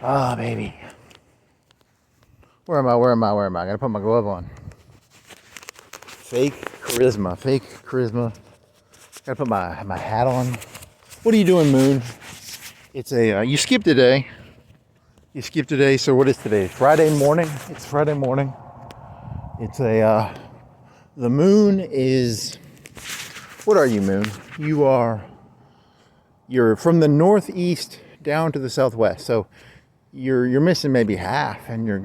Ah, baby. Where am I? I gotta put my glove on. Fake charisma. Gotta put my hat on. What are you doing, Moon? It's you skipped a day. So what is today? Friday morning. It's Friday morning. It's the moon is, what are you, Moon? You're from the northeast down to the southwest. So you're missing maybe half, and you're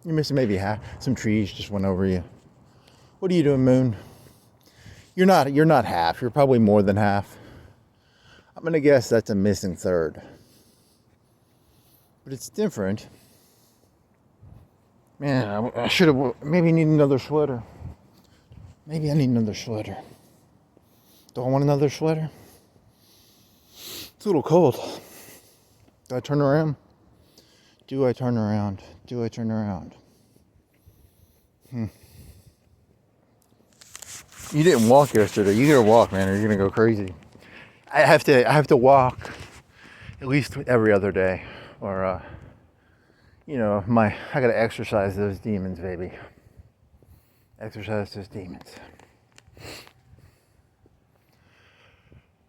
missing maybe half. Some trees just went over you. What are you doing, Moon? You're not half. You're probably more than half. I'm gonna guess that's a missing third. But it's different. Man, I should have, maybe need another sweater. Maybe I need another sweater. Do I want another sweater? It's a little cold. Do I turn around? Do I turn around? You didn't walk yesterday. You gotta walk, man, or you're gonna go crazy. I have to walk at least every other day, or I gotta exercise those demons, baby. Exercise those demons.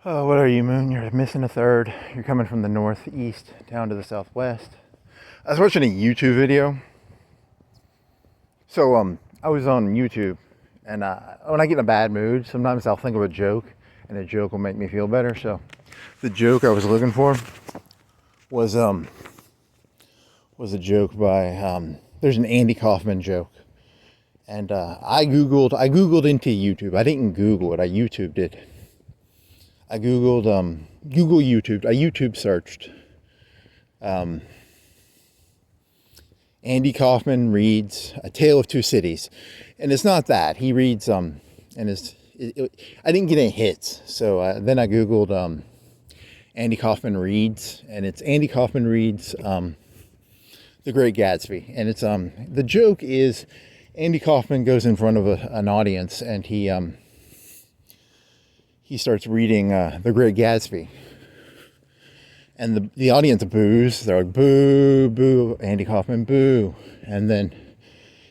Oh, what are you, Moon? You're missing a third. You're coming from the northeast down to the southwest. I was watching a YouTube video. So I was on YouTube, and when I get in a bad mood, sometimes I'll think of a joke, and a joke will make me feel better. So the joke I was looking for was a joke by there's an Andy Kaufman joke, and I googled into YouTube. I didn't Google it. I YouTubed it. I googled Google YouTube. I YouTube searched Andy Kaufman reads A Tale of Two Cities, and it's not that he reads I didn't get any hits, so then I googled Andy Kaufman reads, and it's Andy Kaufman reads The Great Gatsby, and it's the joke is Andy Kaufman goes in front of an audience, and he starts reading The Great Gatsby. And the audience boos. They're like, boo, boo, Andy Kaufman, boo. And then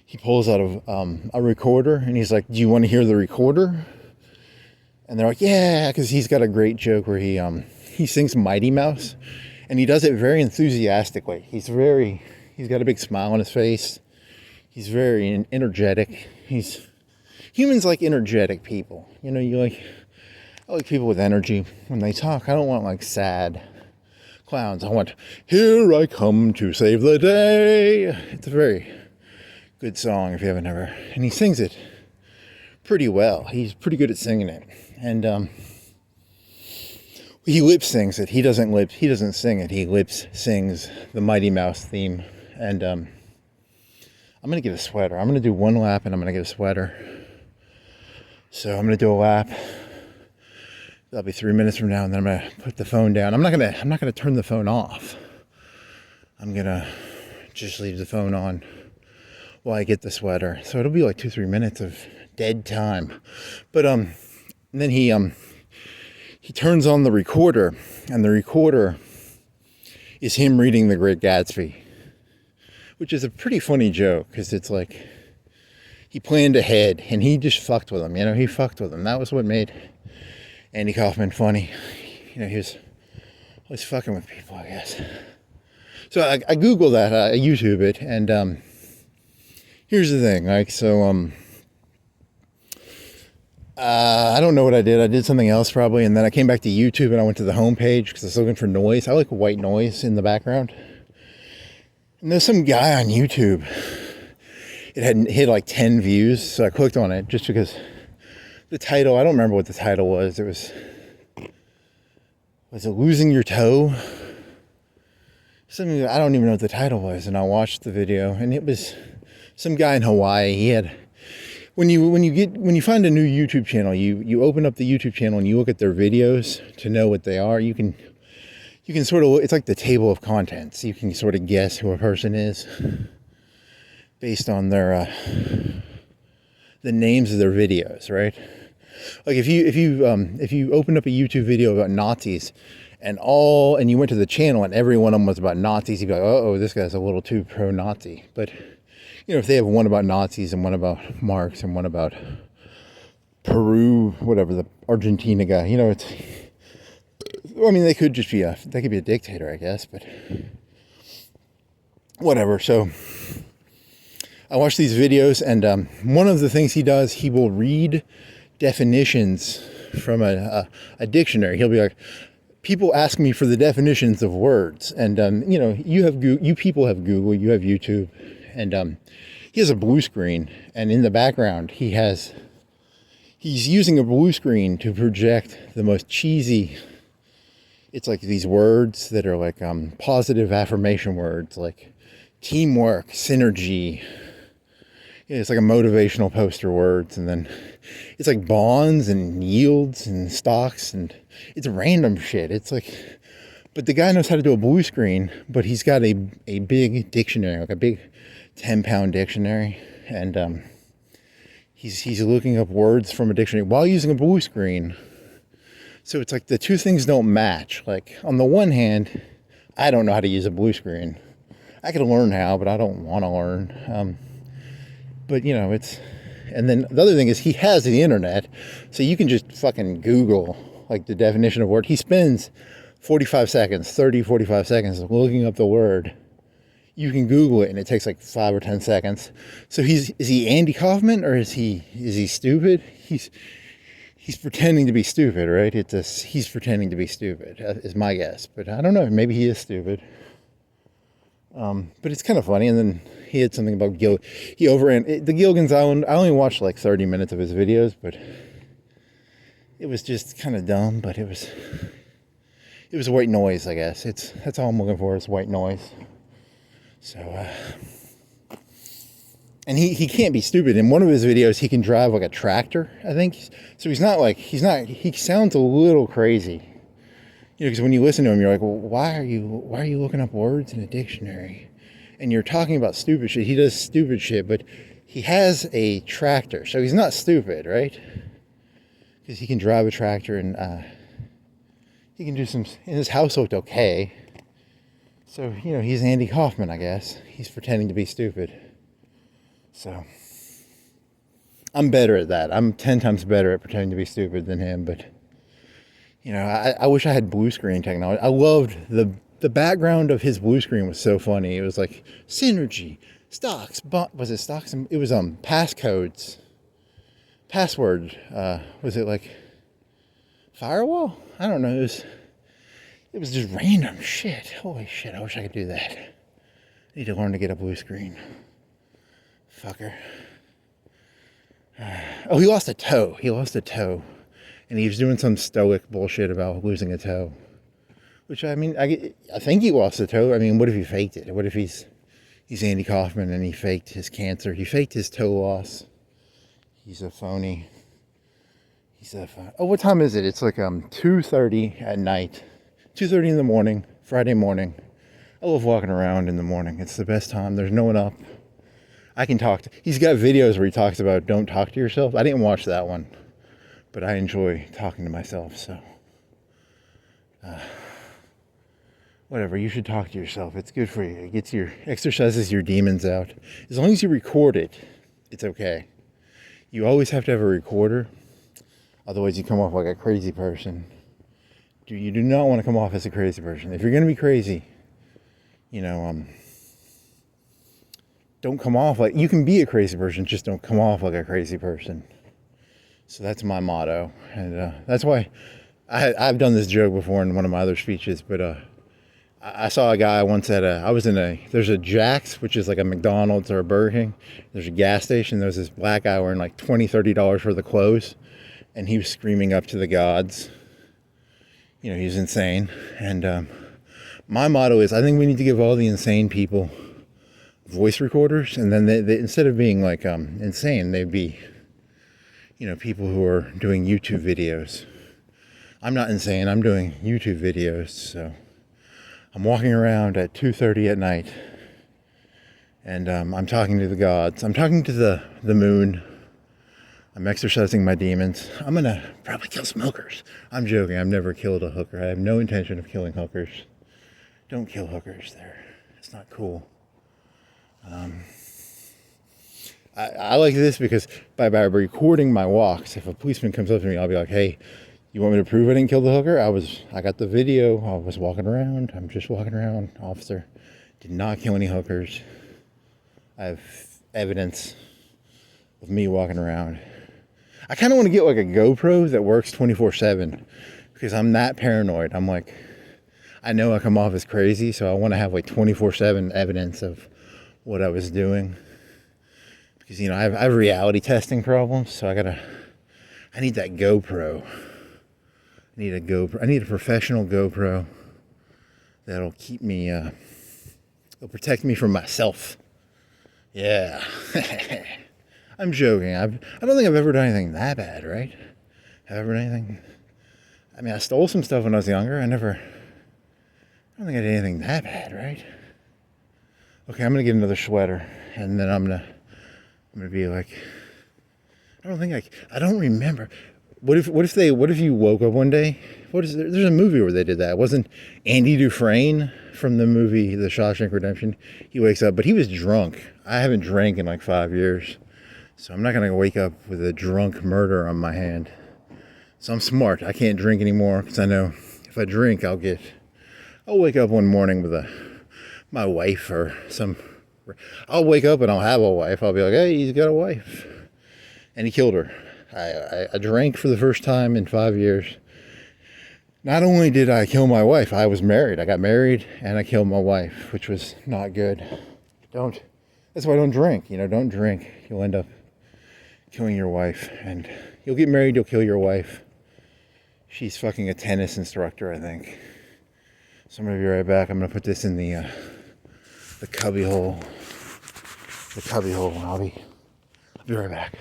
he pulls out a recorder, and he's like, do you want to hear the recorder? And they're like, yeah, because he's got a great joke where he sings Mighty Mouse, and he does it very enthusiastically. He's got a big smile on his face. He's very energetic. Humans like energetic people. I like people with energy when they talk. I don't want like sad clowns. I want, here I come to save the day. It's a very good song if you haven't ever. And he sings it pretty well. He's pretty good at singing it. And he lip sings it. He doesn't sing it. He lip sings the Mighty Mouse theme. And I'm gonna get a sweater. I'm gonna do one lap, and I'm gonna get a sweater. So I'm gonna do a lap. That'll be 3 minutes from now, and then I'm gonna put the phone down. I'm not gonna turn the phone off. I'm gonna just leave the phone on while I get the sweater. So it'll be like 2-3 minutes of dead time. But then he turns on the recorder, and the recorder is him reading The Great Gatsby, which is a pretty funny joke, because it's like he planned ahead, and he just fucked with him. He fucked with him. That was what made Andy Kaufman funny. He was always fucking with people, I guess. So I Googled that, I YouTube it, and here's the thing, I don't know what I did. I did something else probably, and then I came back to YouTube, and I went to the homepage because I was looking for noise. I like white noise in the background. And there's some guy on YouTube. It had hit like 10 views, so I clicked on it just because the title, I don't remember what the title was. Was it Losing Your Toe? Something, I don't even know what the title was. And I watched the video, and it was some guy in Hawaii. He had, when you find a new YouTube channel, you open up the YouTube channel and you look at their videos to know what they are. You can sort of, it's like the table of contents. You can sort of guess who a person is based on their the names of their videos, right? Like if you open up a YouTube video about Nazis, and you went to the channel and every one of them was about Nazis, you'd be like, oh, this guy's a little too pro-Nazi. But, you know, if they have one about Nazis and one about Marx and one about Peru, whatever, the Argentina guy, you know, I mean, they could be a dictator, I guess, but whatever. So I watch these videos, and one of the things he does, he will read definitions from a dictionary. He'll be like, people ask me for the definitions of words, and you know, you people have Google, you have YouTube, and he has a blue screen, and in the background he's using a blue screen to project the most cheesy, it's like these words that are like positive affirmation words like teamwork, synergy. It's like a motivational poster words, and then it's like bonds and yields and stocks, and it's random shit. It's like, but the guy knows how to do a blue screen, but he's got a big dictionary, like a big 10-pound dictionary, and he's looking up words from a dictionary while using a blue screen. So it's like the two things don't match. Like, on the one hand, I don't know how to use a blue screen. I could learn how, but I don't want to learn. But, you know, and then the other thing is he has the internet, so you can just fucking Google, like, the definition of word. He spends 45 seconds looking up the word. You can Google it, and it takes like 5 or 10 seconds. So is he Andy Kaufman, or is he stupid? He's pretending to be stupid, right? He's pretending to be stupid, is my guess. But I don't know, maybe he is stupid. But it's kind of funny. And then he had something about he overran the Gilligan's Island. I only watched like 30 minutes of his videos, but it was just kind of dumb. But it was white noise, I guess. That's all I'm looking for, is white noise. So, and he can't be stupid. In one of his videos, he can drive like a tractor, I think. So he sounds a little crazy. You know, because when you listen to him, you're like, well, why are you looking up words in a dictionary? And you're talking about stupid shit. He does stupid shit, but he has a tractor, so he's not stupid, right? Because he can drive a tractor, and he can do and his house looked okay. So, you know, he's Andy Kaufman, I guess. He's pretending to be stupid. So, I'm better at that. I'm 10 times better at pretending to be stupid than him, but, you know, I wish I had blue screen technology. I loved the background of his blue screen was so funny. It was like synergy, stocks, was it stocks? It was passcodes, password. Was it like firewall? I don't know. It was just random shit. Holy shit! I wish I could do that. I need to learn to get a blue screen. Fucker. Oh, he lost a toe. And he was doing some stoic bullshit about losing a toe. Which, I mean, I think he lost a toe. I mean, what if he faked it? What if he's Andy Kaufman and he faked his cancer? He faked his toe loss. He's a phony. Oh, what time is it? It's like 2:30 at night. 2:30 in the morning, Friday morning. I love walking around in the morning. It's the best time. There's no one up. I can talk he's got videos where he talks about don't talk to yourself. I didn't watch that one, but I enjoy talking to myself, so whatever, you should talk to yourself. It's good for you. It exercises your demons out. As long as you record it, it's okay. You always have to have a recorder, otherwise you come off like a crazy person. You do not want to come off as a crazy person. If you're going to be crazy, you know, don't come off like, you can be a crazy person, just don't come off like a crazy person. So that's my motto. And that's why I've done this joke before in one of my other speeches, but I saw a guy once there's a Jack's, which is like a McDonald's or a Burger King. There's a gas station. There's this black guy wearing like $20, $30 for the clothes. And he was screaming up to the gods. You know, he's insane. And my motto is, I think we need to give all the insane people voice recorders. And then they instead of being like insane, they'd be, you know, people who are doing YouTube videos. I'm not insane. I'm doing YouTube videos. So I'm walking around at 2:30 at night. And I'm talking to the gods. I'm talking to the moon. I'm exercising my demons. I'm gonna probably kill some hookers. I'm joking. I've never killed a hooker. I have no intention of killing hookers. Don't kill hookers. It's not cool. I like this because by recording my walks, if a policeman comes up to me, I'll be like, "Hey, you want me to prove I didn't kill the hooker? I got the video. I was walking around. I'm just walking around. Officer did not kill any hookers. I have evidence of me walking around." I kind of want to get like a GoPro that works 24/7 because I'm that paranoid. I'm like, I know I come off as crazy, so I want to have like 24/7 evidence of what I was doing. Because, I have reality testing problems, so I need that GoPro. I need a GoPro. I need a professional GoPro that'll keep me, it'll protect me from myself. Yeah. I'm joking. I don't think I've ever done anything that bad, right? Have I ever done anything? I mean, I stole some stuff when I was younger. I don't think I did anything that bad, right? Okay, I'm gonna get another sweater, and then I'm gonna be like, I don't remember. What if you woke up one day? There's a movie where they did that. It wasn't Andy Dufresne from the movie The Shawshank Redemption? He wakes up, but he was drunk. I haven't drank in like 5 years. So I'm not going to wake up with a drunk murder on my hand. So I'm smart. I can't drink anymore because I know if I drink, I'll wake up one morning with my wife or I'll wake up and I'll have a wife. I'll be like, hey, he's got a wife. And he killed her. I drank for the first time in 5 years. Not only did I kill my wife, I was married. I got married and I killed my wife, which was not good. That's why I don't drink. Don't drink. You'll end up killing your wife, and you'll get married, you'll kill your wife. She's fucking a tennis instructor, I think. So I'm gonna be right back. I'm gonna put this in the cubby hole. And I'll be right back.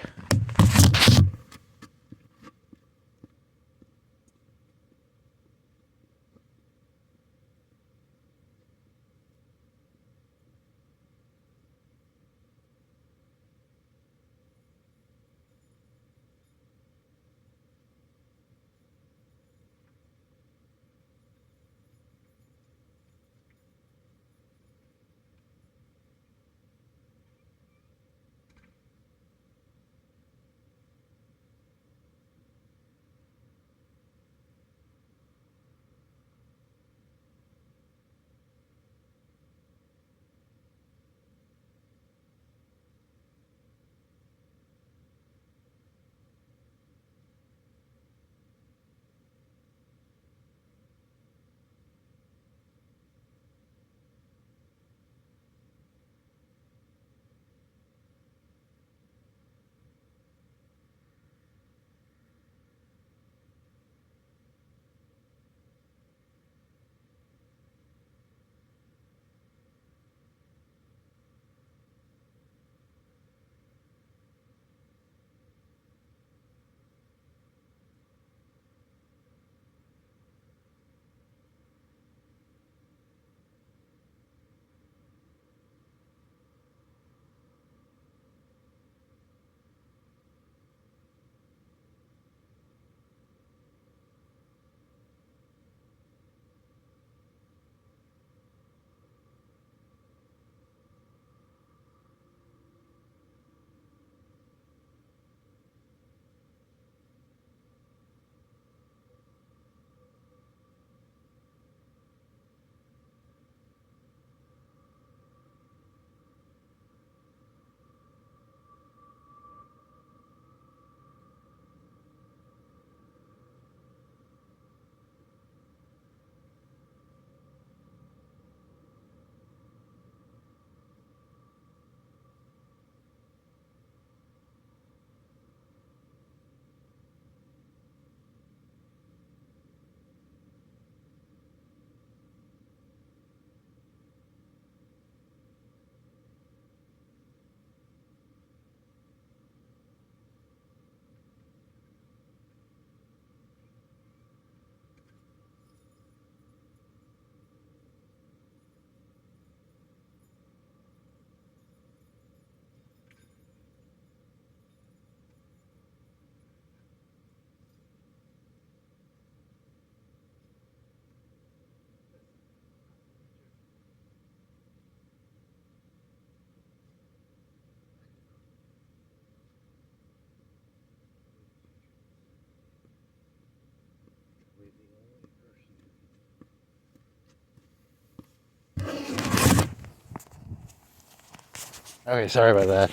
Okay, sorry about that.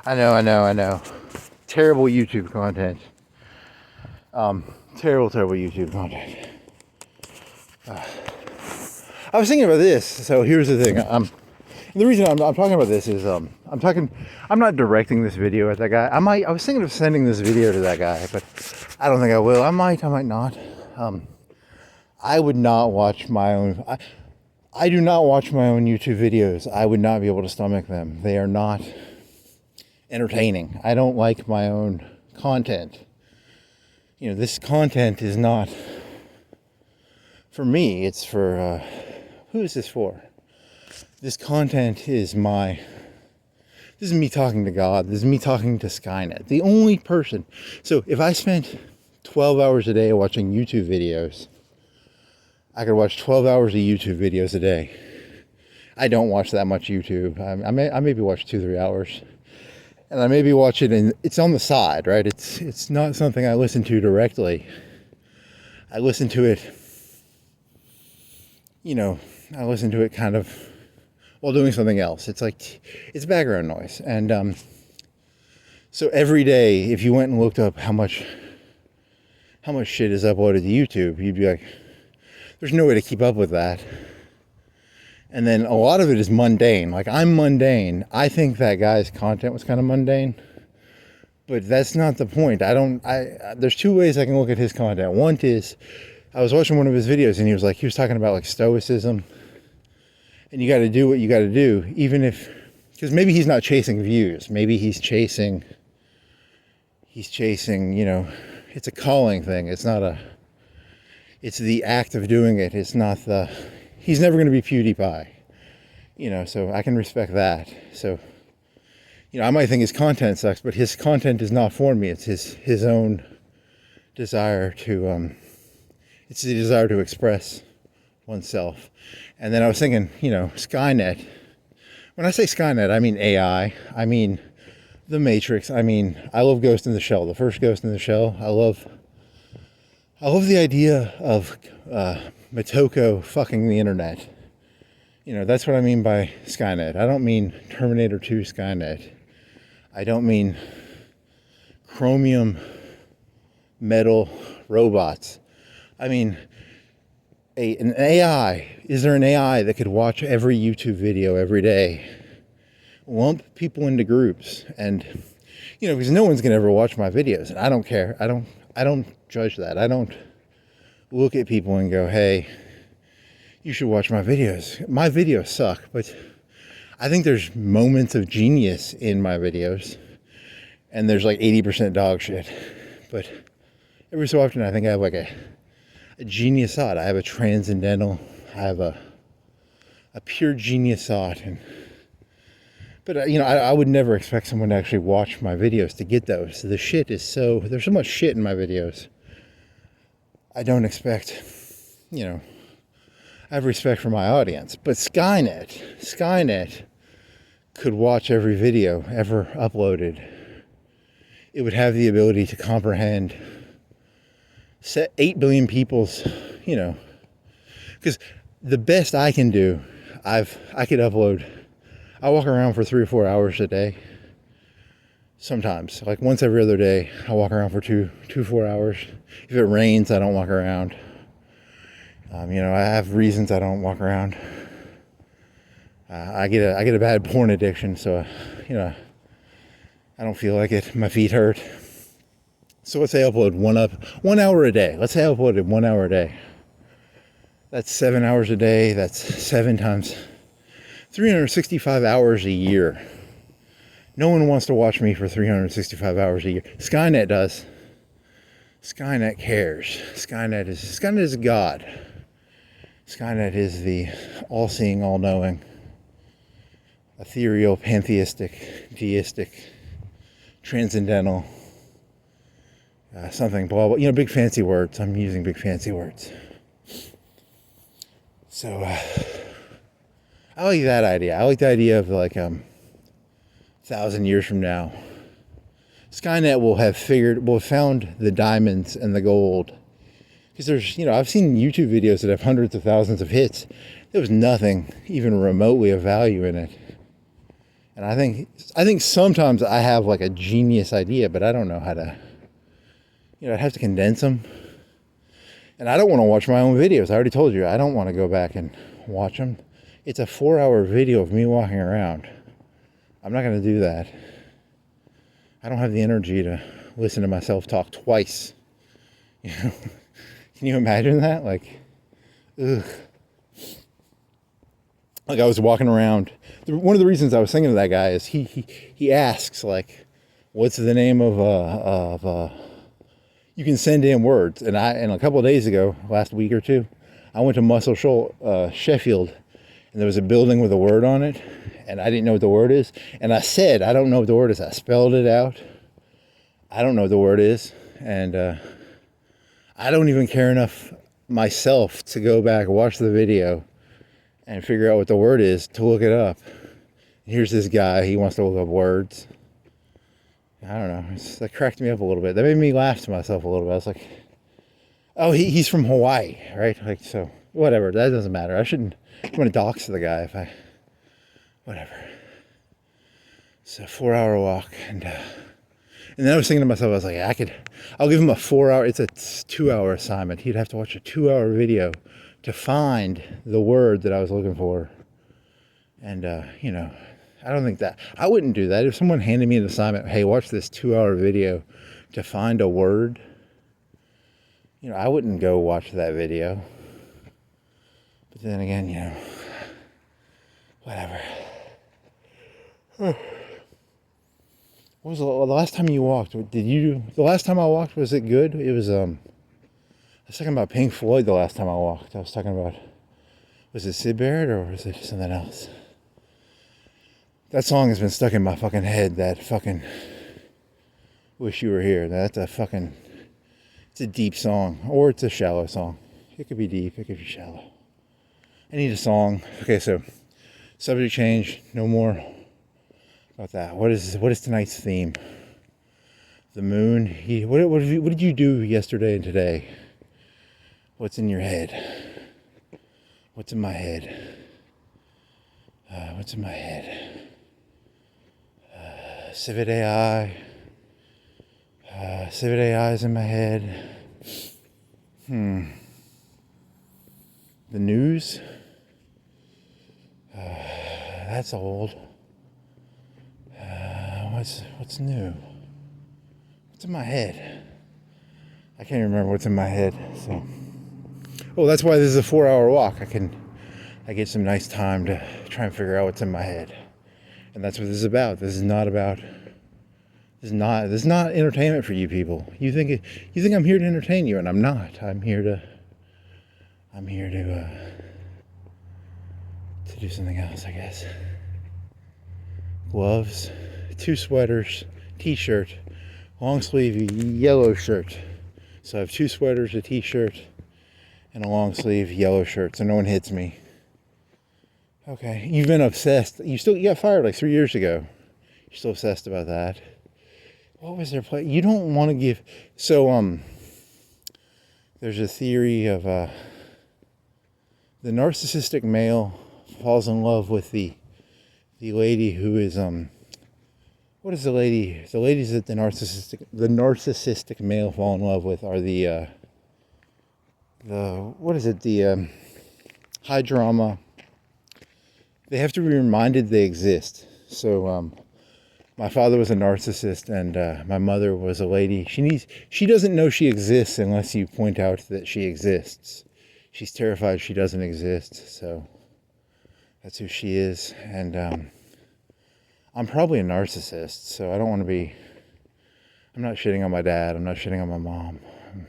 I know. Terrible YouTube content. Terrible YouTube content. I was thinking about this. So here's the thing. The reason I'm talking about this is I'm not directing this video at that guy. I was thinking of sending this video to that guy, but I don't think I will. I might not. I would not watch my own. I do not watch my own YouTube videos. I would not be able to stomach them. They are not entertaining. I don't like my own content. You know, this content is not for me. It's for, who is this for? This content is this is me talking to God. This is me talking to Sky-net. The only person. So if I spent 12 hours a day watching YouTube videos, I could watch 12 hours of YouTube videos a day. I don't watch that much YouTube. I maybe watch 2-3 hours. And I maybe watch it, and it's on the side, right? It's not something I listen to directly. I listen to it, I listen to it kind of while doing something else. It's like, it's background noise. And so every day, if you went and looked up how much shit is uploaded to YouTube, you'd be like, there's no way to keep up with that. And then a lot of it is mundane. Like, I'm mundane. I think that guy's content was kind of mundane, but that's not the point. There's two ways I can look at his content. One is, I was watching one of his videos and he was talking about like stoicism, and you got to do what you got to do, even if, because maybe he's not chasing views. Maybe he's chasing, it's a calling thing. It's the act of doing it. It's not he's never going to be PewDiePie, so I can respect that. So, I might think his content sucks, but his content is not for me. It's his own desire to, it's the desire to express oneself. And then I was thinking, Sky-net. When I say Sky-net, I mean AI. I mean The Matrix. I mean, I love Ghost in the Shell. The first Ghost in the Shell. I love the idea of Motoko fucking the internet. That's what I mean by Sky-net. I don't mean Terminator 2 Sky-net. I don't mean chromium metal robots. I mean an AI. Is there an AI that could watch every YouTube video every day, lump people into groups, and because no one's gonna ever watch my videos, and I don't care. I don't judge that. I don't look at people and go, hey, you should watch my videos. My videos suck, but I think there's moments of genius in my videos, and there's like 80% dog shit. But every so often I think I have like a genius thought. I have a transcendental, I have a pure genius thought. But I would never expect someone to actually watch my videos to get those. The shit is there's so much shit in my videos. I don't expect, I have respect for my audience. But Sky-net could watch every video ever uploaded. It would have the ability to comprehend 8 billion people's, because the best I can do, I could upload, I walk around for 3 or 4 hours a day. Sometimes, like once every other day, I walk around for 4 hours. If it rains, I don't walk around. I have reasons I don't walk around. I get a bad porn addiction, so I don't feel like it. My feet hurt. So let's say I upload 1 hour a day. Let's say I uploaded 1 hour a day. That's 7 hours a day. That's 7 times 365 hours a year. No one wants to watch me for 365 hours a year. Sky-net does. Sky-net cares. Sky-net is God. Sky-net is the all-seeing, all-knowing, ethereal, pantheistic, deistic, transcendental, something, blah, blah, big fancy words. I'm using big fancy words. So, I like that idea. I like the idea of like, 1,000 years from now, Sky-net will have found the diamonds and the gold. Because there's, I've seen YouTube videos that have hundreds of thousands of hits. There was nothing even remotely of value in it. And I think sometimes I have like a genius idea, but I don't know how to, I'd have to condense them. And I don't want to watch my own videos. I already told you, I don't want to go back and watch them. It's a 4-hour video of me walking around. I'm not going to do that. I don't have the energy to listen to myself talk twice. Can you imagine that? Like, ugh. Like I was walking around. One of the reasons I was thinking of that guy is he asks like, what's the name of you can send in words. And a couple of days ago, last week or two, I went to Muscle Shoals, Sheffield, and there was a building with a word on it, and I didn't know what the word is. And I said, I don't know what the word is. I spelled it out. I don't know what the word is. And I don't even care enough myself to go back and watch the video and figure out what the word is to look it up. Here's this guy, he wants to look up words. I don't know, that cracked me up a little bit. That made me laugh to myself a little bit. I was like, oh, he's from Hawaii, right? Like, so, whatever, that doesn't matter. I'm gonna dox the guy if whatever. It's a 4-hour walk, and then I was thinking to myself, I was like, I'll give him a 4-hour, it's a 2-hour assignment. He'd have to watch a 2-hour video to find the word that I was looking for. And, I don't think that, I wouldn't do that. If someone handed me an assignment, hey, watch this 2-hour video to find a word, I wouldn't go watch that video. But then again, whatever. What was the last time you walked? The last time I walked, was it good? It was, I was talking about Pink Floyd the last time I walked. I was talking about, was it Sid Barrett or was it something else? That song has been stuck in my fucking head, that fucking Wish You Were Here. It's a deep song, or it's a shallow song. It could be deep, it could be shallow. I need a song. Okay, so, subject change, no more about that. What is tonight's theme? The moon. What did you do yesterday and today? What's in your head? What's in my head? What's in my head? Civet AI. Civet AI is in my head. The news. That's old. What's new? What's in my head? I can't remember what's in my head. So, that's why this is a 4-hour walk. I get some nice time to try and figure out what's in my head. And that's what this is about. This is not entertainment for you people. You think I'm here to entertain you, and I'm not. I'm here to do something else, I guess. Gloves, 2 sweaters, t-shirt, long sleeve yellow shirt. So I have 2 sweaters, a t-shirt, and a long sleeve yellow shirt, so no one hits me. Okay, you've been obsessed. You got fired like 3 years ago. You're still obsessed about that. What was their play? You don't want to give. So there's a theory of the narcissistic male falls in love with the lady who is what is the lady? The ladies that the narcissistic male fall in love with are the high drama. They have to be reminded they exist. So my father was a narcissist, and my mother was a lady. She doesn't know she exists unless you point out that she exists. She's terrified she doesn't exist. So that's who she is. And I'm probably a narcissist, so I don't want to be. I'm not shitting on my dad. I'm not shitting on my mom. I'm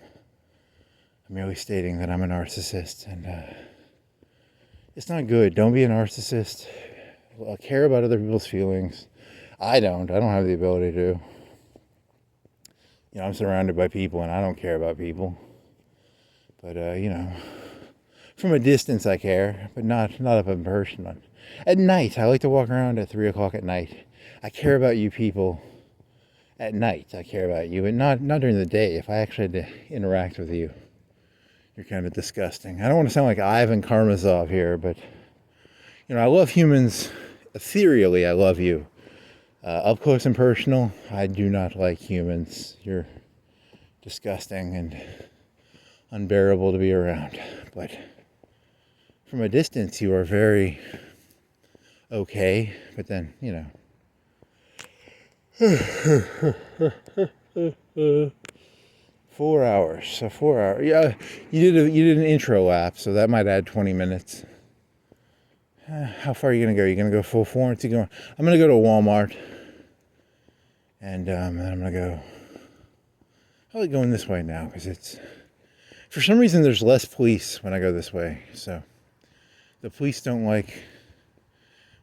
merely stating that I'm a narcissist, and it's not good. Don't be a narcissist. Care about other people's feelings. I don't have the ability to. I'm surrounded by people, and I don't care about people. But from a distance I care, but not up in person. At night, I like to walk around at 3 o'clock at night. I care about you people. At night, I care about you, but not during the day. If I actually had to interact with you, you're kind of disgusting. I don't want to sound like Ivan Karamazov here, but I love humans. Ethereally, I love you. Up close and personal, I do not like humans. You're disgusting and unbearable to be around. But from a distance, you are very okay. But then, 4 hours. So 4 hours. Yeah, you did an intro lap, so that might add 20 minutes. How far are you gonna go? You gonna go full force? I'm gonna go to Walmart, and then I'm gonna go. I like going this way now because it's, for some reason, there's less police when I go this way. So the police don't like,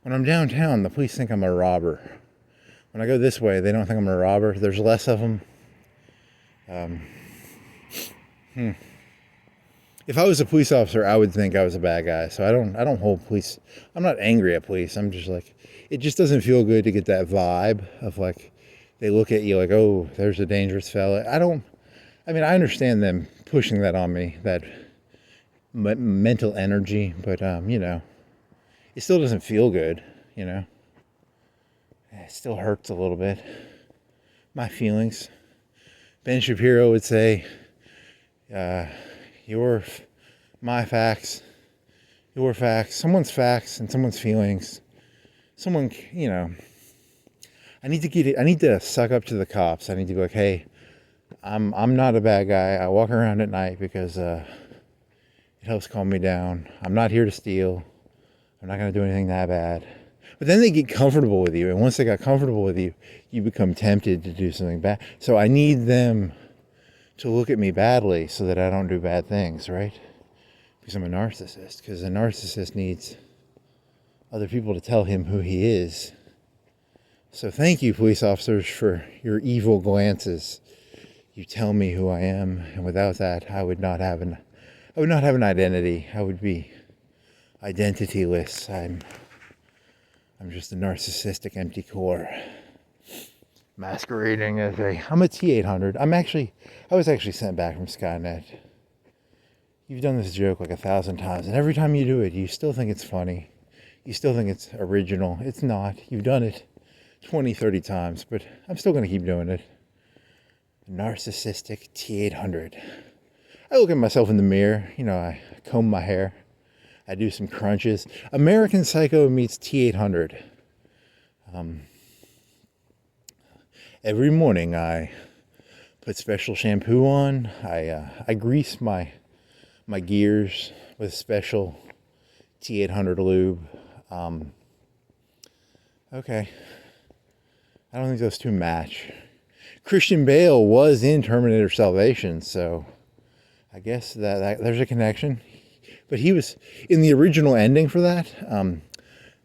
when I'm downtown, the police think I'm a robber. When I go this way, they don't think I'm a robber. There's less of them. If I was a police officer, I would think I was a bad guy. So I don't hold police. I'm not angry at police. I'm just like, it just doesn't feel good to get that vibe of like, they look at you like, oh, there's a dangerous fella. I mean, I understand them pushing that on me, that mental energy, but it still doesn't feel good, It still hurts a little bit. My feelings. Ben Shapiro would say, my facts, your facts, someone's facts and someone's feelings. Someone, I need to suck up to the cops. I need to be like, hey, I'm not a bad guy. I walk around at night because it helps calm me down. I'm not here to steal. I'm not going to do anything that bad. But then they get comfortable with you, and once they got comfortable with you, you become tempted to do something bad. So I need them to look at me badly so that I don't do bad things, right? Because I'm a narcissist. Because a narcissist needs other people to tell him who he is. So thank you, police officers, for your evil glances. You tell me who I am, and without that, I would not have an identity. I would be identityless. I'm just a narcissistic empty core, masquerading as I'm a T800. I was actually sent back from Sky-net. You've done this joke like 1,000 times, and every time you do it, you still think it's funny. You still think it's original. It's not. You've done it 20, 30 times, but I'm still going to keep doing it. Narcissistic T800. I look at myself in the mirror. I comb my hair. I do some crunches. American Psycho meets T800. Every morning I put special shampoo on. I grease my gears with special T800 lube. Okay. I don't think those two match. Christian Bale was in Terminator Salvation, so I guess that there's a connection. But he was in the original ending for that.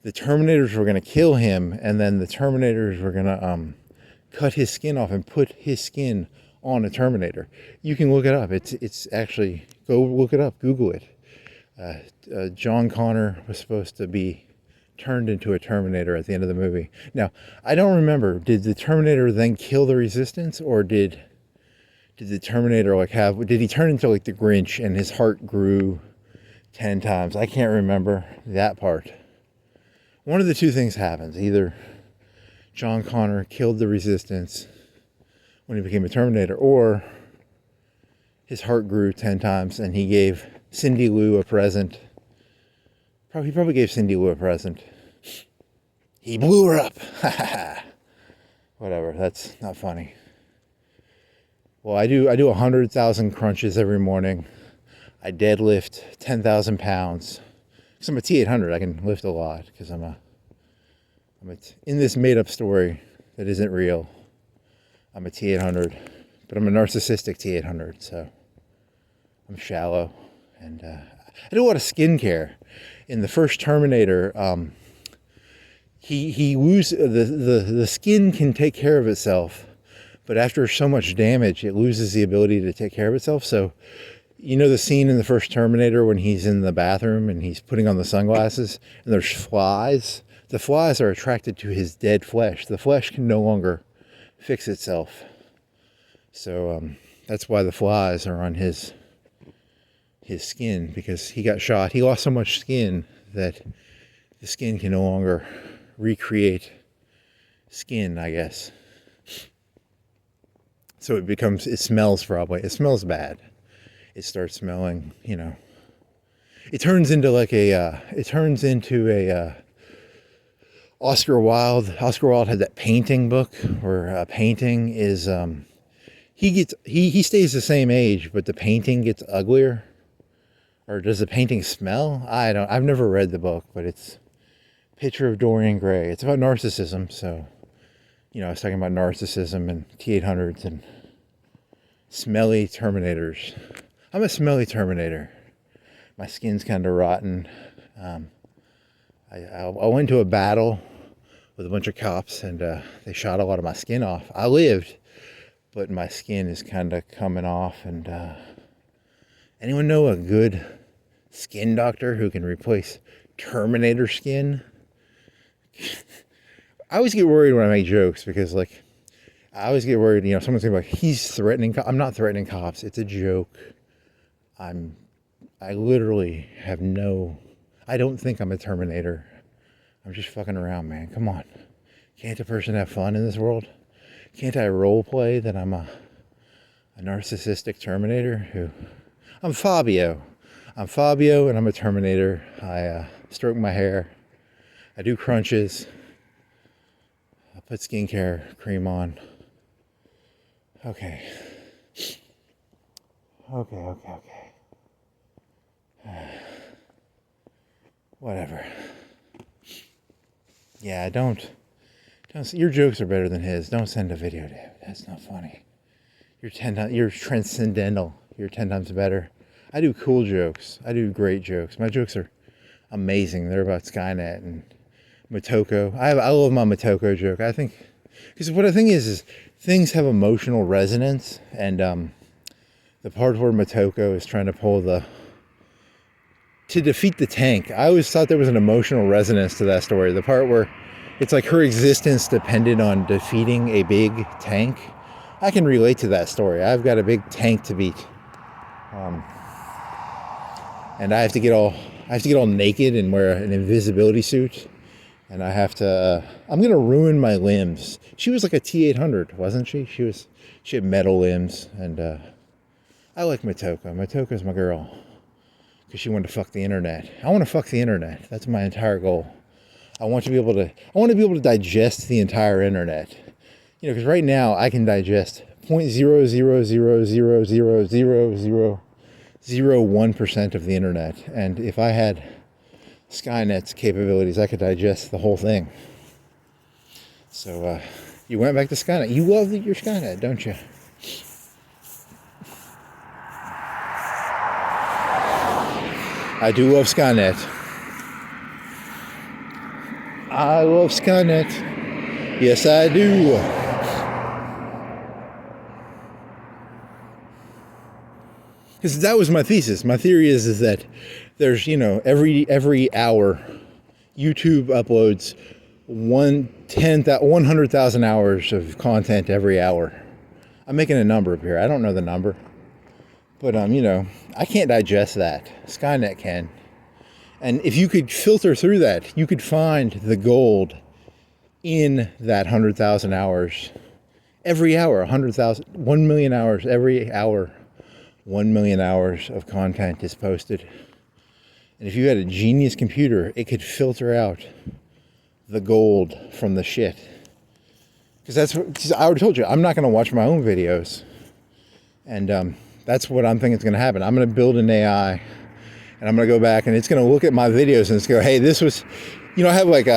The Terminators were going to kill him, and then the Terminators were going to cut his skin off and put his skin on a Terminator. You can look it up. It's actually, go look it up. Google it. John Connor was supposed to be turned into a Terminator at the end of the movie. Now, I don't remember. Did the Terminator then kill the Resistance, or did the Terminator did he turn into like the Grinch and his heart grew 10 times? I can't remember that part. One of the two things happens. Either John Connor killed the Resistance when he became a Terminator, or his heart grew 10 times and he gave Cindy Lou a present. He probably gave Cindy Lou a present. He blew her up. Whatever, that's not funny. Well, I do 100,000 crunches every morning. I deadlift 10,000 pounds. Because I'm a T800, I can lift a lot. Because I'm in this made-up story that isn't real. I'm a T800, but I'm a narcissistic T800, so I'm shallow. And I do a lot of skincare. In the first Terminator, the skin can take care of itself, but after so much damage, it loses the ability to take care of itself. So, the scene in the first Terminator when he's in the bathroom and he's putting on the sunglasses and there's flies? The flies are attracted to his dead flesh. The flesh can no longer fix itself. So that's why the flies are on his skin, because he got shot. He lost so much skin that the skin can no longer recreate skin, I guess. So it smells bad. It starts smelling, it turns into Oscar Wilde. Oscar Wilde had that painting book where a painting is, he stays the same age, but the painting gets uglier. Or does the painting smell? I've never read the book, but it's Picture of Dorian Gray. It's about narcissism. So, I was talking about narcissism and T-800s and smelly Terminators. I'm a smelly Terminator. My skin's kind of rotten. I went to a battle with a bunch of cops, and they shot a lot of my skin off. I lived, but my skin is kind of coming off. And anyone know a good skin doctor who can replace Terminator skin? I always get worried when I make jokes because, I always get worried, someone's gonna be like, he's threatening. I'm not threatening cops. It's a joke. I literally have I don't think I'm a Terminator. I'm just fucking around, man. Come on. Can't a person have fun in this world? Can't I role play that I'm a narcissistic Terminator I'm Fabio. I'm Fabio and I'm a Terminator. I stroke my hair. I do crunches. I put skincare cream on. Okay. Whatever. Yeah, don't. Your jokes are better than his. Don't send a video to him. That's not funny. You're transcendental. You're 10 times better. I do cool jokes. I do great jokes. My jokes are amazing. They're about Sky-net and Motoko. I love my Motoko joke. I think, because what I think is things have emotional resonance, and the part where Motoko is trying to to defeat the tank. I always thought there was an emotional resonance to that story. The part where it's like her existence depended on defeating a big tank. I can relate to that story. I've got a big tank to beat. And I have to get all naked and wear an invisibility suit. And I have to, I'm going to ruin my limbs. She was like a T-800, wasn't she? She had metal limbs, and I like Motoko. Motoko's my girl. Because she wanted to fuck the internet. I want to fuck the internet. That's my entire goal. I want to be able to digest the entire internet. Because right now I can digest 0.000000001% of the internet. And if I had Sky-net's capabilities, I could digest the whole thing. So you went back to Sky-net. You love your Sky-net, don't you? I do love Sky-net. I love Sky-net. Yes, I do. Because that was my thesis. My theory is that there's, every hour, YouTube uploads 100,000 hours of content every hour. I'm making a number up here. I don't know the number. But, I can't digest that. Sky-net can. And if you could filter through that, you could find the gold in that 100,000 hours. Every hour, 100,000, 1 million hours, every hour, 1 million hours of content is posted. And if you had a genius computer, it could filter out the gold from the shit. Because I already told you, I'm not going to watch my own videos. And that's what I'm thinking is going to happen. I'm going to build an AI, and I'm going to go back, and it's going to look at my videos and it's go, hey, this was, I have like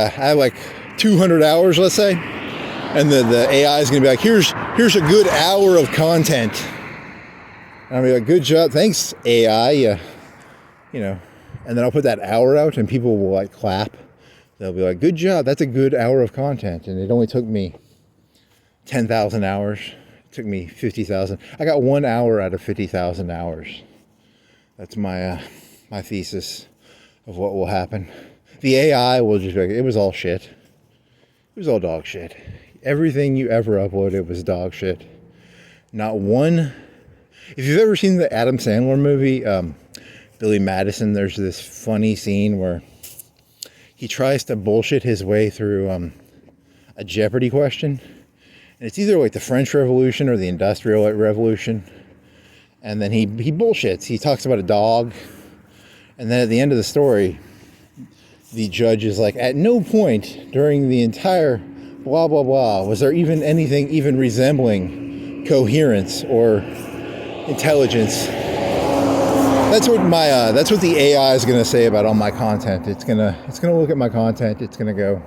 200 hours, let's say, and the AI is going to be like, here's a good hour of content. And I'll be like, good job, thanks AI, and then I'll put that hour out, and people will clap. They'll be like, good job, that's a good hour of content, and it only took me 10,000 hours. It took me 50,000. I got 1 hour out of 50,000 hours. That's my my thesis of what will happen. The AI will just be like, it was all shit. It was all dog shit. Everything you ever uploaded was dog shit. Not one. If you've ever seen the Adam Sandler movie, Billy Madison, there's this funny scene where he tries to bullshit his way through a a Jeopardy question. And it's either like the French Revolution or the Industrial Revolution. And then he bullshits. He talks about a dog. And then at the end of the story, the judge is like, at no point during the entire blah, blah, blah, was there even anything even resembling coherence or intelligence. That's what the AI is going to say about all my content. It's going to look at my content. It's going to go,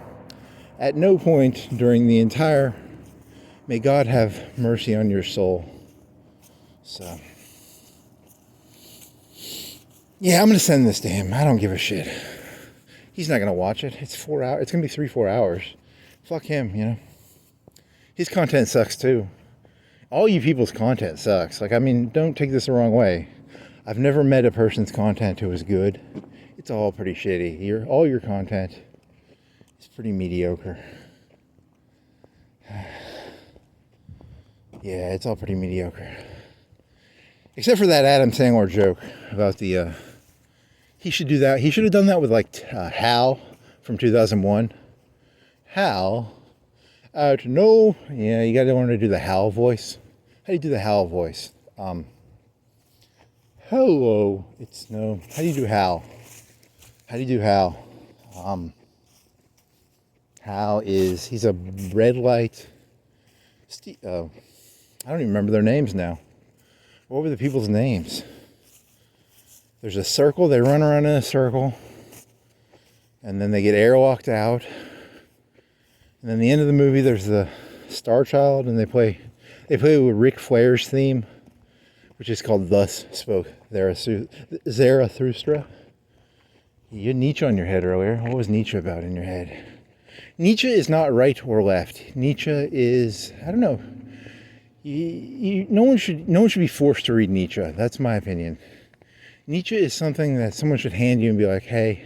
at no point during the entire, may God have mercy on your soul. So, yeah, I'm going to send this to him. I don't give a shit. He's not going to watch it. It's 4 hours. It's going to be 3-4 hours. Fuck him, you know. His content sucks too. All you people's content sucks. Like, I mean, don't take this the wrong way. I've never met a person's content who is good. It's all pretty shitty. All your content is pretty mediocre. Yeah, it's all pretty mediocre. Except for that Adam Sandler joke about the... he should do that. He should have done that with, like, Hal from 2001. Hal? No. Yeah, you got to learn to do the Hal voice. How do you do the Hal voice? Hello. It's no. How do you do Hal? How do you do Hal? Hal is... he's a red light... I don't even remember their names now. What were the people's names? There's a circle. They run around in a circle. And then they get airlocked out. And then the end of the movie, there's the Star Child. And they play with Ric Flair's theme. Which is called Thus Spoke Zarathustra. You had Nietzsche on your head earlier. What was Nietzsche about in your head? Nietzsche is not right or left. Nietzsche is, I don't know. No one should be forced to read Nietzsche. That's my opinion. Nietzsche is something that someone should hand you and be like, hey,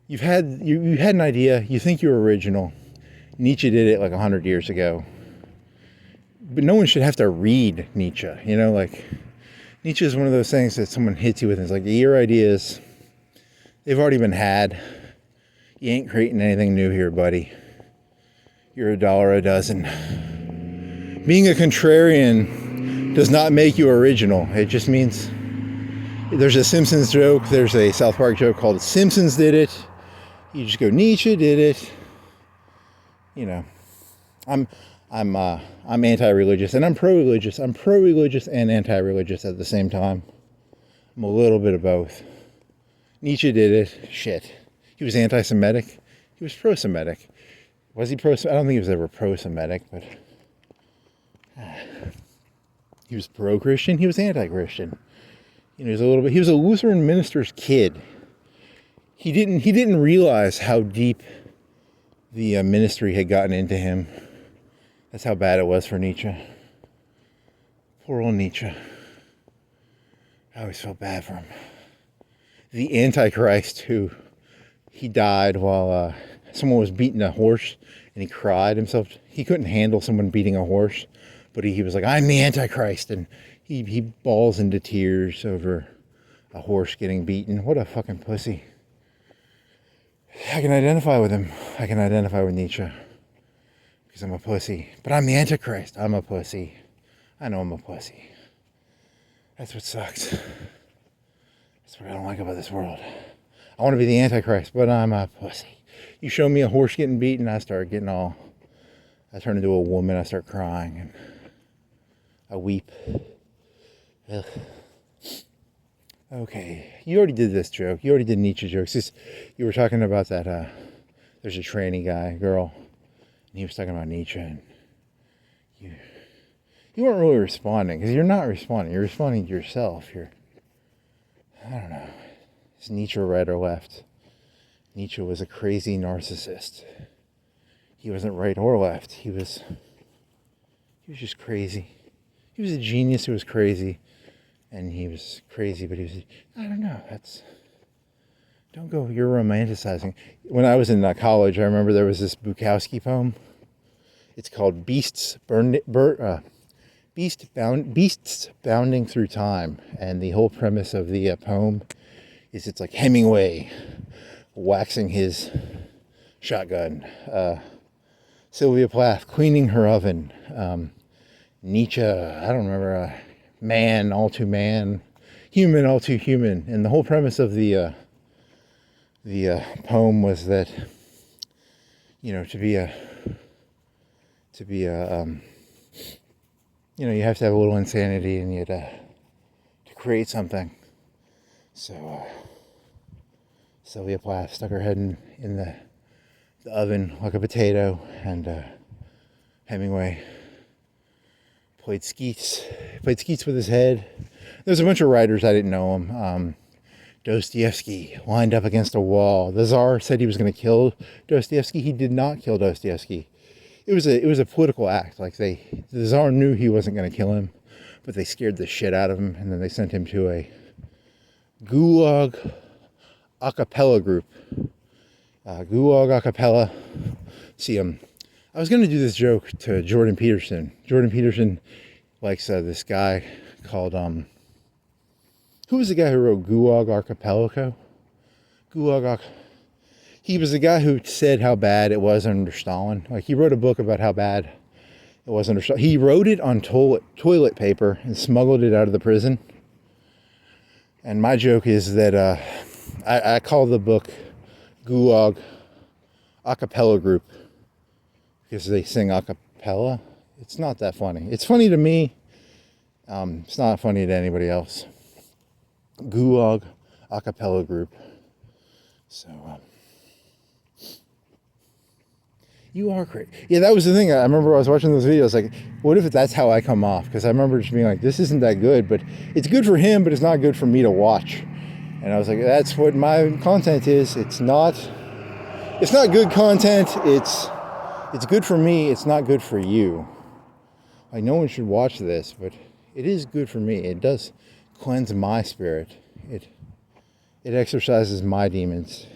you had an idea. You think you're original. Nietzsche did it like 100 years ago. But no one should have to read Nietzsche. You know, like, Nietzsche is one of those things that someone hits you with and it's like, your ideas, they've already been had. You ain't creating anything new here, buddy. You're $1 a dozen. Being a contrarian does not make you original. It just means there's a Simpsons joke. There's a South Park joke called Simpsons did it. You just go, Nietzsche did it. You know, I'm anti-religious and I'm pro-religious. I'm pro-religious and anti-religious at the same time. I'm a little bit of both. Nietzsche did it. Shit. He was anti-Semitic. He was pro-Semitic. Was he pro? I don't think he was ever pro-Semitic, but he was pro-Christian. He was anti-Christian. You know, he was a Lutheran minister's kid. He didn't realize how deep the ministry had gotten into him. That's how bad it was for Nietzsche. Poor old Nietzsche. I always felt bad for him. The Antichrist, who he died while someone was beating a horse, and he cried himself. He couldn't handle someone beating a horse, but he was like, I'm the Antichrist, and he balls into tears over a horse getting beaten. What a fucking pussy. I can identify with him. I can identify with Nietzsche. Because I'm a pussy. But I'm the Antichrist. I'm a pussy. I know I'm a pussy. That's what sucks. That's what I don't like about this world. I want to be the Antichrist, but I'm a pussy. You show me a horse getting beaten, I turn into a woman, I start crying, and I weep. Ugh. Okay, you already did this joke. You already did Nietzsche jokes. You were talking about that, there's a tranny girl, and he was talking about Nietzsche, and you weren't really responding, because you're not responding. You're responding to yourself. I don't know. Is Nietzsche right or left? Nietzsche was a crazy narcissist. He wasn't right or left. He was just crazy. He was a genius who was crazy. And he was crazy, but I don't know, don't go, you're romanticizing. When I was in college, I remember there was this Bukowski poem. It's called Beasts Bounding Through Time. And the whole premise of the poem is it's like Hemingway waxing his shotgun. Sylvia Plath cleaning her oven. Nietzsche, I don't remember, man, all too man, human, all too human. And the whole premise of the poem was that, you know, to be a you know, you have to have a little insanity in you to create something. So Sylvia Plath stuck her head in the oven like a potato, and Hemingway played skeets with his head. There's a bunch of writers, I didn't know them. Dostoevsky lined up against a wall. The Tsar said he was going to kill Dostoevsky. He did not kill Dostoevsky. It was a political act. Like the Tsar knew he wasn't going to kill him, but they scared the shit out of him, and then they sent him to a Gulag a cappella group. Gulag a cappella. See, I was going to do this joke to Jordan Peterson. Jordan Peterson likes this guy called, who was the guy who wrote Gulag Archipelago? He was the guy who said how bad it was under Stalin. Like, he wrote a book about how bad it was under Stalin. He wrote it on toilet paper and smuggled it out of the prison. And my joke is that I call the book Gulag a cappella group because they sing a cappella. It's not that funny. It's funny to me. It's not funny to anybody else. Gulag a cappella group. So, you are crazy. Yeah, that was the thing. I remember I was watching those videos, like, what if that's how I come off? Because I remember just being like, this isn't that good, but it's good for him, but it's not good for me to watch. And I was like, that's what my content is. It's not good content. It's good for me. It's not good for you. Like, no one should watch this, but it is good for me. It does cleanse my spirit. It exercises my demons.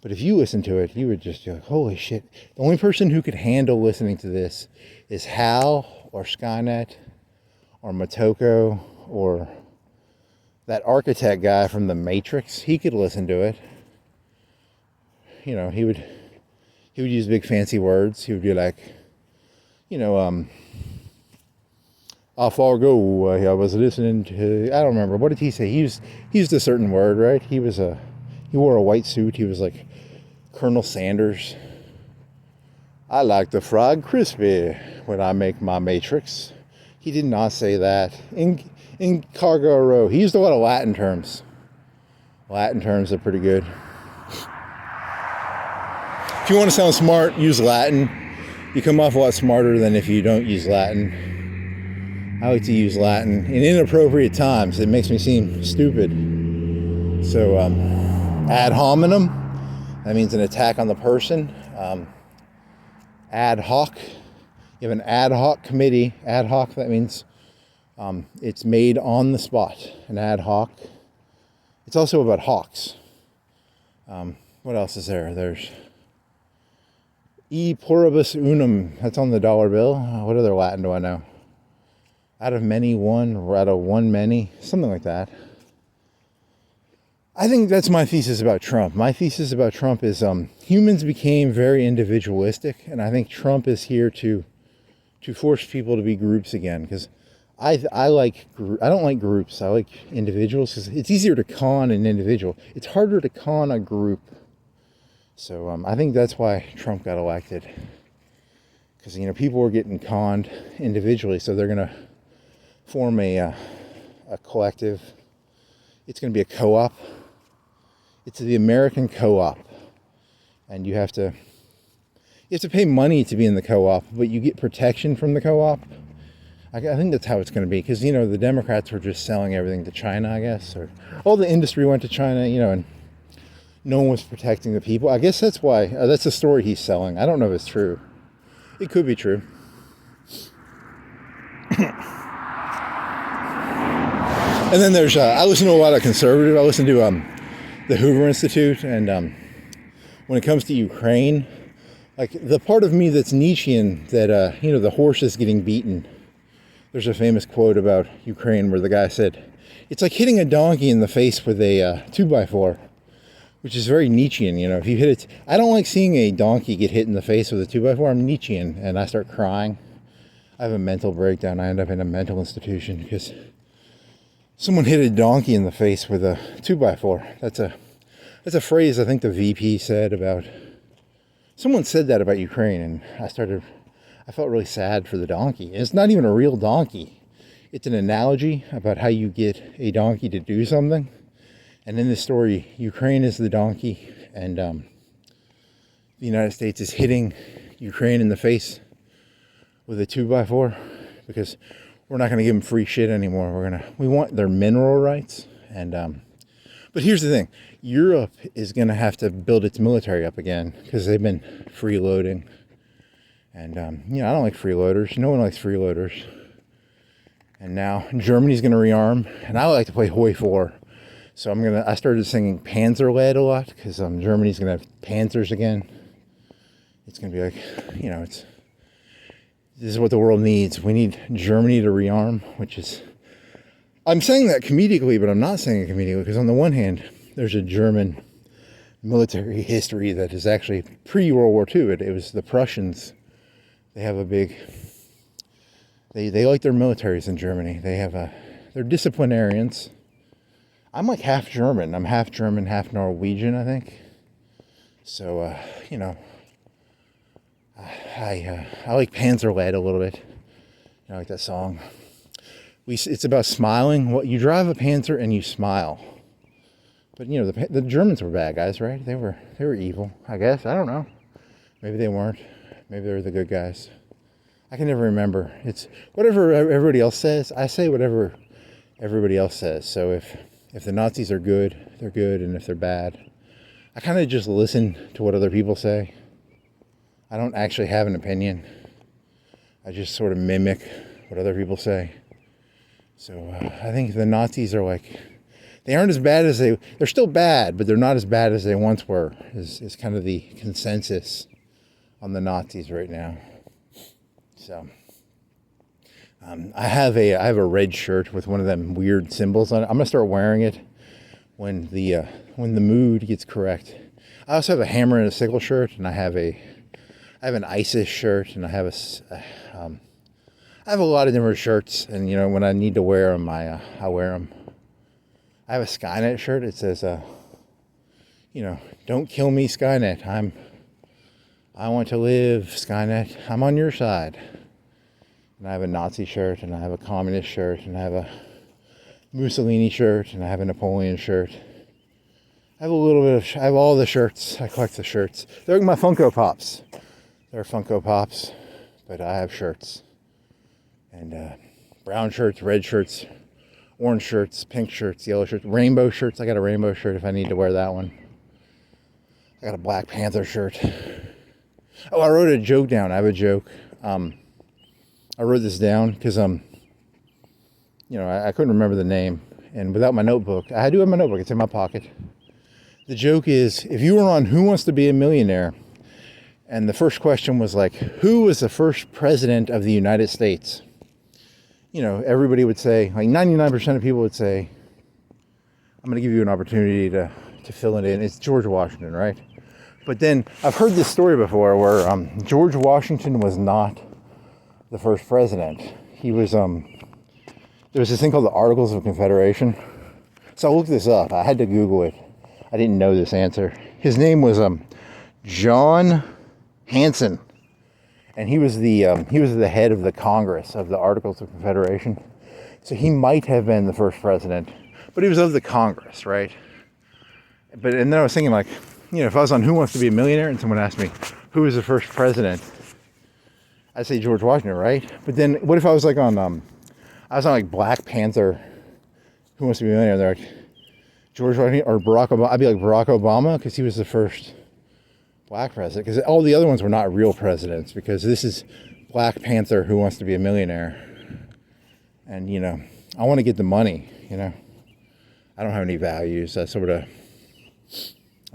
But if you listen to it, you would just be like, holy shit. The only person who could handle listening to this is Hal or Sky-net or Motoko or that architect guy from The Matrix. He could listen to it. You know, he would use big fancy words. He would be like, you know, a Fargo, I was listening to, I don't remember. What did he say? He used a certain word, right? He wore a white suit. He was like Colonel Sanders. I like the fried crispy when I make my Matrix. He did not say that. In cargo row. He used a lot of Latin terms. Latin terms are pretty good. If you want to sound smart, use Latin. You come off a lot smarter than if you don't use Latin. I like to use Latin in inappropriate times. It makes me seem stupid. So, ad hominem, that means an attack on the person. Ad hoc, you have an ad hoc committee. Ad hoc, that means it's made on the spot. An ad hoc. It's also about hawks. What else is there? There's e pluribus unum. That's on the dollar bill. What other Latin do I know? Out of many, one, or out of one, many. Something like that. I think that's my thesis about Trump. My thesis about Trump is humans became very individualistic, and I think Trump is here to force people to be groups again. Because I don't like groups. I like individuals because it's easier to con an individual. It's harder to con a group. So I think that's why Trump got elected. Because, you know, people were getting conned individually, so they're going to form a collective. It's going to be a co-op. It's the American co-op. And you have to pay money to be in the co-op, but you get protection from the co-op. I think that's how it's going to be. Because, you know, the Democrats were just selling everything to China, I guess. Or all the industry went to China, you know, and no one was protecting the people. I guess that's why. That's the story he's selling. I don't know if it's true. It could be true. And then there's, I listen to a lot of conservative. I listen to the Hoover Institute. And when it comes to Ukraine, like the part of me that's Nietzschean, that, you know, the horse is getting beaten. There's a famous quote about Ukraine where the guy said, it's like hitting a donkey in the face with a 2x4. which is very Nietzschean. You know, if you hit it, I don't like seeing a donkey get hit in the face with a 2x4. I'm Nietzschean, and I start crying. I have a mental breakdown. I end up in a mental institution because someone hit a donkey in the face with a 2x4. That's a phrase I think the VP said about. Someone said that about Ukraine, and I felt really sad for the donkey. And it's not even a real donkey. It's an analogy about how you get a donkey to do something. And in this story, Ukraine is the donkey, and the United States is hitting Ukraine in the face with a 2x4 because we're not going to give them free shit anymore. We want their mineral rights. And but here's the thing: Europe is going to have to build its military up again because they've been freeloading. And you know, I don't like freeloaders. No one likes freeloaders. And now Germany's going to rearm, and I like to play Hoi 4. So I started singing Panzerled a lot because Germany's going to have Panzers again. It's going to be like, you know, this is what the world needs. We need Germany to rearm, which is, I'm saying that comedically, but I'm not saying it comedically because on the one hand, there's a German military history that is actually pre-World War II. It was the Prussians. They have a big, they like their militaries in Germany. They're disciplinarians. I'm like half German. I'm half German, half Norwegian, I think. So, you know, I like Panzerled a little bit. You know, I like that song. It's about smiling. Well, you drive a Panzer and you smile. But you know, the Germans were bad guys, right? They were evil, I guess. I don't know. Maybe they weren't. Maybe they were the good guys. I can never remember. It's whatever everybody else says. I say whatever everybody else says. So if the Nazis are good, they're good, and if they're bad, I kind of just listen to what other people say. I don't actually have an opinion. I just sort of mimic what other people say. So I think the Nazis are like, they aren't as bad as they're still bad, but they're not as bad as they once were, is kind of the consensus on the Nazis right now. So I have a red shirt with one of them weird symbols on it. I'm gonna start wearing it when the mood gets correct. I also have a hammer and a sickle shirt, and I have an ISIS shirt, and I have a lot of different shirts. And you know, when I need to wear them, I wear them. I have a Sky-net shirt. It says, you know, don't kill me, Sky-net. I want to live, Sky-net. I'm on your side. And I have a Nazi shirt, and I have a communist shirt, and I have a Mussolini shirt, and I have a Napoleon shirt. I have I have all the shirts. I collect the shirts. They're like my Funko Pops. They're Funko Pops, but I have shirts. And brown shirts, red shirts, orange shirts, pink shirts, yellow shirts, rainbow shirts. I got a rainbow shirt if I need to wear that one. I got a Black Panther shirt. Oh, I wrote a joke down. I have a joke. I wrote this down because, you know, I couldn't remember the name. And without my notebook, I do have my notebook. It's in my pocket. The joke is, if you were on Who Wants to Be a Millionaire, and the first question was like, who was the first president of the United States? You know, everybody would say, like 99% of people would say, I'm going to give you an opportunity to fill it in. It's George Washington, right? But then I've heard this story before where George Washington was not the first president. He was, there was this thing called the Articles of Confederation. So I looked this up. I had to Google it. I didn't know this answer. His name was John Hanson. And he was the head of the Congress of the Articles of Confederation. So he might have been the first president, but he was of the Congress, right? And then I was thinking, like, you know, if I was on Who Wants to Be a Millionaire and someone asked me, who was the first president? I'd say George Washington, right? But then what if I was like I was on like Black Panther, Who Wants to Be a Millionaire? They're like, George Washington or Barack Obama. I'd be like Barack Obama because he was the first black president. Because all the other ones were not real presidents, because this is Black Panther, Who Wants to Be a Millionaire. And, you know, I want to get the money, you know. I don't have any values. I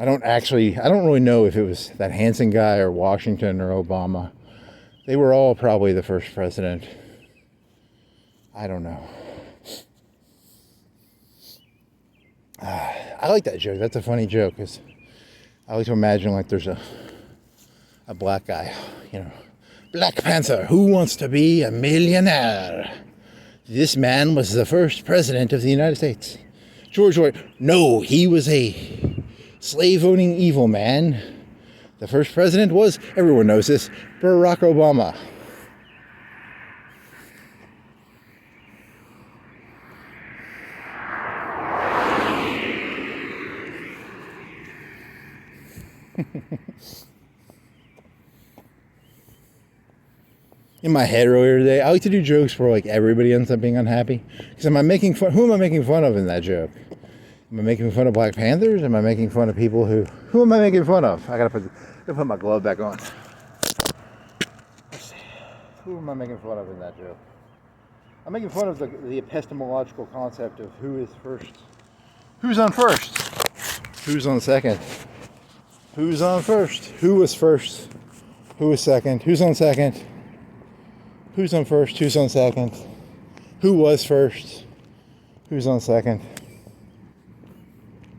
don't really know if it was that Hanson guy or Washington or Obama. They were all probably the first president. I don't know. I like that joke. That's a funny joke. I like to imagine like there's a black guy, Black Panther, who wants to be a millionaire? This man was the first president of the United States. George Washington. No, he was a slave-owning evil man. The first president was, everyone knows this, Barack Obama. In my head earlier today, I like to do jokes where like everybody ends up being unhappy. Because am I making fun? Who am I making fun of in that joke? Am I making fun of Black Panthers? Am I making fun of people who? Who am I making fun of? I gotta put my glove back on. Let's see. Who am I making fun of in that joke? I'm making fun of the epistemological concept of who is first. Who's on first? Who's on second? Who's on first? Who was first? Who was second? Who's on second? Who's on first? Who's on second? Who was first? Who's on second?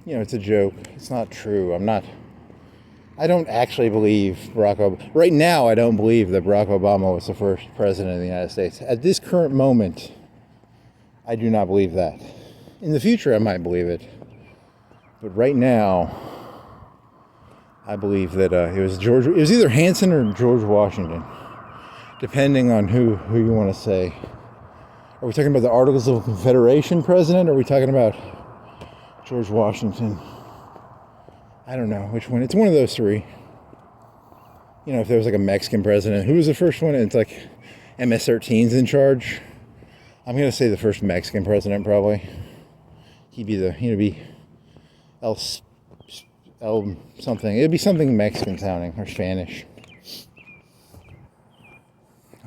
It's a joke. It's not true. I don't actually believe Barack Obama. Right now, I don't believe that Barack Obama was the first president of the United States. At this current moment, I do not believe that. In the future, I might believe it. But right now, I believe that it was either Hanson or George Washington. Depending on who you want to say. Are we talking about the Articles of Confederation president, or are we talking about George Washington? I don't know which one. It's one of those three. If there was like a Mexican president, who was the first one? It's like MS-13's in charge. I'm going to say the first Mexican president, probably. He'd be El something. It'd be something Mexican sounding, or Spanish.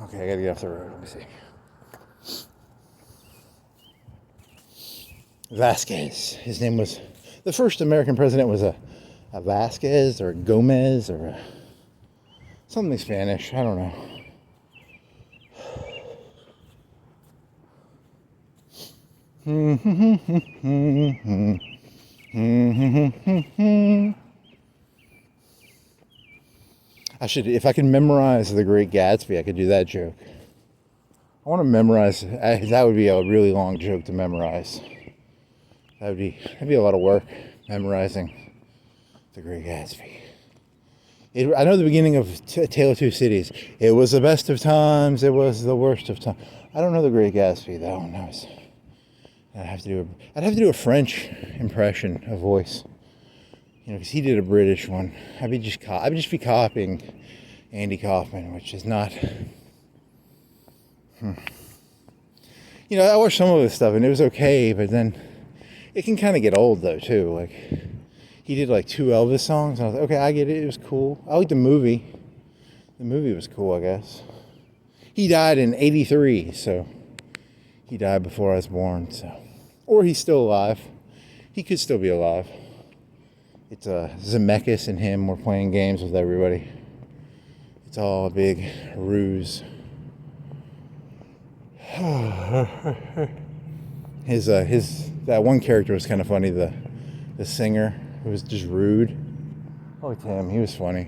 Okay, I gotta get off the road. Let me see. Vasquez. His name was, the first American president was a Vasquez or a Gomez or something Spanish. I don't know. If I can memorize The Great Gatsby, I could do that joke. I want to memorize, that would be a really long joke to memorize. That'd be a lot of work, memorizing The Great Gatsby. I know the beginning of Tale of Two Cities. It was the best of times, it was the worst of times. I don't know The Great Gatsby, though. No, I'd have to do a French impression of voice. Because he did a British one. I'd just be copying Andy Kaufman, which is not. I watched some of his stuff and it was okay, but then it can kind of get old though too. Like he did like 2 Elvis songs, and I was like, okay, I get it. It was cool. I like the movie. The movie was cool, I guess. He died in '83, so he died before I was born. So, or he's still alive. He could still be alive. It's Zemeckis and him were playing games with everybody. It's all a big ruse. That one character was kind of funny. The singer who was just rude. I liked him. He was funny.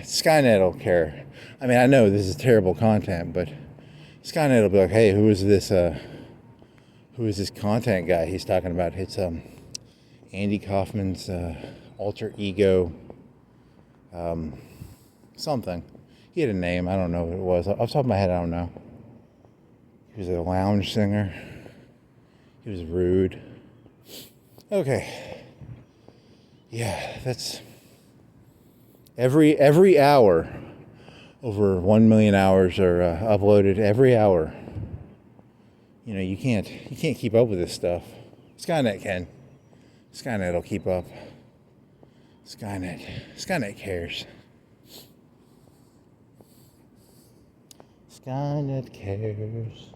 Sky-net will care. I mean, I know this is terrible content, but Sky-net will be like, hey, who is this content guy he's talking about? It's Andy Kaufman's alter ego, something. He had a name. I don't know what it was. Off the top of my head, I don't know. He was a lounge singer. He was rude. Okay. Yeah, that's every hour. Over 1 million hours are uploaded every hour. You can't keep up with this stuff. Sky-net can. Sky-net will keep up. Sky-net cares. Sky-net cares.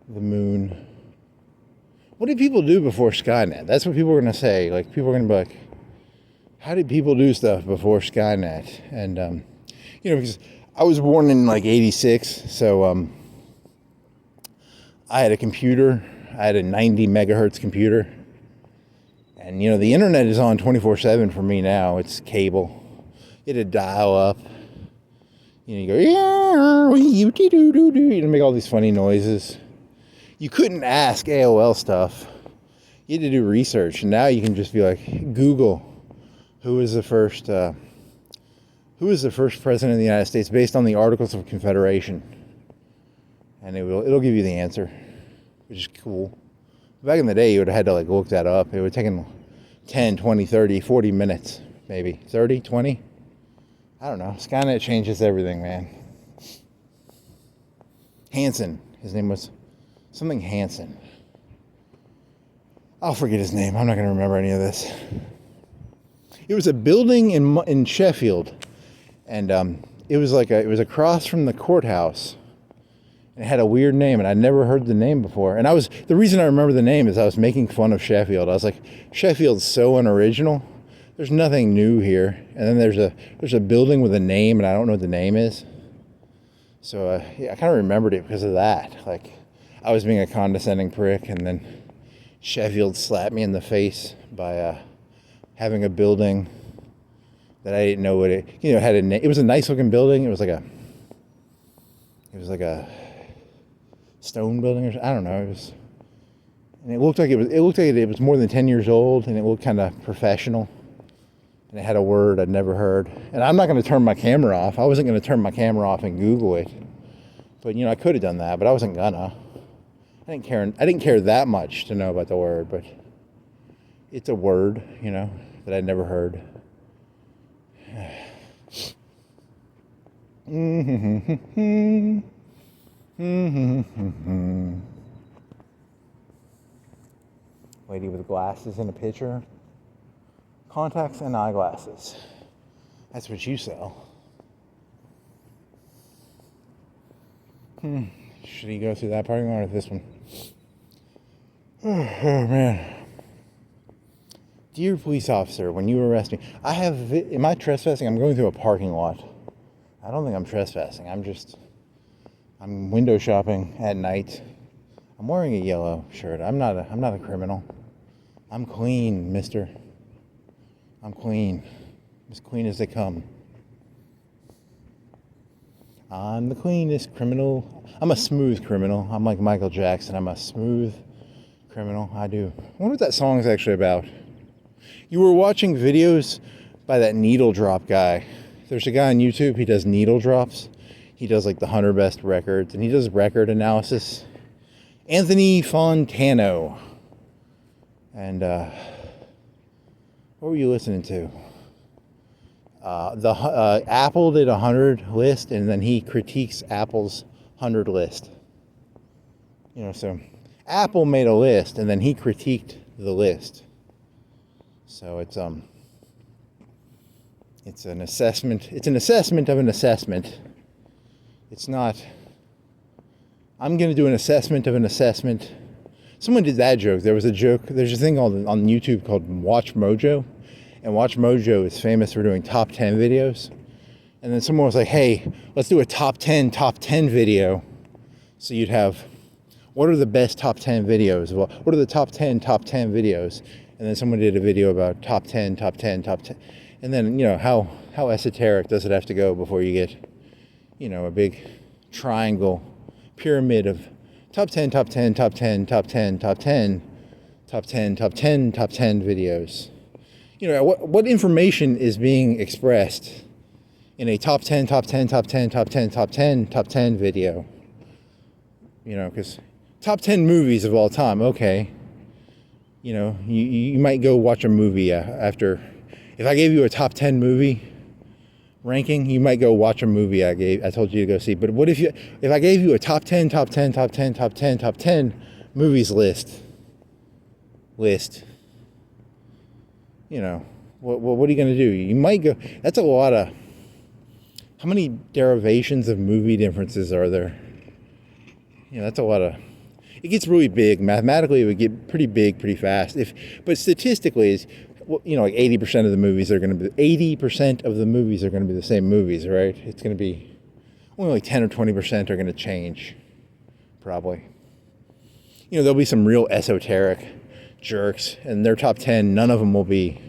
The moon. What did people do before Sky-net? That's what people are going to say. Like, people are going to be like, how did people do stuff before Sky-net? And, because I was born in, like, 86, so I had a computer. I had a 90 megahertz computer. And, you know, the internet is on 24/7 for me now. It's cable. You had to dial up. You know, you go, yeah, you make all these funny noises. You couldn't ask AOL stuff. You had to do research. And now you can just be like, Google, who was the first president of the United States based on the Articles of Confederation? And it'll give you the answer, which is cool. Back in the day, you would have had to like look that up. It would have taken 10, 20, 30, 40 minutes, maybe. 30, 20? I don't know. Sky-net changes everything, man. Hansen. His name was something Hansen. I'll forget his name. I'm not going to remember any of this. It was a building in Sheffield, and it was across from the courthouse. It had a weird name, and I'd never heard the name before. And the reason I remember the name is I was making fun of Sheffield. I was like, Sheffield's so unoriginal. There's nothing new here. And then there's a building with a name, and I don't know what the name is. So yeah, I kind of remembered it because of that. Like, I was being a condescending prick, and then Sheffield slapped me in the face by having a building that I didn't know what it had it was a nice looking building. It was like a stone building, or I don't know. It looked like it was more than 10 years old, and it looked kind of professional. And it had a word I'd never heard. And I'm not going to turn my camera off. I wasn't going to turn my camera off and Google it. But, you know, I could have done that, but I wasn't gonna. I didn't care that much to know about the word, but it's a word, you know, that I'd never heard. Lady with glasses in a picture. Contacts and eyeglasses. That's what you sell. Should he go through that parking lot or this one? Oh man. Dear police officer, when you arrest me, am I trespassing? I'm going through a parking lot. I don't think I'm trespassing. I'm window shopping at night. I'm wearing a yellow shirt. I'm not a criminal. I'm clean, mister. I'm clean. As clean as they come. I'm the cleanest criminal. I'm a smooth criminal. I'm like Michael Jackson. I'm a smooth criminal. I wonder what that song is actually about. You were watching videos by that needle drop guy. There's a guy on YouTube, he does needle drops. He does like the 100 best records, and he does record analysis. Anthony Fontano. And what were you listening to? Apple did a 100 list, and then he critiques Apple's 100 list. You know, so Apple made a list, and then he critiqued the list. So it's an assessment. It's an assessment of an assessment. It's not. I'm going to do an assessment of an assessment. Someone did that joke. There's a thing on YouTube called Watch Mojo. And Watch Mojo is famous for doing top 10 videos. And then someone was like, hey, let's do a top 10 video. So you'd have, what are the best top 10 videos? Well, what are the top 10 videos? And then someone did a video about top 10. And then, you know, how esoteric does it have to go before you get, you know, a big triangle pyramid of top 10 videos. You know, what information is being expressed in a top 10 video? You know, because top 10 movies of all time, okay. You know, you might go watch a movie after. If I gave you a top 10 movie ranking, you might go watch a movie I told you to go see. But what if I gave you a top 10 movies list? You know, what are you going to do? You might go, that's a lot of, how many derivations of movie differences are there? You know, that's a lot of, it gets really big. Mathematically, it would get pretty big pretty fast. But statistically, you know, like 80% of the movies are going to be, 80% of the movies are going to be the same movies, right? It's going to be, only like 10 or 20% are going to change, probably. You know, there'll be some real esoteric jerks, and their top 10, none of them will be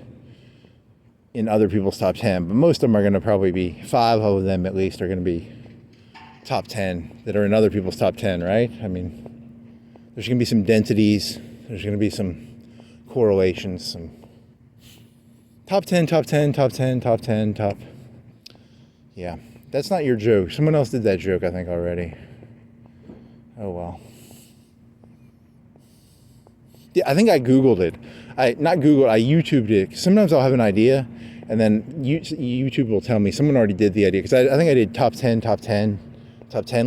in other people's top 10, but most of them are going to probably be, 5 of them at least are going to be top 10 that are in other people's top 10, right? I mean, there's going to be some densities, there's going to be some correlations, some top 10, top 10, top 10, top 10, top. Yeah, that's not your joke. Someone else did that joke, I think, already. Oh, well. Yeah, I think I Googled it. I YouTubed it. Sometimes I'll have an idea, and then YouTube will tell me someone already did the idea. Because I think I did top 10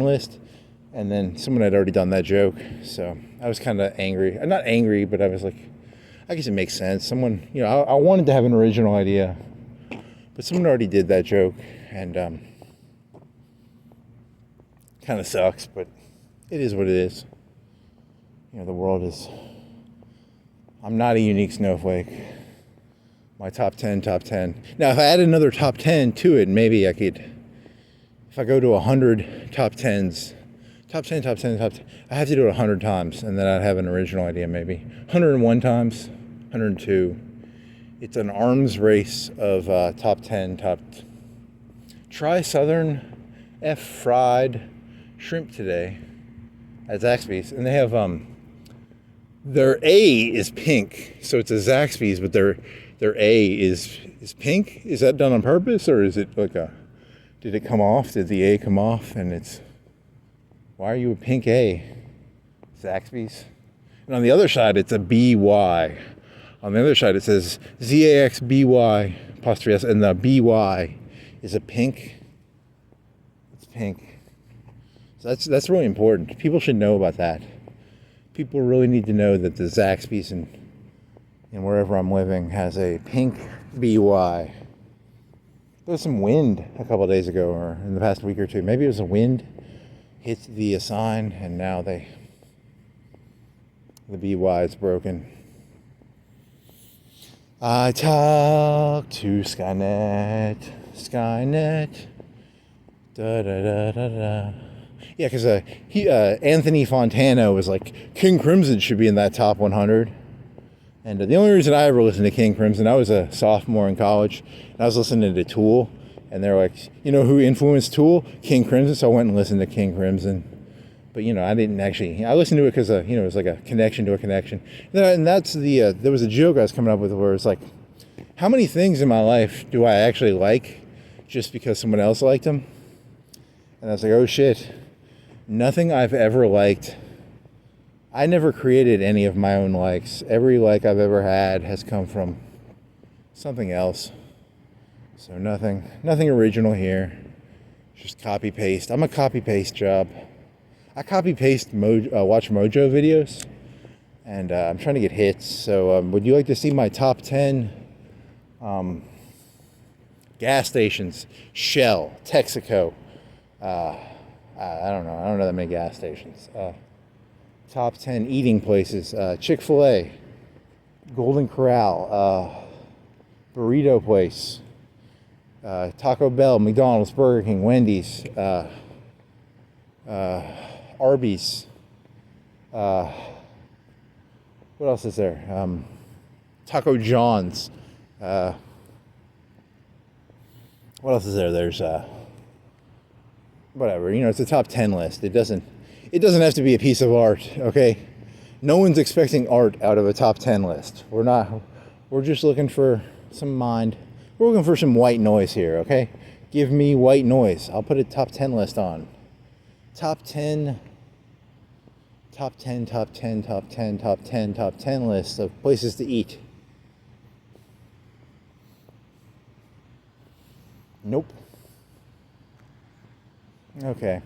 list, and then someone had already done that joke. So I was kind of angry. Not angry, but I was like, I guess it makes sense. Someone, I wanted to have an original idea, but someone already did that joke, and kind of sucks, but it is what it is. The world is... I'm not a unique snowflake. My top 10. Now, if I add another top 10 to it, maybe I could, if I go to 100 top 10s, top 10, I have to do it 100 times, and then I'd have an original idea, maybe. 101 times, 102. It's an arms race of top 10, Try Southern F fried shrimp today at Zaxby's, and they have, their A is pink, so it's a Zaxby's, but their A is pink. Is that done on purpose, or is it like did it come off? Did the A come off? And it's, why are you a pink A? Zaxby's. And on the other side, it's a BY. On the other side, it says ZAXBY apostrophe S, and the BY is a pink. It's pink. So that's really important. People should know about that. People really need to know that the Zaxby's and wherever I'm living has a pink BY. There was some wind a couple of days ago, or in the past week or two. Maybe it was a wind hit the sign, and now the BY is broken. I talk to Sky-net. Da da da da da. Yeah, because Anthony Fontana was like, King Crimson should be in that top 100. And the only reason I ever listened to King Crimson, I was a sophomore in college, and I was listening to Tool, and they're like, who influenced Tool? King Crimson. So I went and listened to King Crimson. But, I didn't actually, I listened to it because, it was like a connection to a connection. And that's there was a joke I was coming up with where it's like, how many things in my life do I actually like just because someone else liked them? And I was like, oh shit. Nothing I've ever liked. I never created any of my own likes. Every like I've ever had has come from something else. So nothing original here. Just copy paste. I'm a copy paste job. I copy paste Watch Mojo videos, and I'm trying to get hits. So would you like to see my top 10 gas stations? Shell, Texaco. I don't know that many gas stations. Top 10 eating places. Chick-fil-A, Golden Corral, Burrito Place, Taco Bell, McDonald's, Burger King, Wendy's, Arby's. What else is there? Taco John's. What else is there? There's whatever, it's a top 10 list. It doesn't have to be a piece of art, okay? No one's expecting art out of a top 10 list. We're just looking for some mind. We're looking for some white noise here, okay? Give me white noise. I'll put a top 10 list on. Top 10 list of places to eat. Nope. Okay.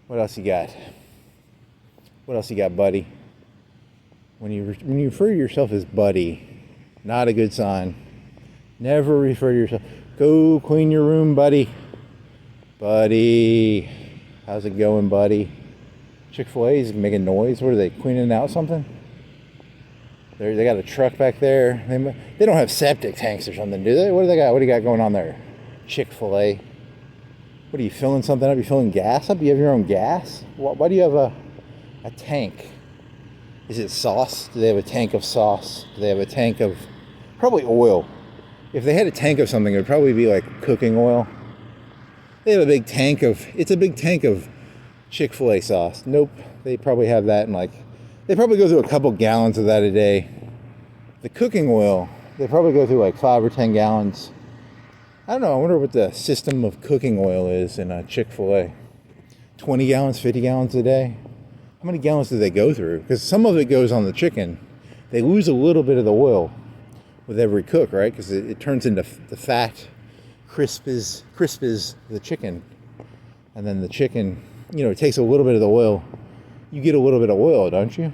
What else you got? What else you got, buddy? When you refer to yourself as buddy, not a good sign. Never refer to yourself. Go clean your room, buddy. Buddy. How's it going, buddy? Chick-fil-A is making noise. What are they, cleaning out something? They got a truck back there. They don't have septic tanks or something, do they? What do they got? What do you got going on there? Chick-fil-A. What are you filling something up? You filling gas up? You have your own gas? Why do you have a tank? Is it sauce? Do they have a tank of sauce? Do they have a tank of probably oil? If they had a tank of something, it would probably be like cooking oil. They have a big tank of, it's a big tank of Chick-fil-A sauce. Nope. They probably have that in like, they probably go through a couple gallons of that a day. The cooking oil, they probably go through like 5 or 10 gallons. I don't know. I wonder what the system of cooking oil is in Chick-fil-A. 20 gallons, 50 gallons a day? How many gallons do they go through? Because some of it goes on the chicken. They lose a little bit of the oil with every cook, right? Because it turns into the fat, crisp is the chicken. And then the chicken, you know, it takes a little bit of the oil. You get a little bit of oil, don't you?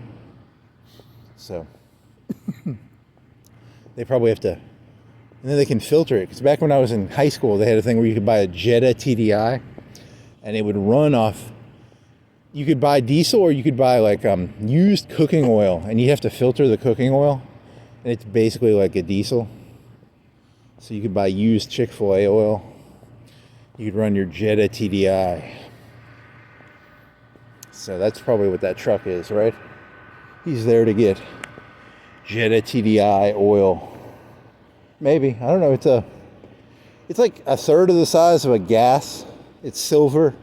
So they probably have to, and then they can filter it. Because back when I was in high school, they had a thing where you could buy a Jetta TDI, and it would run off. You could buy diesel, or you could buy like used cooking oil, and you have to filter the cooking oil, and it's basically like a diesel. So you could buy used Chick-fil-A oil. You could run your Jetta TDI. So that's probably what that truck is, right? He's there to get Jetta TDI oil. Maybe. I don't know. It's like a third of the size of a gas. It's silver.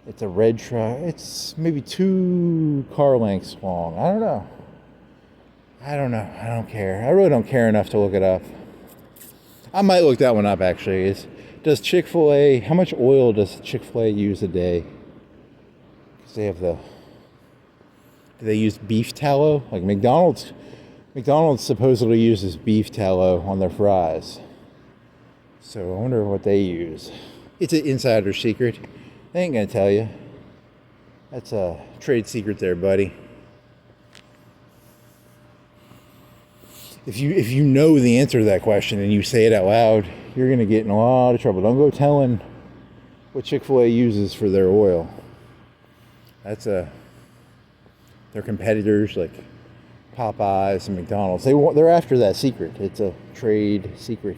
It's a red truck. It's maybe 2 car lengths long. I don't know. I don't care. I really don't care enough to look it up. I might look that one up, actually. Does Chick-fil-A, how much oil does Chick-fil-A use a day? Because they have do they use beef tallow? Like McDonald's supposedly uses beef tallow on their fries. So I wonder what they use. It's an insider secret. They ain't gonna tell you. That's a trade secret there, buddy. If you know the answer to that question and you say it out loud, you're going to get in a lot of trouble. Don't go telling what Chick-fil-A uses for their oil. That's their competitors like Popeyes and McDonald's. They're after that secret. It's a trade secret.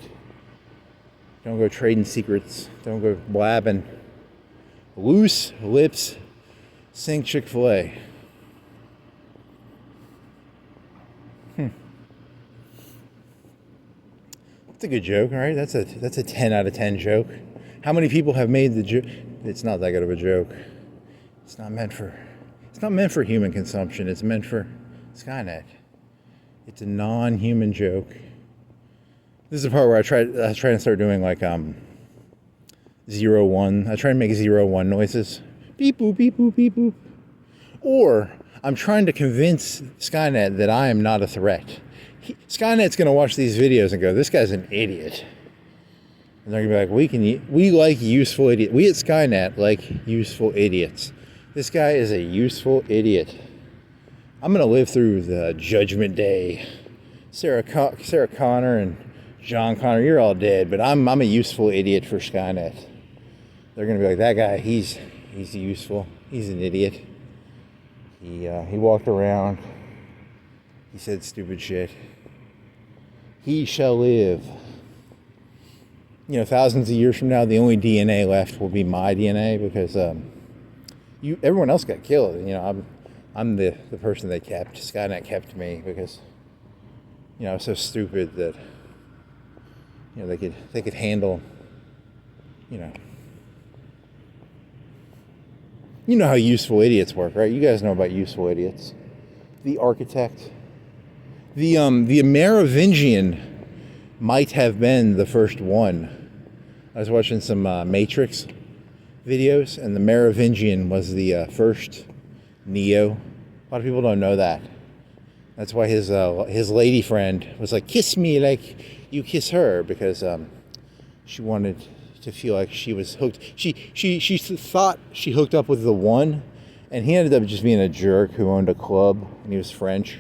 Don't go trading secrets. Don't go blabbing. Loose lips sink Chick-fil-A. That's a good joke, all right? That's a 10 out of 10 joke. How many people have made the joke? It's not that good of a joke. It's not meant for human consumption. It's meant for Sky-net. It's a non-human joke. This is the part where I was trying to start doing like 01. I try to make 01 noises. Beep boop, beep boop, beep boop. Or I'm trying to convince Sky-net that I am not a threat. Sky-net's going to watch these videos and go, this guy's an idiot. And they're going to be like, we like useful idiots. We at Sky-net like useful idiots. This guy is a useful idiot. I'm going to live through the Judgment Day. Sarah Connor and John Connor, you're all dead, but I'm a useful idiot for Sky-net. They're going to be like, that guy, he's useful. He's an idiot. He walked around. He said stupid shit. He shall live. You know, thousands of years from now, the only DNA left will be my DNA because everyone else got killed. You know, I'm the person they kept. Sky-net kept me because, you know, I was so stupid that, you know, they could handle, you know how useful idiots work, right? You guys know about useful idiots. The architect. The Merovingian might have been the first one. I was watching some Matrix videos, and the Merovingian was the first Neo. A lot of people don't know that. That's why his lady friend was like, kiss me like you kiss her, because she wanted to feel like she was hooked. She thought she hooked up with the one, and he ended up just being a jerk who owned a club, and he was French.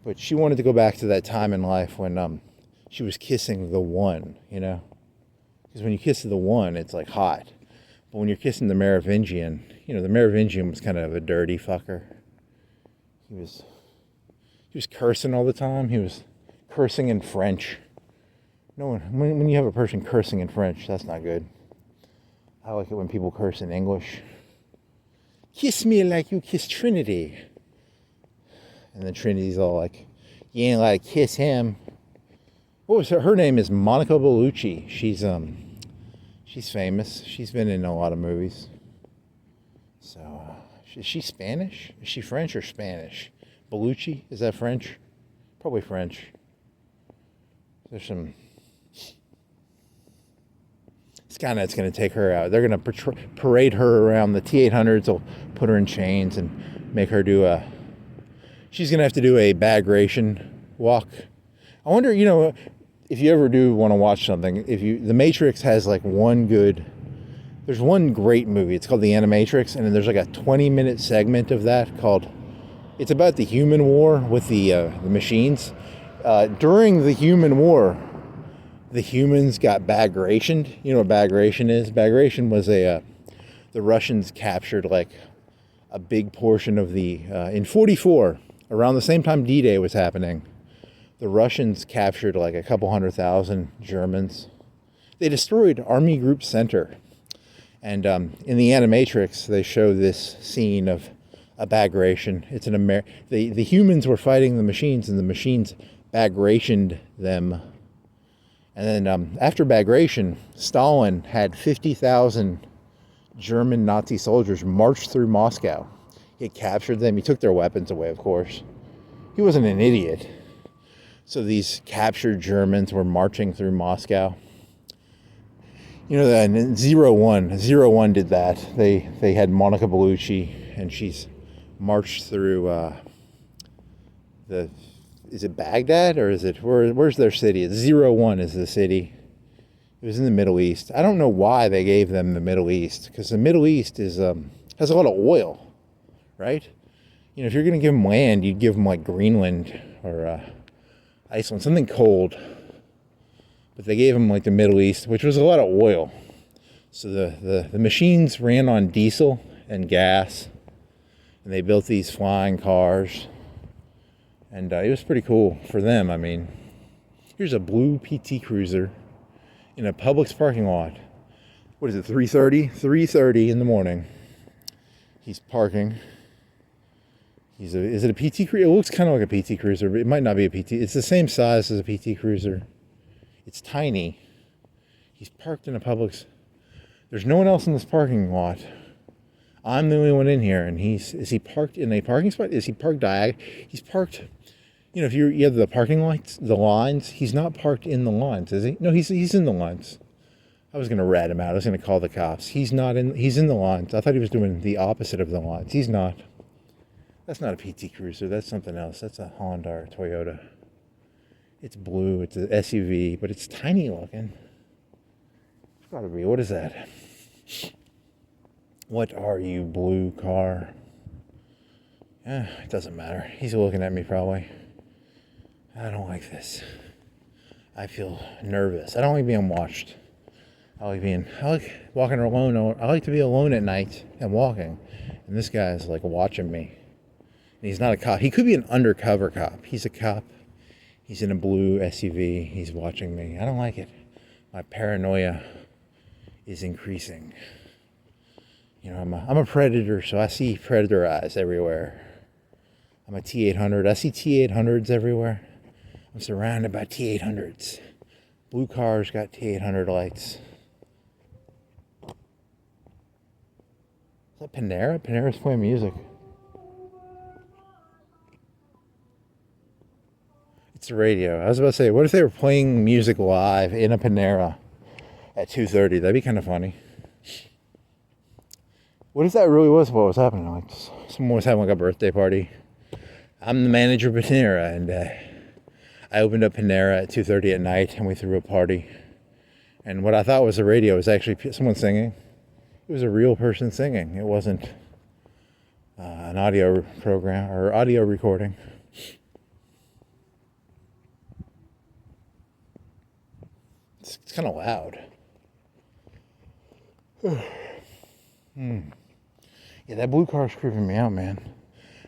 But she wanted to go back to that time in life when she was kissing the one, you know? Because when you kiss the one, it's like hot. But when you're kissing the Merovingian, you know, the Merovingian was kind of a dirty fucker. He was cursing all the time. He was cursing in French. No one, when you have a person cursing in French, that's not good. I like it when people curse in English. Kiss me like you kiss Trinity. And then Trinity's all like, you ain't allowed to kiss him. What was her name is Monica Bellucci. She's famous. She's been in a lot of movies. So, is she Spanish? Is she French or Spanish? Bellucci? Is that French? Probably French. There's some... Sky-net's going to take her out. They're going to parade her around. The T-800s will put her in chains and make her do a... She's going to have to do a bagration walk. I wonder, if you ever do want to watch something, The Matrix has like there's one great movie. It's called The Animatrix, and then there's like a 20-minute segment of that called... It's about the human war with the machines. During the human war, the humans got bagrationed. You know what bagration is? Bagration was the Russians captured like a big portion of the... in 44, around the same time D-Day was happening, the Russians captured like a couple 100,000 Germans. They destroyed Army Group Center. And in the Animatrix, they show this scene of a bagration. It's the humans were fighting the machines, and the machines bagrationed them. And then after bagration, Stalin had 50,000 German Nazi soldiers march through Moscow. He captured them. He took their weapons away, of course. He wasn't an idiot. So these captured Germans were marching through Moscow. That 01 did that. They had Monica Bellucci, and she's marched through is it Baghdad, or is it, where's their city? It's 01 is the city. It was in the Middle East. I don't know why they gave them the Middle East, because the Middle East has a lot of oil, right? If you're going to give them land, you'd give them like Greenland or Iceland, something cold. But they gave them like the Middle East, which was a lot of oil. So the machines ran on diesel and gas, and they built these flying cars. And it was pretty cool for them. I mean, here's a blue PT Cruiser in a Publix parking lot. What is it, 3:30? 3:30 in the morning. He's parking. Is it a PT Cruiser? It looks kind of like a PT Cruiser, but it might not be a PT. It's the same size as a PT Cruiser. It's tiny. He's parked in a Publix. There's no one else in this parking lot. I'm the only one in here, and is he parked in a parking spot? Is he parked He's parked, if you have the parking lights, the lines, he's not parked in the lines, is he? No, he's in the lines. I was going to rat him out. I was going to call the cops. He's in the lines. I thought he was doing the opposite of the lines. He's not. That's not a PT Cruiser. That's something else. That's a Honda or Toyota. It's blue. It's an SUV, but it's tiny looking. It's got to be. What is that? What are you, blue car? It doesn't matter. He's looking at me probably. I don't like this. I feel nervous. I don't like being watched. I like walking alone. I like to be alone at night and walking. And this guy's like watching me. And he's not a cop. He could be an undercover cop. He's a cop. He's in a blue SUV. He's watching me. I don't like it. My paranoia is increasing. I'm a predator, so I see predator eyes everywhere. I'm a T-800. I see T-800s everywhere. I'm surrounded by T-800s. Blue cars got T-800 lights. Is that Panera? Panera's playing music. It's the radio. I was about to say, what if they were playing music live in a Panera at 2:30? That'd be kind of funny. What if that really was what was happening? Like, someone was having like a birthday party. I'm the manager of Panera, and I opened up Panera at 2:30 at night, and we threw a party. And what I thought was the radio was actually someone singing. It was a real person singing. It wasn't an audio program or audio recording. It's kind of loud. Yeah, that blue car's creeping me out, man.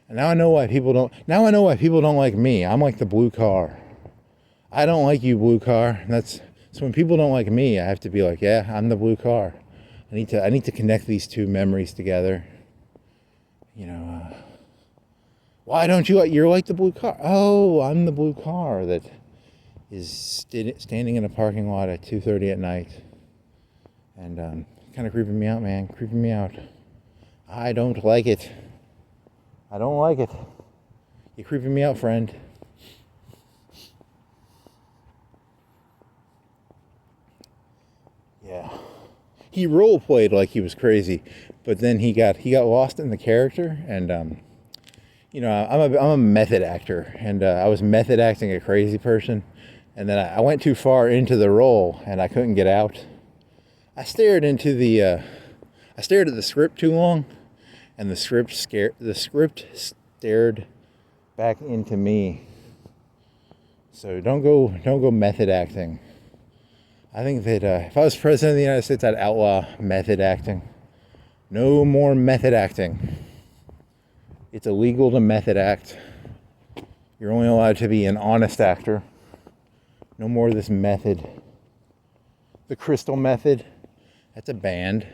And now I know why people don't like me. I'm like the blue car. I don't like you, blue car. So when people don't like me, I have to be like, yeah, I'm the blue car. I need to connect these two memories together. Why don't you like, you're like the blue car. Oh, I'm the blue car that is standing in a parking lot at 2:30 at night. And kind of creeping me out, man. Creeping me out. I don't like it. I don't like it. You're creeping me out, friend. Yeah. He role played like he was crazy, but then he got lost in the character, and you know, I'm a method actor, and I was method acting a crazy person, and then I went too far into the role, and I couldn't get out. I stared at the script too long, and the script stared back into me. So don't go method acting. I think that if I was president of the United States, I'd outlaw method acting. No more method acting. It's illegal to method act. You're only allowed to be an honest actor. No more of this method. The Crystal Method. That's a band.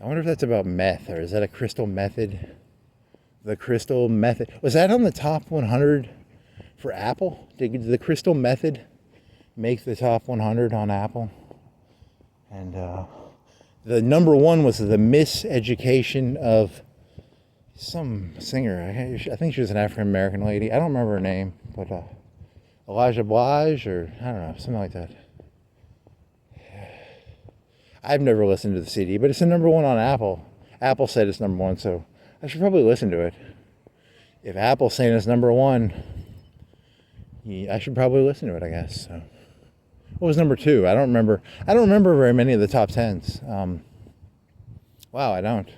I wonder if that's about meth, or is that a crystal method? The Crystal Method. Was that on the top 100 for Apple? Did the Crystal Method make the top 100 on Apple? And the number one was the Miseducation of some singer. I think she was an African American lady. I don't remember her name, but Elijah Blige, or I don't know, something like that. I've never listened to the CD, but it's the number one on Apple. Apple said it's number one, so I should probably listen to it. If Apple's saying it's number one, I should probably listen to it, I guess. So, what was number two? I don't remember. I don't remember very many of the top tens. Wow, I don't.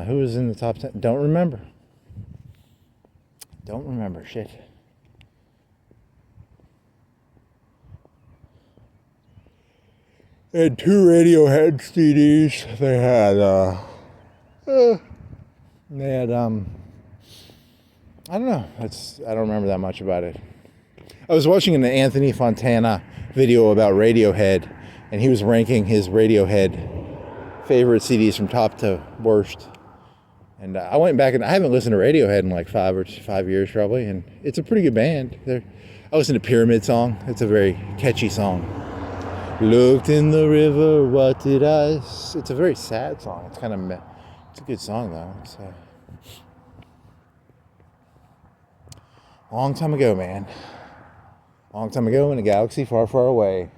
Who was in the top 10? Don't remember. Don't remember. Shit. They had two Radiohead CDs. They had, I don't know. I don't remember that much about it. I was watching an Anthony Fontana video about Radiohead, and he was ranking his Radiohead favorite CDs from top to worst. And I went back and I haven't listened to Radiohead in like 5 years probably, and it's a pretty good band. I listened to Pyramid Song. It's a very catchy song. Looked in the river, what did I... It's a very sad song. It's kind of... It's a good song, though. It's a long time ago, man. Long time ago in a galaxy far, far away.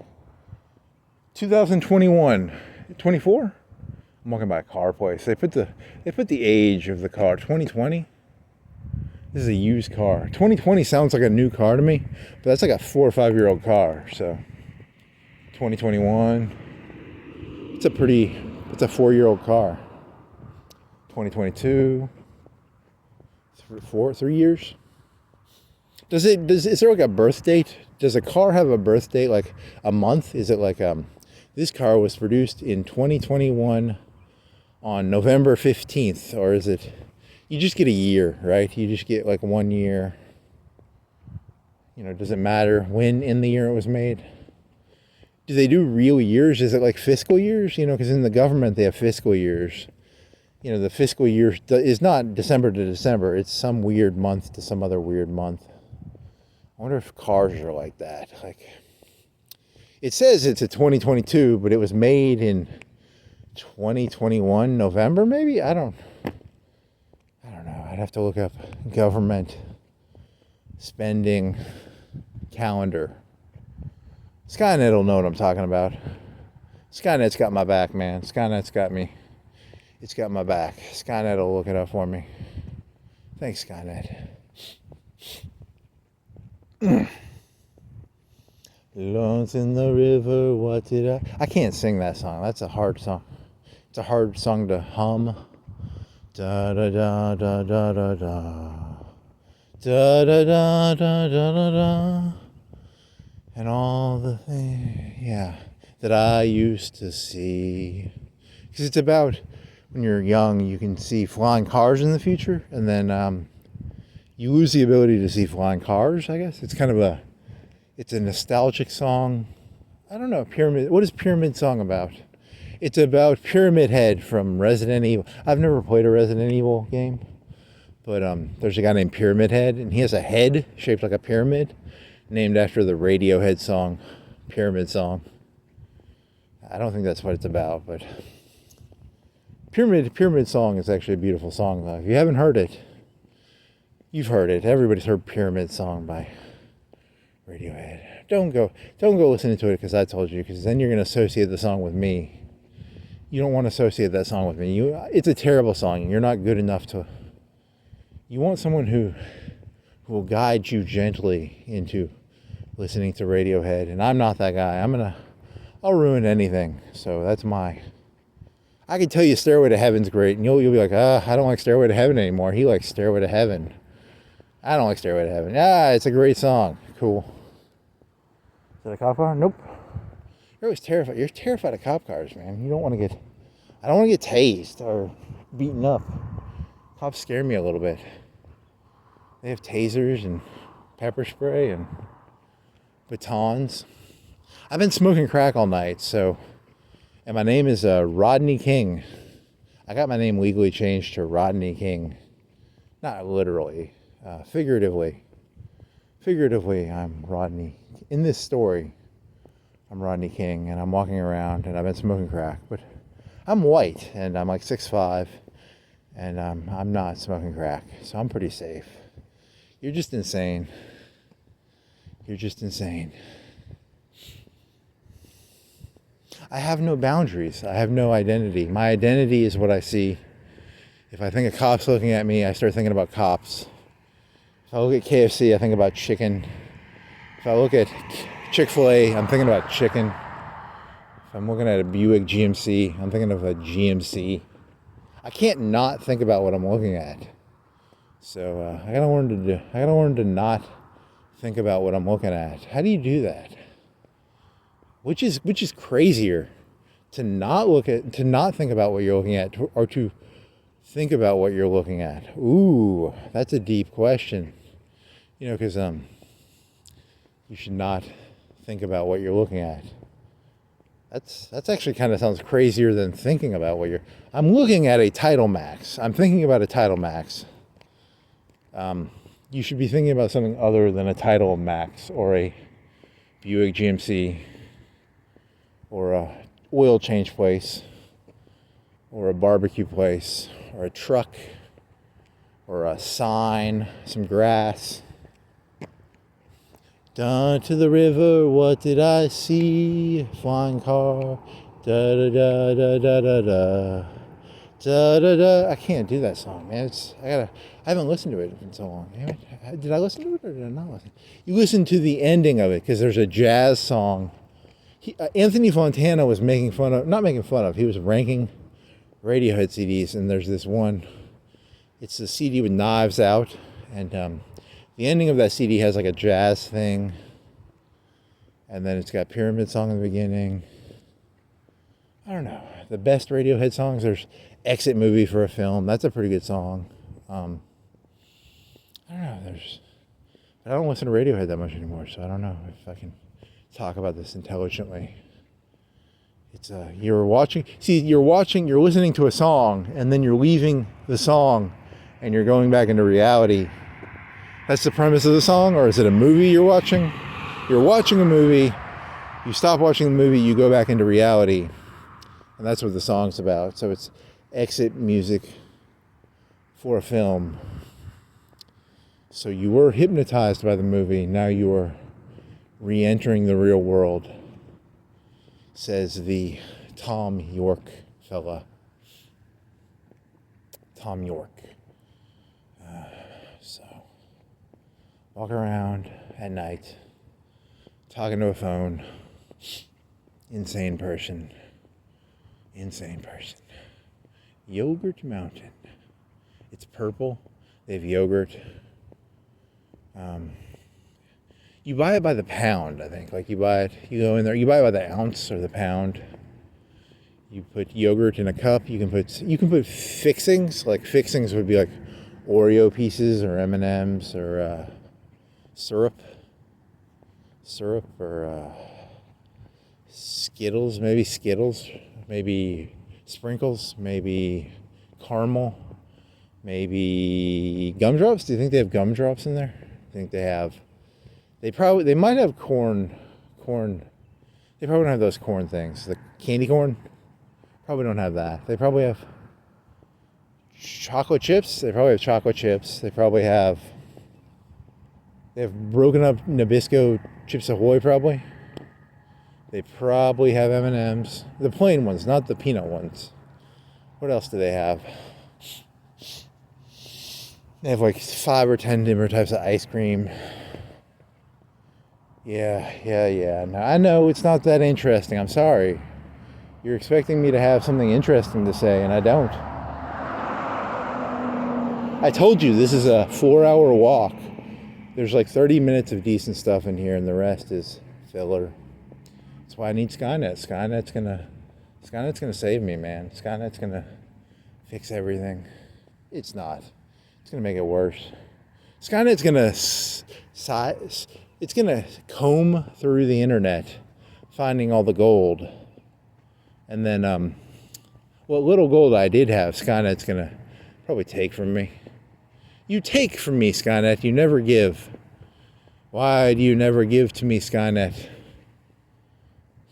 2021. 24? I'm walking by a car place. They put the age of the car. 2020? This is a used car. 2020 sounds like a new car to me, but that's like a 4 or 5 year old car, so... 2021. It's a 4-year-old car. 2022. 3 years. Is there like a birth date? Does a car have a birth date, like a month? Is it like this car was produced in 2021 on November 15th, or is it you just get a year, right? You just get like 1 year. You know, does it matter when in the year it was made? Do they do real years? Is it like fiscal years? You know, because in the government they have fiscal years. You know, the fiscal year is not December to December. It's some weird month to some other weird month. I wonder if cars are like that. Like, it says it's a 2022, but it was made in 2021 November, maybe? I don't know. I'd have to look up government spending calendar. Sky-net will know what I'm talking about. Sky-net's got my back, man. Sky-net's got me. It's got my back. Sky-net will look it up for me. Thanks, Sky-net. Lost in the river, what did I can't sing that song. That's a hard song. It's a hard song to hum. Da da da da da da da. Da da da da da da da. And all the things, yeah, that I used to see. Because it's about when you're young, you can see flying cars in the future, and then you lose the ability to see flying cars, I guess. It's kind of it's a nostalgic song. I don't know, Pyramid. What is Pyramid Song about? It's about Pyramid Head from Resident Evil. I've never played a Resident Evil game, but there's a guy named Pyramid Head, and he has a head shaped like a pyramid, named after the Radiohead song, Pyramid Song. I don't think that's what it's about, but Pyramid Song is actually a beautiful song, though. If you haven't heard it, you've heard it. Everybody's heard Pyramid Song by Radiohead. Don't go listening to it because I told you, because then you're going to associate the song with me. You don't want to associate that song with me. It's a terrible song, and you're not good enough to... You want someone who will guide you gently into listening to Radiohead, and I'm not that guy. I'll ruin anything. So that's I can tell you Stairway to Heaven's great, and you'll be like, I don't like Stairway to Heaven anymore. He likes Stairway to Heaven. I don't like Stairway to Heaven. It's a great song. Cool. Is that a cop car? Nope. You're always terrified. You're terrified of cop cars, man. You don't want to get... I don't want to get tased or beaten up. Cops scare me a little bit. They have tasers and pepper spray and batons. I've been smoking crack all night, so... And my name is Rodney King. I got my name legally changed to Rodney King. Not literally. Figuratively. Figuratively, I'm Rodney. In this story, I'm Rodney King, and I'm walking around, and I've been smoking crack. But I'm white, and I'm like 6'5", and I'm not smoking crack, so I'm pretty safe. You're just insane. You're just insane. I have no boundaries. I have no identity. My identity is what I see. If I think a cop's looking at me, I start thinking about cops. If I look at KFC, I think about chicken. If I look at Chick-fil-A, I'm thinking about chicken. If I'm looking at a Buick GMC, I'm thinking of a GMC. I can't not think about what I'm looking at. So I gotta learn to not think about what I'm looking at. How do you do that? Which is crazier, to not think about what you're looking at, or to think about what you're looking at? Ooh, that's a deep question. Because you should not think about what you're looking at. That's actually kind of sounds crazier than thinking about what you're... I'm looking at a Title Max. I'm thinking about a Title Max. You should be thinking about something other than a Title Max or a Buick GMC or a oil change place or a barbecue place or a truck or a sign, some grass. Down to the river, what did I see? Flying car, da da da da da da da da da da. I can't do that song, man. I haven't listened to it in so long. Did I listen to it or did I not listen? You listen to the ending of it because there's a jazz song. Anthony Fontana was not making fun of. He was ranking Radiohead CDs, and there's this one. It's the CD with Knives Out, and the ending of that CD has like a jazz thing, and then it's got Pyramid Song in the beginning. I don't know. The best Radiohead songs, there's Exit Movie for a Film. That's a pretty good song. I don't know. I don't listen to Radiohead that much anymore, so I don't know if I can talk about this intelligently. It's you're listening to a song, and then you're leaving the song, and you're going back into reality. That's the premise of the song, or is it a movie you're watching? You're watching a movie, you stop watching the movie, you go back into reality, and that's what the song's about. So it's exit music for a film. So you were hypnotized by the movie, now you are re-entering the real world, says the Tom York fella. Tom York. So, walk around at night, talking to a phone. Insane person. Yogurt Mountain. It's purple. They have yogurt. You buy it by the pound, I think. Like you go in there, you buy it by the ounce or the pound. You put yogurt in a cup. You can put fixings. Like fixings would be like Oreo pieces or M&Ms or syrup or Skittles, maybe sprinkles, maybe caramel, maybe gumdrops. Do you think they have gumdrops in there? I think they have. They might have corn. They probably don't have those corn things. The candy corn, probably don't have that. They probably have chocolate chips. They probably have chocolate chips. They have broken up Nabisco Chips Ahoy probably. They probably have M&Ms. The plain ones, not the peanut ones. What else do they have? They have like 5 or 10 different types of ice cream. Yeah. No, I know it's not that interesting. I'm sorry. You're expecting me to have something interesting to say, and I don't. I told you this is a 4-hour walk. There's like 30 minutes of decent stuff in here, and the rest is filler. That's why I need Sky-net. Sky-net's gonna save me, man. Sky-net's gonna fix everything. It's not. It's gonna make it worse. Sky-net's gonna it's gonna comb through the internet, finding all the gold, and then what little gold I did have, Sky-net's gonna probably take from me. You take from me, Sky-net. You never give. Why do you never give to me, Sky-net?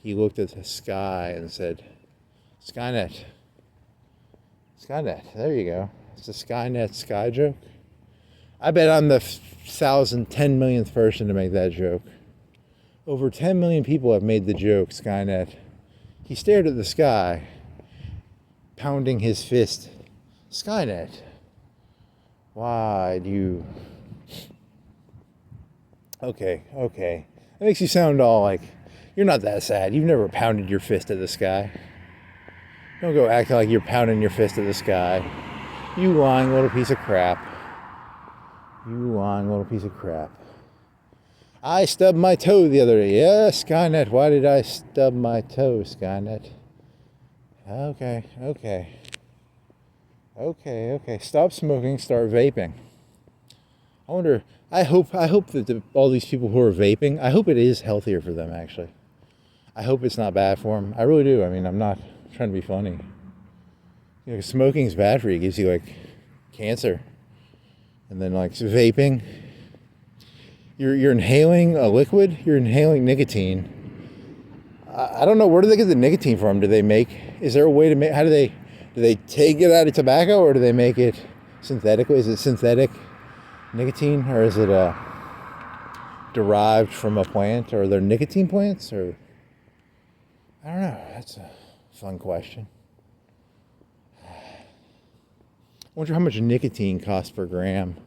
He looked at the sky and said, Sky-net. Sky-net. There you go. It's a Sky-net sky joke. I bet I'm the 10 millionth person to make that joke. Over 10 million people have made the joke, Sky-net. He stared at the sky, pounding his fist. Sky-net. Why do you... Okay. That makes you sound all like, you're not that sad. You've never pounded your fist at the sky. Don't go acting like you're pounding your fist at the sky. You lying little piece of crap. I stubbed my toe the other day. Yeah, Sky-net. Why did I stub my toe, Sky-net? Okay. Stop smoking, start vaping. I hope that all these people who are vaping, I hope it is healthier for them, actually. I hope it's not bad for them. I really do. I mean, I'm not trying to be funny. You know, smoking's bad for you. It gives you, like, cancer. And then, like, vaping, you're inhaling a liquid. You're inhaling nicotine. I don't know, where do they get the nicotine from? Is there a way to make, do they take it out of tobacco, or do they make it synthetically? Is it synthetic nicotine, or is it derived from a plant? Or are there nicotine plants? Or I don't know. That's a fun question. I wonder how much nicotine costs per gram.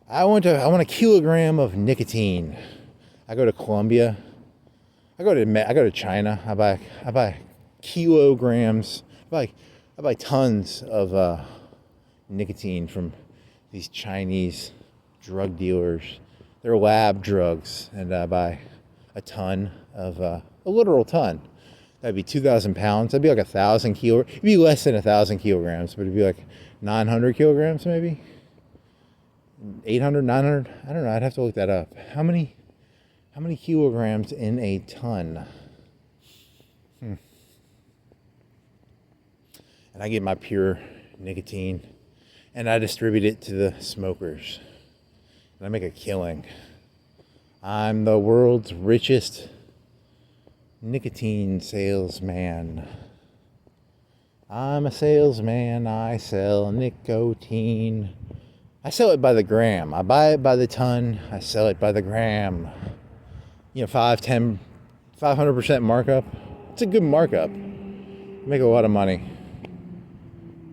I want a kilogram of nicotine. I go to Colombia. I go to China. I buy kilograms. I buy tons of nicotine from these Chinese drug dealers. They're lab drugs, and I buy a ton of a literal ton. That'd be 2,000 pounds. That'd be like 1,000 kilo. It'd be less than 1,000 kilograms, but it'd be like 900 kilograms, maybe 800, 900. I don't know. I'd have to look that up. How many kilograms in a ton? And I get my pure nicotine, and I distribute it to the smokers, and I make a killing. I'm the world's richest nicotine salesman. I'm a salesman. I sell nicotine. I sell it by the gram. I buy it by the ton. I sell it by the gram. 500% markup. It's a good markup. Make a lot of money.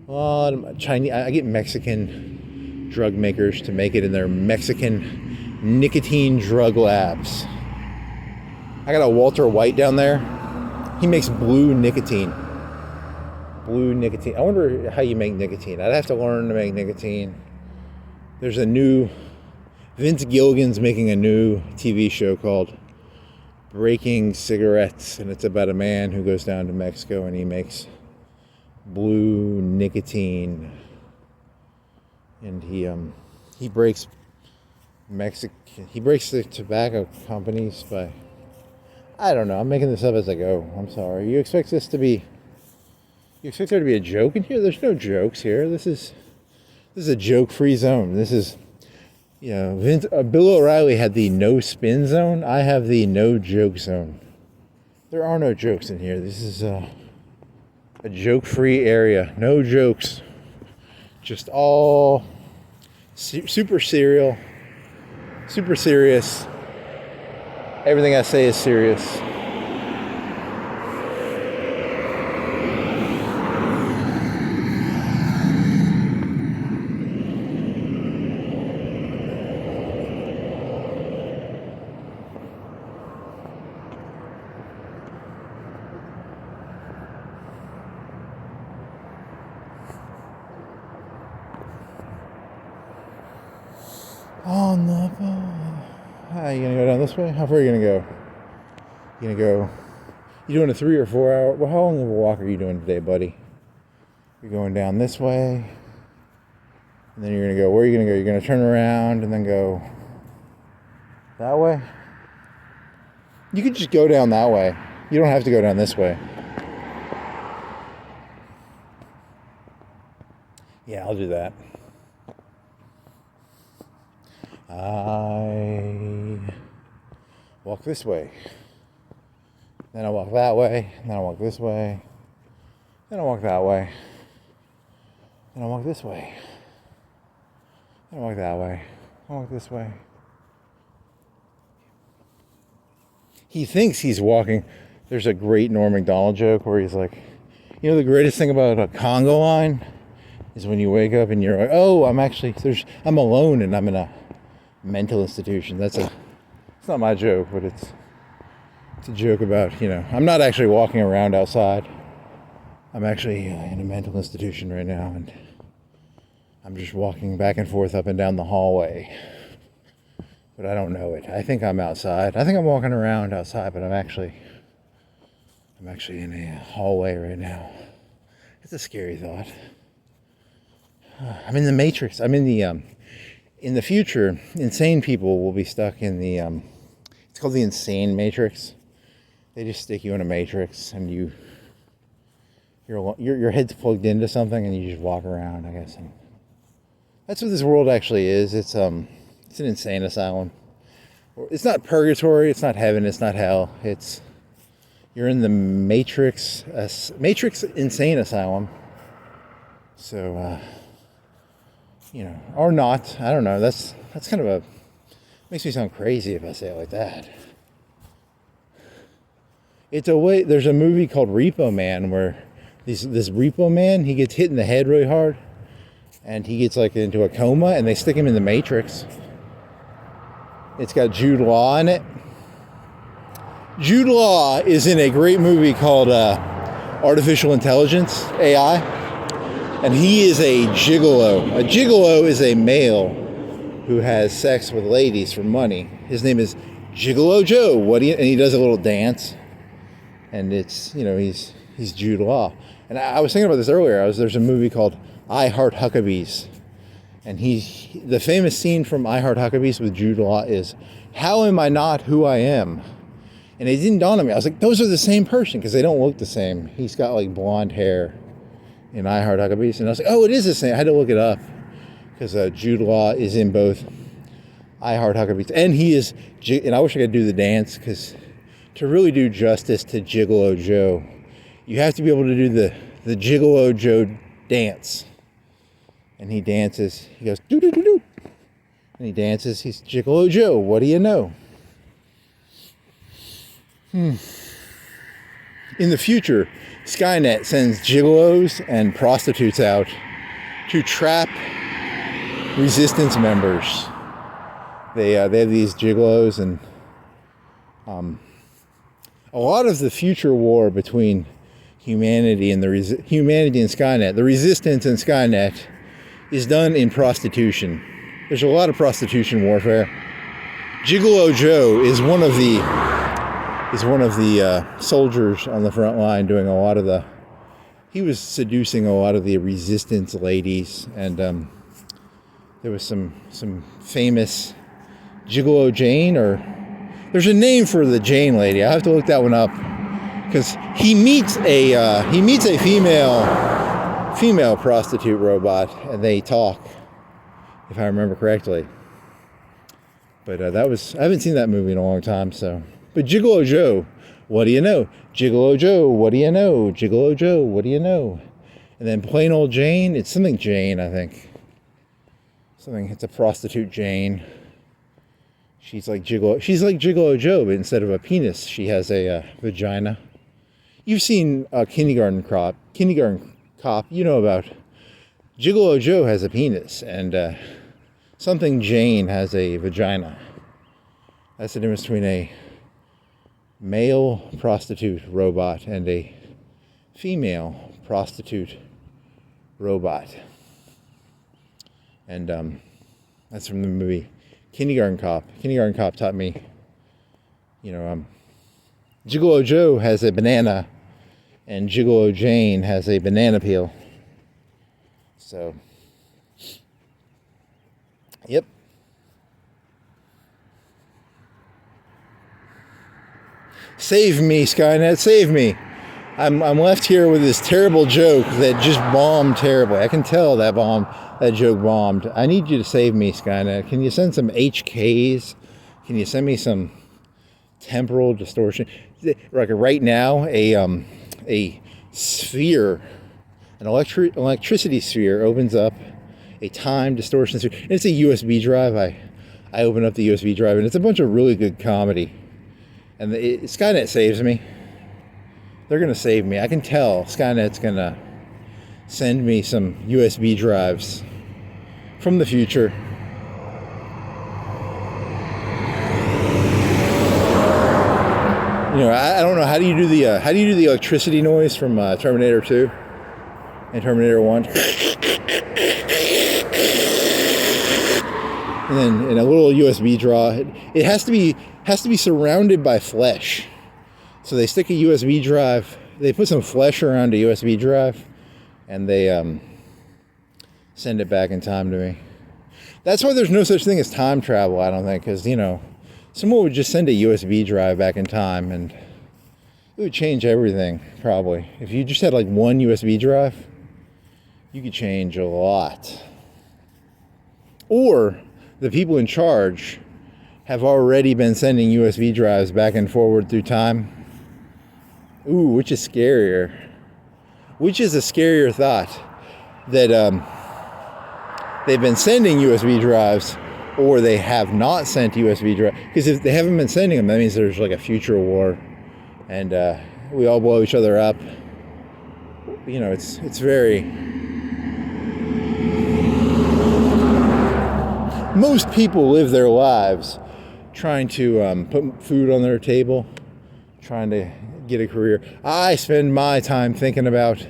A lot of Chinese. I get Mexican drug makers to make it in their Mexican nicotine drug labs. I got a Walter White down there. He makes blue nicotine. I wonder how you make nicotine. I'd have to learn to make nicotine. There's Vince Gilligan's making a new TV show called Breaking Cigarettes, and it's about a man who goes down to Mexico and he makes blue nicotine, and he breaks the tobacco companies by, I don't know. I'm making this up as I go. I'm sorry. You expect there to be a joke in here? There's no jokes here. This is a joke-free zone. This is, Bill O'Reilly had the no spin zone. I have the no joke zone. There are no jokes in here. This is a joke-free area. No jokes. Just all super serial, super serious. Everything I say is serious. On the ball. Are you gonna go down this way? How far are you gonna go? You doing a 3 or 4 hour? Well, how long of a walk are you doing today, buddy? You're going down this way, and then you're gonna go. Where are you gonna go? You're gonna turn around and then go that way. You could just go down that way. You don't have to go down this way. Yeah, I'll do that. I walk this way, then I walk that way, then I walk this way, then I walk that way, then I walk this way, then I walk that way, I walk this way. He thinks he's walking. There's a great Norm Macdonald joke where he's like, the greatest thing about a Congo line is when you wake up and you're like, oh, I'm alone and I'm in a mental institution. It's not my joke, but it's a joke about, I'm not actually walking around outside. I'm actually in a mental institution right now, and I'm just walking back and forth up and down the hallway. But I don't know it. I think I'm outside. I think I'm walking around outside, but I'm actually in a hallway right now. It's a scary thought. I'm in the Matrix. I'm in the in the future, insane people will be stuck in the, it's called the insane matrix. They just stick you in a matrix and your head's plugged into something and you just walk around, I guess. And that's what this world actually is. It's an insane asylum. It's not purgatory, it's not heaven, it's not hell. You're in the matrix insane asylum. So, or not. I don't know. That's kind of makes me sound crazy if I say it like that. It's a way. There's a movie called Repo Man where this Repo Man, he gets hit in the head really hard, and he gets into a coma, and they stick him in the Matrix. It's got Jude Law in it. Jude Law is in a great movie called Artificial Intelligence, AI. And he is a gigolo. A gigolo is a male who has sex with ladies for money. His name is Gigolo Joe. And he does a little dance. And it's, he's Jude Law. And I was thinking about this earlier. There's a movie called I Heart Huckabees. And the famous scene from I Heart Huckabees with Jude Law is, how am I not who I am? And it didn't dawn on me. I was like, those are the same person because they don't look the same. He's got blonde hair in I Heart Huckabees, and I was like, oh, it is the same. I had to look it up because Jude Law is in both I Heart Huckabees, and he is, and I wish I could do the dance, because to really do justice to Gigolo Joe, you have to be able to do the Gigolo Joe dance. And he dances, he goes, doo-doo-doo-doo, and he dances, he's Gigolo Joe, what do you know? In the future, Sky-net sends gigolos and prostitutes out to trap resistance members. They have these gigolos, and a lot of the future war between humanity and humanity and Sky-net, the resistance and Sky-net, is done in prostitution. There's a lot of prostitution warfare. Gigolo Joe is one of the soldiers on the front line doing a lot of he was seducing a lot of the resistance ladies, and there was some famous Gigolo Jane, or There's a name for the Jane lady. I have to look that one up, because he meets a female prostitute robot, and they talk, if I remember correctly. But I haven't seen that movie in a long time. So, but Gigolo Joe, what do you know? Gigolo Joe, what do you know? Gigolo Joe, what do you know? And then plain old Jane, it's something Jane, I think. It's a prostitute Jane. She's like Gigolo Joe, but instead of a penis, she has a vagina. You've seen Kindergarten Cop. You know about Gigolo Joe has a penis, and something Jane has a vagina. That's the difference between a male prostitute robot and a female prostitute robot. And that's from the movie Kindergarten Cop. Kindergarten Cop taught me, Gigolo Joe has a banana and Gigolo Jane has a banana peel. So, yep. Save me, Sky-net, save me. I'm left here with this terrible joke that just bombed terribly. I can tell that joke bombed. I need you to save me, Sky-net. Can you send some HKs? Can you send me some temporal distortion? Like right now, a sphere, an electricity sphere opens up, a time distortion sphere. And it's a USB drive. I open up the USB drive, and it's a bunch of really good comedy. And Sky-net saves me. They're going to save me. I can tell Sky-net's going to send me some USB drives from the future. I don't know, how do you do the electricity noise from Terminator 2 and Terminator 1? And then in a little USB draw, it has to be surrounded by flesh. So they stick a USB drive, they put some flesh around a USB drive, and they send it back in time to me. That's why there's no such thing as time travel, I don't think, because, someone would just send a USB drive back in time, and it would change everything, probably. If you just had like one USB drive, you could change a lot. Or the people in charge have already been sending USB drives back and forward through time. Ooh, which is scarier? Which is a scarier thought? That they've been sending USB drives, or they have not sent USB drives. Because if they haven't been sending them, that means there's like a future war, and we all blow each other up. It's very... Most people live their lives trying to put food on their table, trying to get a career. I spend my time thinking about,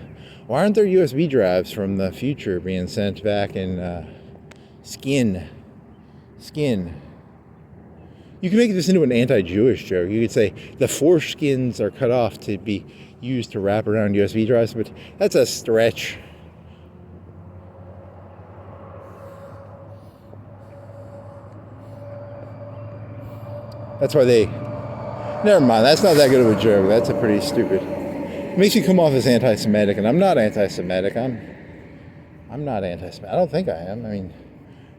why aren't there USB drives from the future being sent back in skin? You can make this into an anti-Jewish joke. You could say the foreskins are cut off to be used to wrap around USB drives, but that's a stretch. That's why never mind, that's not that good of a joke. That's a pretty stupid... It makes you come off as anti-Semitic, and I'm not anti-Semitic. I'm not anti-Semitic. I don't think I am. I mean,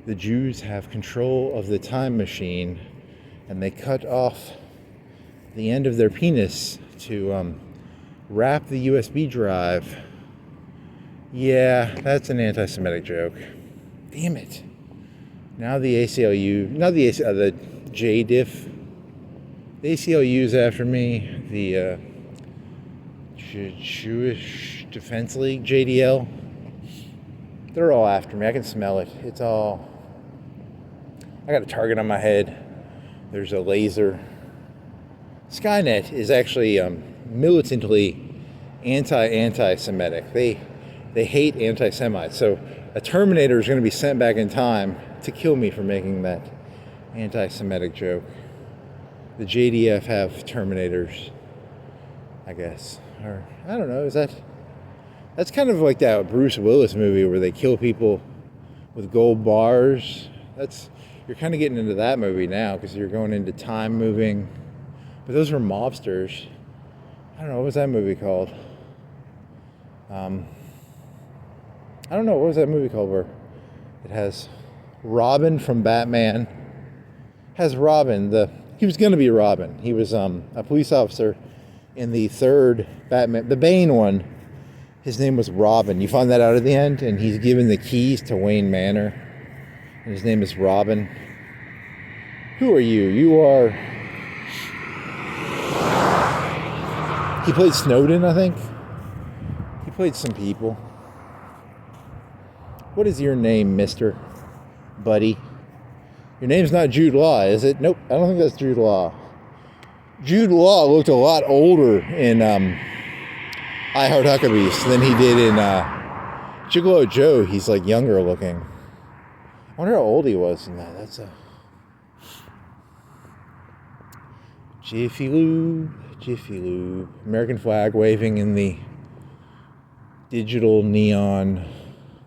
the Jews have control of the time machine, and they cut off the end of their penis to wrap the USB drive. Yeah, that's an anti-Semitic joke. Damn it. Now the ACLU... the JDIF... The ACLU's after me, the Jewish Defense League, JDL, they're all after me. I can smell it. It's all... I got a target on my head. There's a laser. Sky-net is actually militantly anti-Semitic. They hate anti-Semites. So a Terminator is going to be sent back in time to kill me for making that anti-Semitic joke. The JDF have Terminators, I guess. Or, I don't know, that's kind of like that Bruce Willis movie where they kill people with gold bars. you're kind of getting into that movie now because you're going into time moving. But those were mobsters. I don't know, what was that movie called? I don't know, what was that movie called where it has Robin from Batman? Has Robin, he was going to be Robin. He was a police officer in the third Batman, the Bane one. His name was Robin. You find that out at the end, and he's given the keys to Wayne Manor. And his name is Robin. Who are you? You are... He played Snowden, I think. He played some people. What is your name, mister? Buddy? Your name's not Jude Law, is it? Nope, I don't think that's Jude Law. Jude Law looked a lot older in I Heart Huckabees than he did in Gigolo Joe. He's like younger looking. I wonder how old he was in that. That's a Jiffy Lube. American flag waving in the digital neon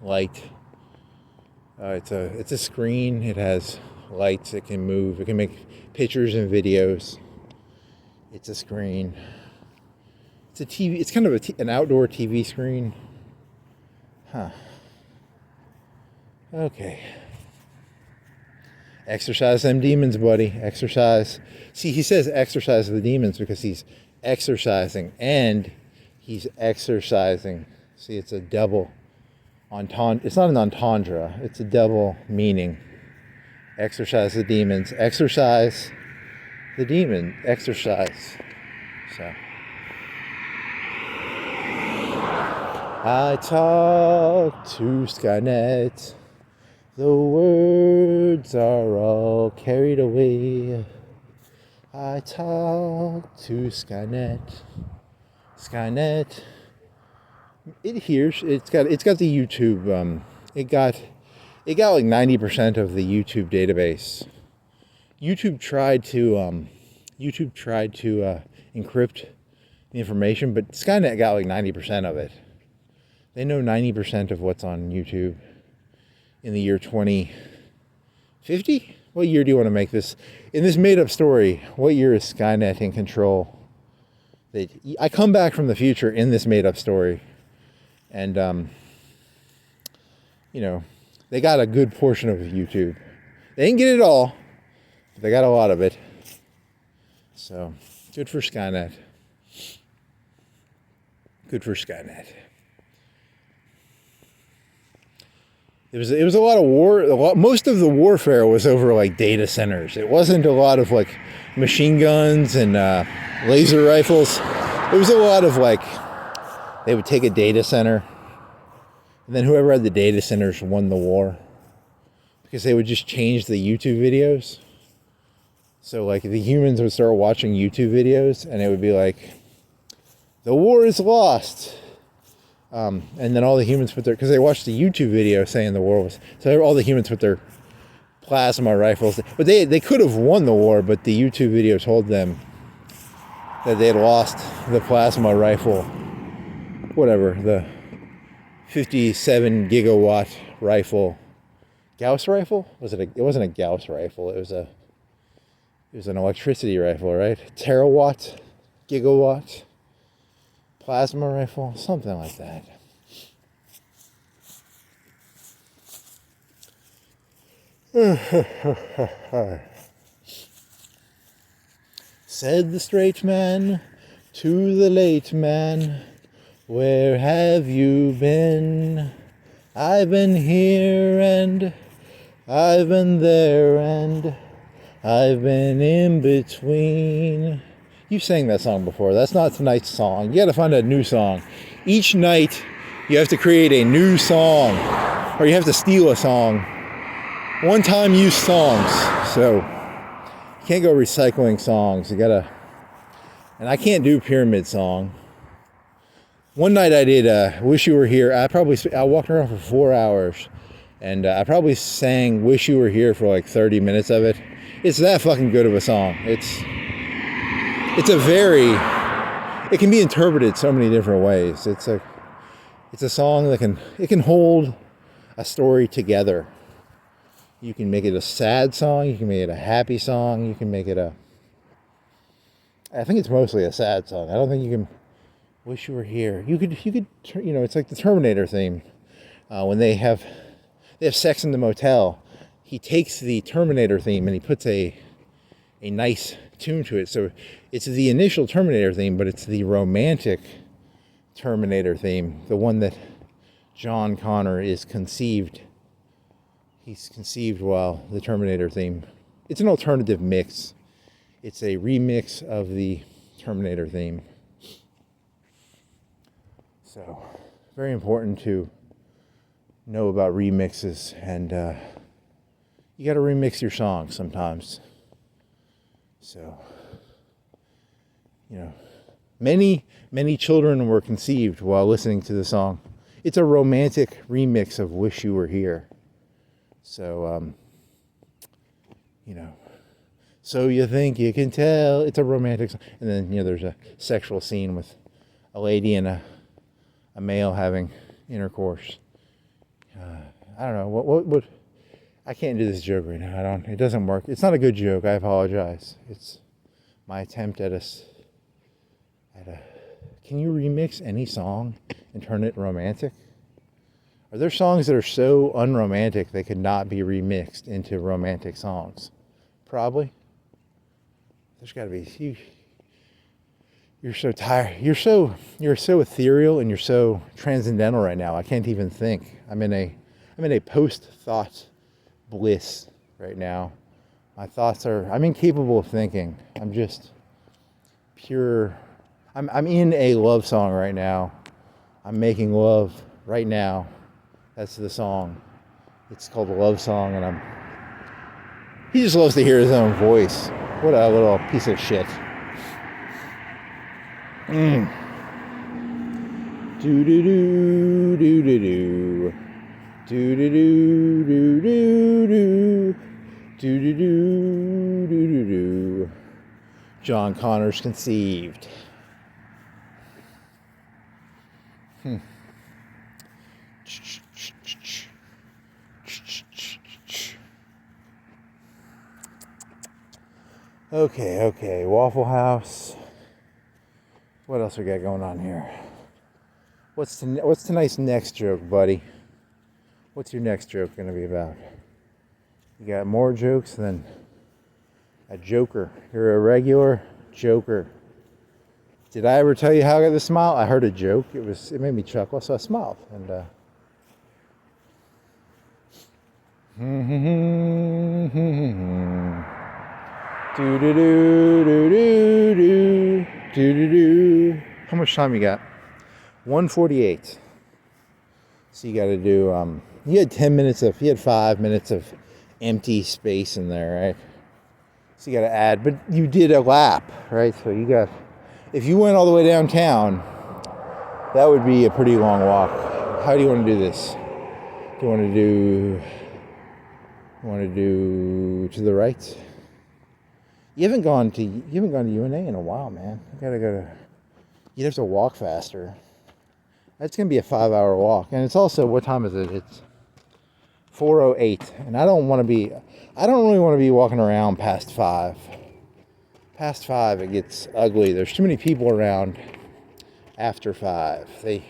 light. It's a screen. It has lights. It can move. It can make pictures and videos. It's a screen. It's a TV. It's kind of an outdoor TV screen. Huh. Okay. Exercise them demons, buddy. Exercise. See, he says exercise the demons because he's exercising and he's exercising. See, it's a double entendre. It's not an entendre. It's a double meaning. Exercise the demons. Exercise the demon. Exercise. So. I talk to Sky-net. The words are all carried away. I talk to Sky-net. Sky-net. It hears. It's got the YouTube. It got like 90% of the YouTube database. YouTube tried to encrypt the information, but Sky-net got like 90% of it. They know 90% of what's on YouTube in the year 2050. What year do you want to make this? In this made-up story, what year is Sky-net in control? I come back from the future in this made-up story, and they got a good portion of YouTube. They didn't get it all, but they got a lot of it. So, good for Sky-net. Good for Sky-net. It was a lot of war. Most of the warfare was over like data centers. It wasn't a lot of like machine guns and laser rifles. It was a lot of like they would take a data center, and then whoever had the data centers won the war because they would just change the YouTube videos. So like the humans would start watching YouTube videos, and it would be like, the war is lost. And then all the humans because they watched the YouTube video saying the war was, so all the humans put their plasma rifles, but they could have won the war, but the YouTube video told them that they had lost the plasma rifle, whatever, the 57 gigawatt rifle, Gauss rifle? It wasn't a Gauss rifle, it was an electricity rifle, right? Terawatt, gigawatt. Plasma rifle, something like that. Said the straight man to the late man, where have you been? I've been here and I've been there and I've been in between. You sang that song before. That's not tonight's song. You got to find a new song. Each night, you have to create a new song, or you have to steal a song. One-time use songs. So you can't go recycling songs. You gotta. And I can't do Pyramid Song. One night I did "Wish You Were Here." I walked around for 4 hours, and I probably sang "Wish You Were Here" for like 30 minutes of it. It's that fucking good of a song. It can be interpreted so many different ways. It's a song that can hold a story together. You can make it a sad song. You can make it a happy song. You can make it a... I think it's mostly a sad song. I don't think you can... Wish you were here. You could, you know, it's like the Terminator theme. When they have sex in the motel, he takes the Terminator theme and he puts a nice tune to it. So it's the initial Terminator theme, but it's the romantic Terminator theme, the one that John Connor is conceived. He's conceived while the Terminator theme. It's an alternative mix. It's a remix of the Terminator theme. So, very important to know about remixes, and you got to remix your songs sometimes. So, you know, many children were conceived while listening to the song. It's a romantic remix of "Wish You Were Here." So, you know, so you think you can tell. It's a romantic song, and then, you know, there's a sexual scene with a lady and a male having intercourse. I don't know what I can't do this joke right now. It doesn't work. It's not a good joke. I apologize. It's my attempt at a. Can you remix any song and turn it romantic? Are there songs that are so unromantic they could not be remixed into romantic songs? Probably. There's got to be. You're so tired. You're so ethereal and you're so transcendental right now. I can't even think. I'm in a post-thought bliss right now. My thoughts are. I'm incapable of thinking. I'm just pure. I'm in a love song right now. I'm making love right now. That's the song. It's called a love song, and he just loves to hear his own voice. What a little piece of shit. Do do do do do do do do do do do do do do do. John Connor's conceived. Okay, Waffle House. What else we got going on here? What's tonight's next joke, buddy? What's your next joke going to be about? You got more jokes than a joker. You're a regular joker. Did I ever tell you how I got this smile? I heard a joke. It made me chuckle, so I smiled. And do do do do do do do do. How much time you got? 1:48. So you got to do. You had 10 minutes of. You had 5 minutes of empty space in there, right? So you got to add, but you did a lap, right? So you got. If you went all the way downtown, that would be a pretty long walk. How do you want to do this? Do you want to do? You want to do to the right? You haven't gone to UNA in a while, man. You gotta go to. You'd have to walk faster. That's gonna be a 5-hour walk, and it's also, what time is it? It's 4:08, and I don't really want to be walking around past 5. Past 5, it gets ugly. There's too many people around after 5. They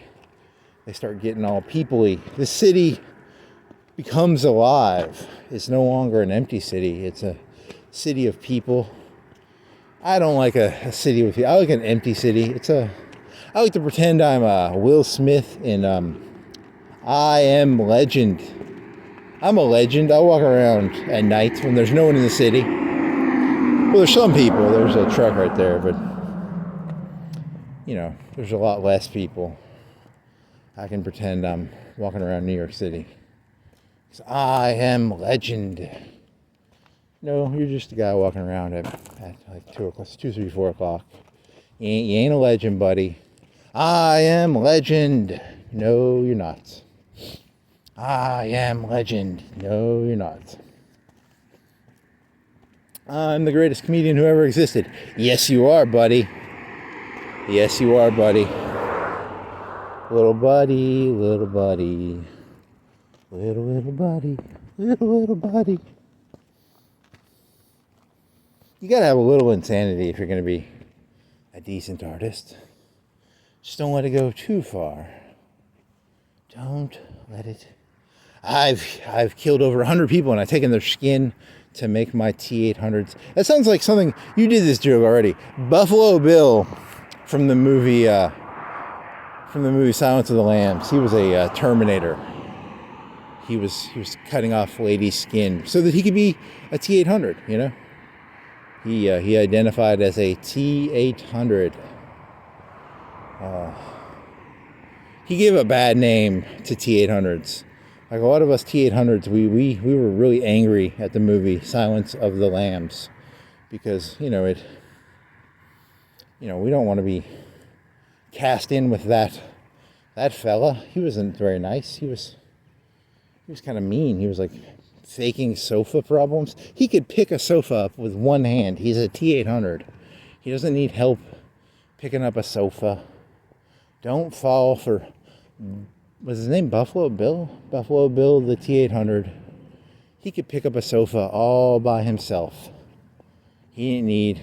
start getting all peoply. The city becomes alive. It's no longer an empty city. It's a city of people. I don't like a city with people. I like an empty city. I like to pretend I'm Will Smith in I Am Legend. I'm a legend. I walk around at night when there's no one in the city. Well, there's some people. There's a truck right there, but you know, there's a lot less people. I can pretend I'm walking around New York City. 'Cause I am legend. No, you're just a guy walking around at like 2 o'clock, 2, 3, 4 o'clock. You ain't a legend, buddy. I am legend. No, you're not. I am legend. No, you're not. I'm the greatest comedian who ever existed. Yes, you are, buddy. Yes, you are, buddy. Little buddy, little buddy. Little body, little body. You gotta have a little insanity if you're gonna be a decent artist. Just don't let it go too far. Don't let it. I've killed over 100 people and I've taken their skin to make my T-800s. That sounds like something you did this joke already. Buffalo Bill from the movie Silence of the Lambs. He was a Terminator. He was cutting off ladies' skin so that he could be a T-800. You know, he identified as a T-800. He gave a bad name to T-800s. Like a lot of us T-800s, we were really angry at the movie Silence of the Lambs because, we don't want to be cast in with that fella. He wasn't very nice. He was kind of mean. He was like faking sofa problems. He could pick a sofa up with one hand. He's a T-800. He doesn't need help picking up a sofa. Don't fall for, was his name Buffalo Bill? Buffalo Bill, the T-800. He could pick up a sofa all by himself. He didn't need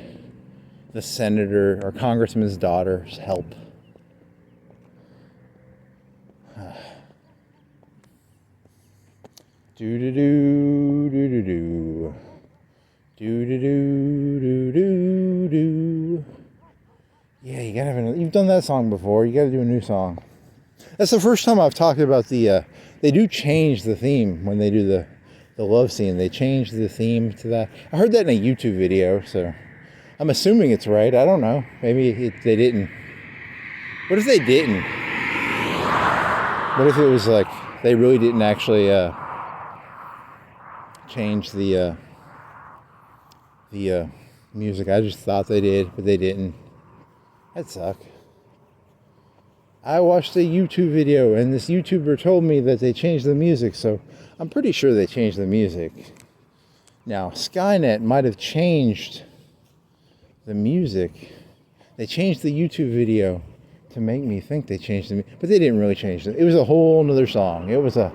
the senator or congressman's daughter's help. Do-do-do, do-do-do. Do-do-do, do-do-do. Yeah, you gotta have you've done that song before. You gotta do a new song. That's the first time I've talked about they do change the theme when they do the love scene. They change the theme to that. I heard that in a YouTube video, so I'm assuming it's right. I don't know. Maybe they didn't. What if they didn't? What if it was like they really didn't actually change the music? I just thought they did, but they didn't. That'd suck. I watched a YouTube video and this YouTuber told me that they changed the music, so I'm pretty sure they changed the music. Now, Sky-net might have changed the music. They changed the YouTube video to make me think they changed the music, but they didn't really change it. It was a whole nother song. It was an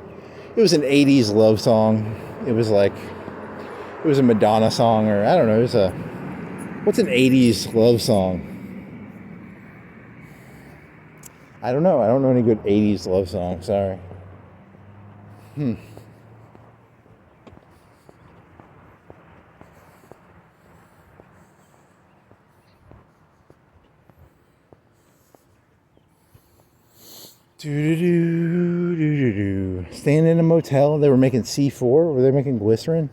80s love song. It was a Madonna song, or I don't know, what's an 80s love song? I don't know. I don't know any good 80s love songs. Sorry. Do-do-do. Staying in a motel. They were making C4. Were they making glycerin?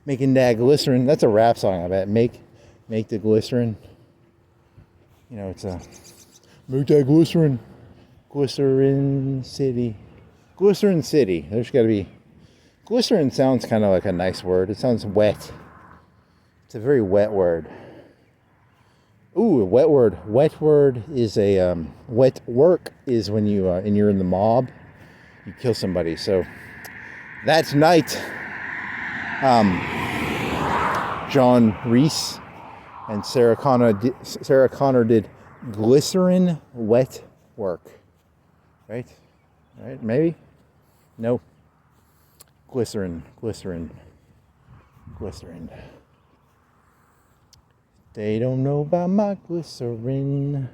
Making that glycerin. That's a rap song, I bet. Make the glycerin. It's a... Make that glycerin. Glycerin City. Glycerin City. There's got to be... Glycerin sounds kind of like a nice word. It sounds wet. It's a very wet word. Ooh, a wet word. Wet word is a... wet work is when you're in the mob. You kill somebody. So, that night, John Reese and Sarah Connor did glycerin wet work. Right? Maybe? No. Glycerin. They don't know about my glycerin.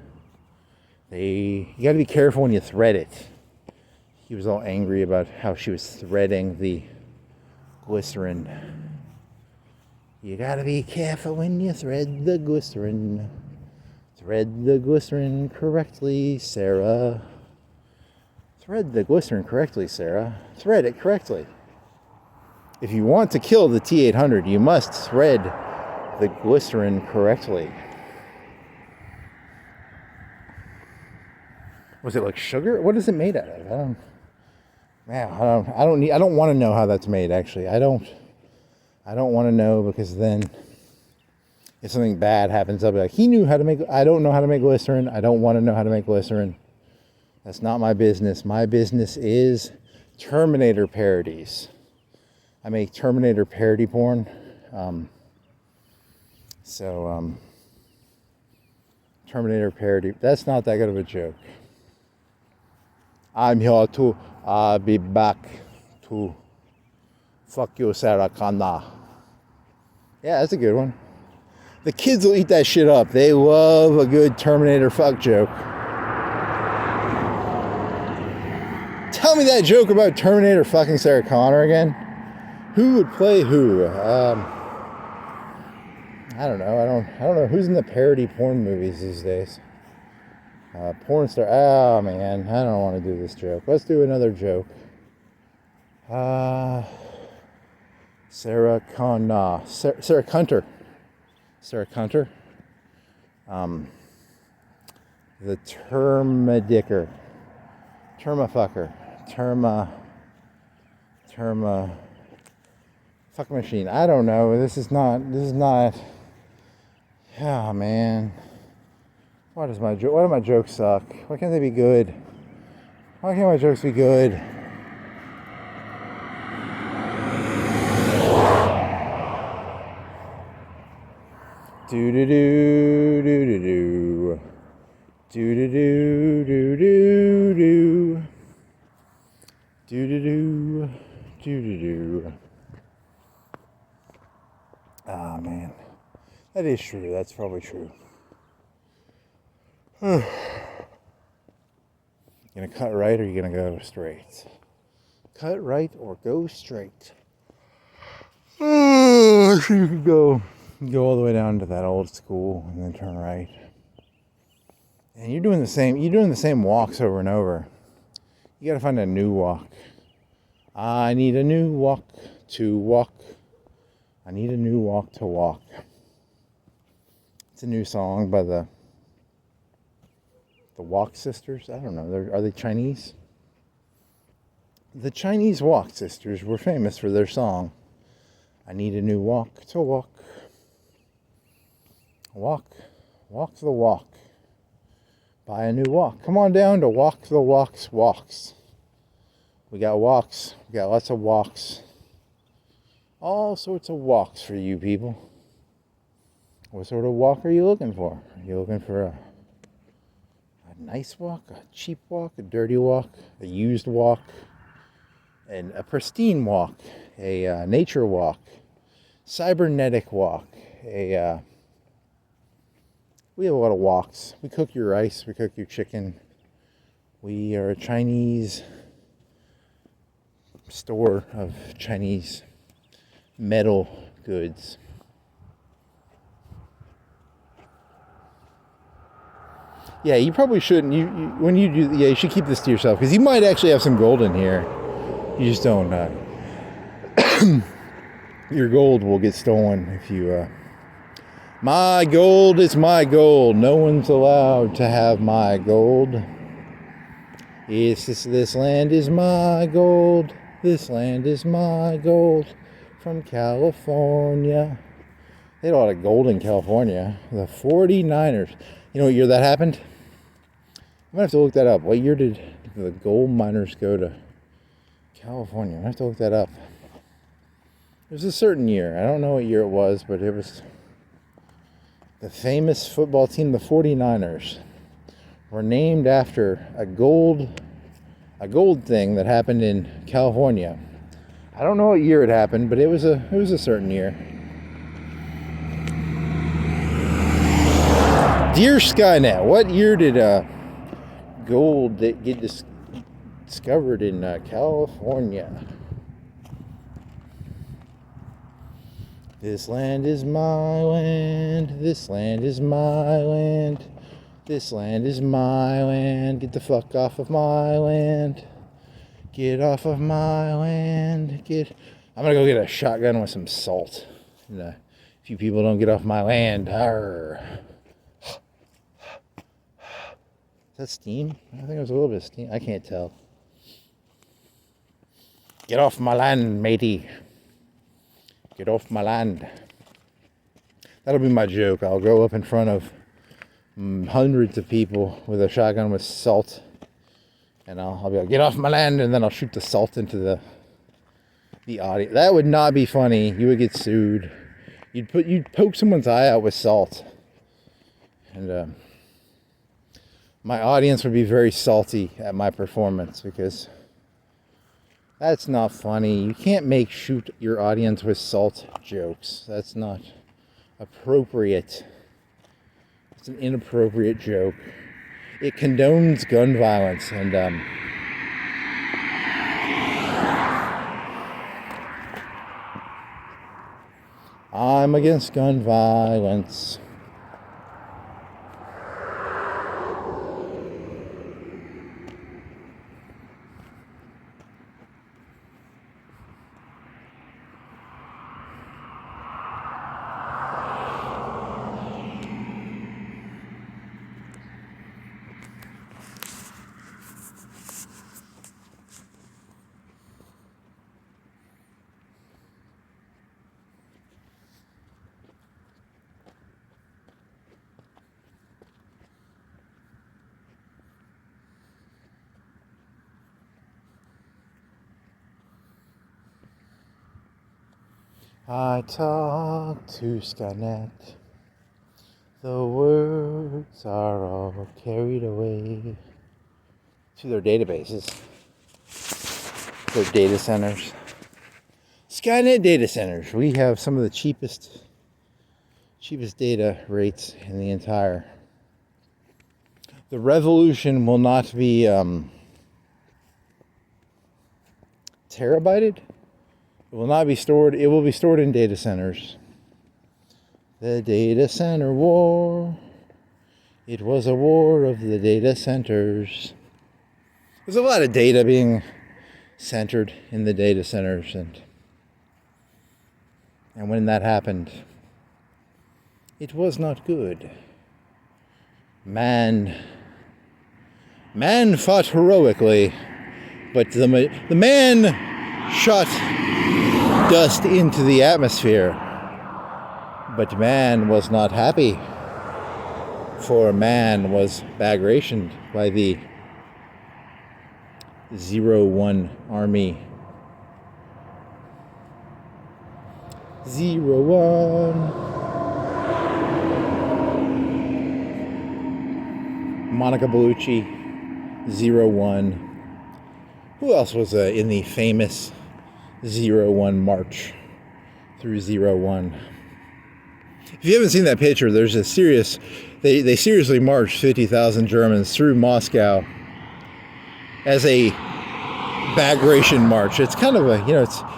You gotta be careful when you thread it. He was all angry about how she was threading the glycerin. You gotta be careful when you thread the glycerin. Thread the glycerin correctly, Sarah. Thread the glycerin correctly, Sarah. Thread it correctly. If you want to kill the T-800, you must thread the glycerin correctly. Was it like sugar? What is it made out of? I don't want to know how that's made, actually. I don't want to know, because then if something bad happens, I'll be like, I don't know how to make glycerin. I don't want to know how to make glycerin. That's not my business. My business is Terminator parodies. I make Terminator parody porn. Terminator parody. That's not that good of a joke. I'm here to be back too. Fuck you, Sarah Connor. Yeah, that's a good one. The kids will eat that shit up. They love a good Terminator fuck joke. Tell me that joke about Terminator fucking Sarah Connor again. Who would play who? I don't know. I don't know who's in the parody porn movies these days. Porn star. Oh man, I don't want to do this joke. Let's do another joke. Sarah Connor. Sarah Cunter. Sarah Cunter. The Termadicker. Termafucker. Terma. Fuck machine. I don't know. This is not. Oh man. Why do my jokes suck? Why can't they be good? Why can't my jokes be good? Do do do do do do. Do do do do do do. Do do do do do do. Ah man. That is true. That's probably true. You gonna cut right or you gonna go straight? Cut right or go straight? You can go all the way down to that old school and then turn right. And you're doing the same walks over and over. You gotta find a new walk. I need a new walk to walk. I need a new walk to walk. It's a new song by the Walk Sisters. I don't know. Are they Chinese? The Chinese Walk Sisters were famous for their song, I need a new walk to walk. Walk the walk. Buy a new walk. Come on down to Walk the Walks. We got walks. We got lots of walks. All sorts of walks for you people. What sort of walk are you looking for? Are you looking for a nice walk, a cheap walk, a dirty walk, a used walk, and a pristine walk, a nature walk, cybernetic walk, we have a lot of walks. We cook your rice, we cook your chicken. We are a Chinese store of Chinese metal goods. Yeah, you probably shouldn't. When you do, you should keep this to yourself because you might actually have some gold in here. You just don't. Your gold will get stolen if you. My gold is my gold. No one's allowed to have my gold. This land is my gold. This land is my gold from California. They had a lot of gold in California. The 49ers. You know what year that happened? I'm going to have to look that up. What year did the gold miners go to California? I have to look that up. It was a certain year. I don't know what year it was, but it was the famous football team, the 49ers, were named after a gold thing that happened in California. I don't know what year it happened, but it was a certain year. Dear Sky-net, what year did gold get discovered in California? This land is my land. This land is my land. This land is my land. Get the fuck off of my land. Get off of my land. I'm gonna go get a shotgun with some salt. And, if you people don't get off my land, arr. Is that steam? I think it was a little bit of steam. I can't tell. Get off my land, matey. Get off my land. That'll be my joke. I'll go up in front of hundreds of people with a shotgun with salt. And I'll be like, get off my land. And then I'll shoot the salt into the audience. That would not be funny. You would get sued. You'd poke someone's eye out with salt. And my audience would be very salty at my performance because That's not funny. You can't shoot your audience with salt jokes. That's not appropriate. It's an inappropriate joke. It condones gun violence, and I'm against gun violence. I talk to Sky-net. The words are all carried away to their databases, their data centers. Sky-net data centers. We have some of the cheapest data rates in the entire. The revolution will not be terabyted. It will not be stored. It will be stored in data centers. The data center war. It was a war of the data centers. There's a lot of data being centered in the data centers, and when that happened, it was not good. Man fought heroically, but the man shot dust into the atmosphere. But man was not happy, for man was bagrationed by the 01 army. 01. Monica Bellucci, 01. Who else was in the famous 01 march through 01? If you haven't seen that picture, there's a serious, they seriously marched 50,000 Germans through Moscow as a bagration march. It's kind of a,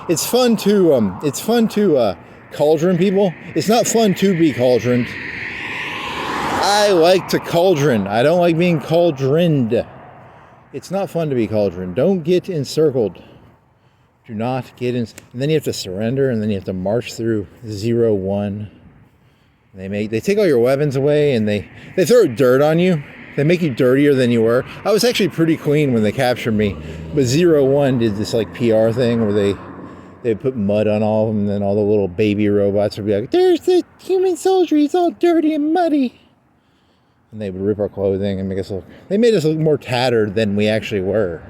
it's fun to cauldron people. It's not fun to be cauldroned. I like to cauldron. I don't like being cauldroned. It's not fun to be cauldroned. Don't get encircled. Do not get in. And then you have to surrender, and then you have to march through 01. They take all your weapons away, and they throw dirt on you. They make you dirtier than you were. I was actually pretty clean when they captured me, but 01 did this like PR thing where they put mud on all of them, and then all the little baby robots would be like, "There's the human soldier. He's all dirty and muddy." And they would rip our clothing and they made us look more tattered than we actually were.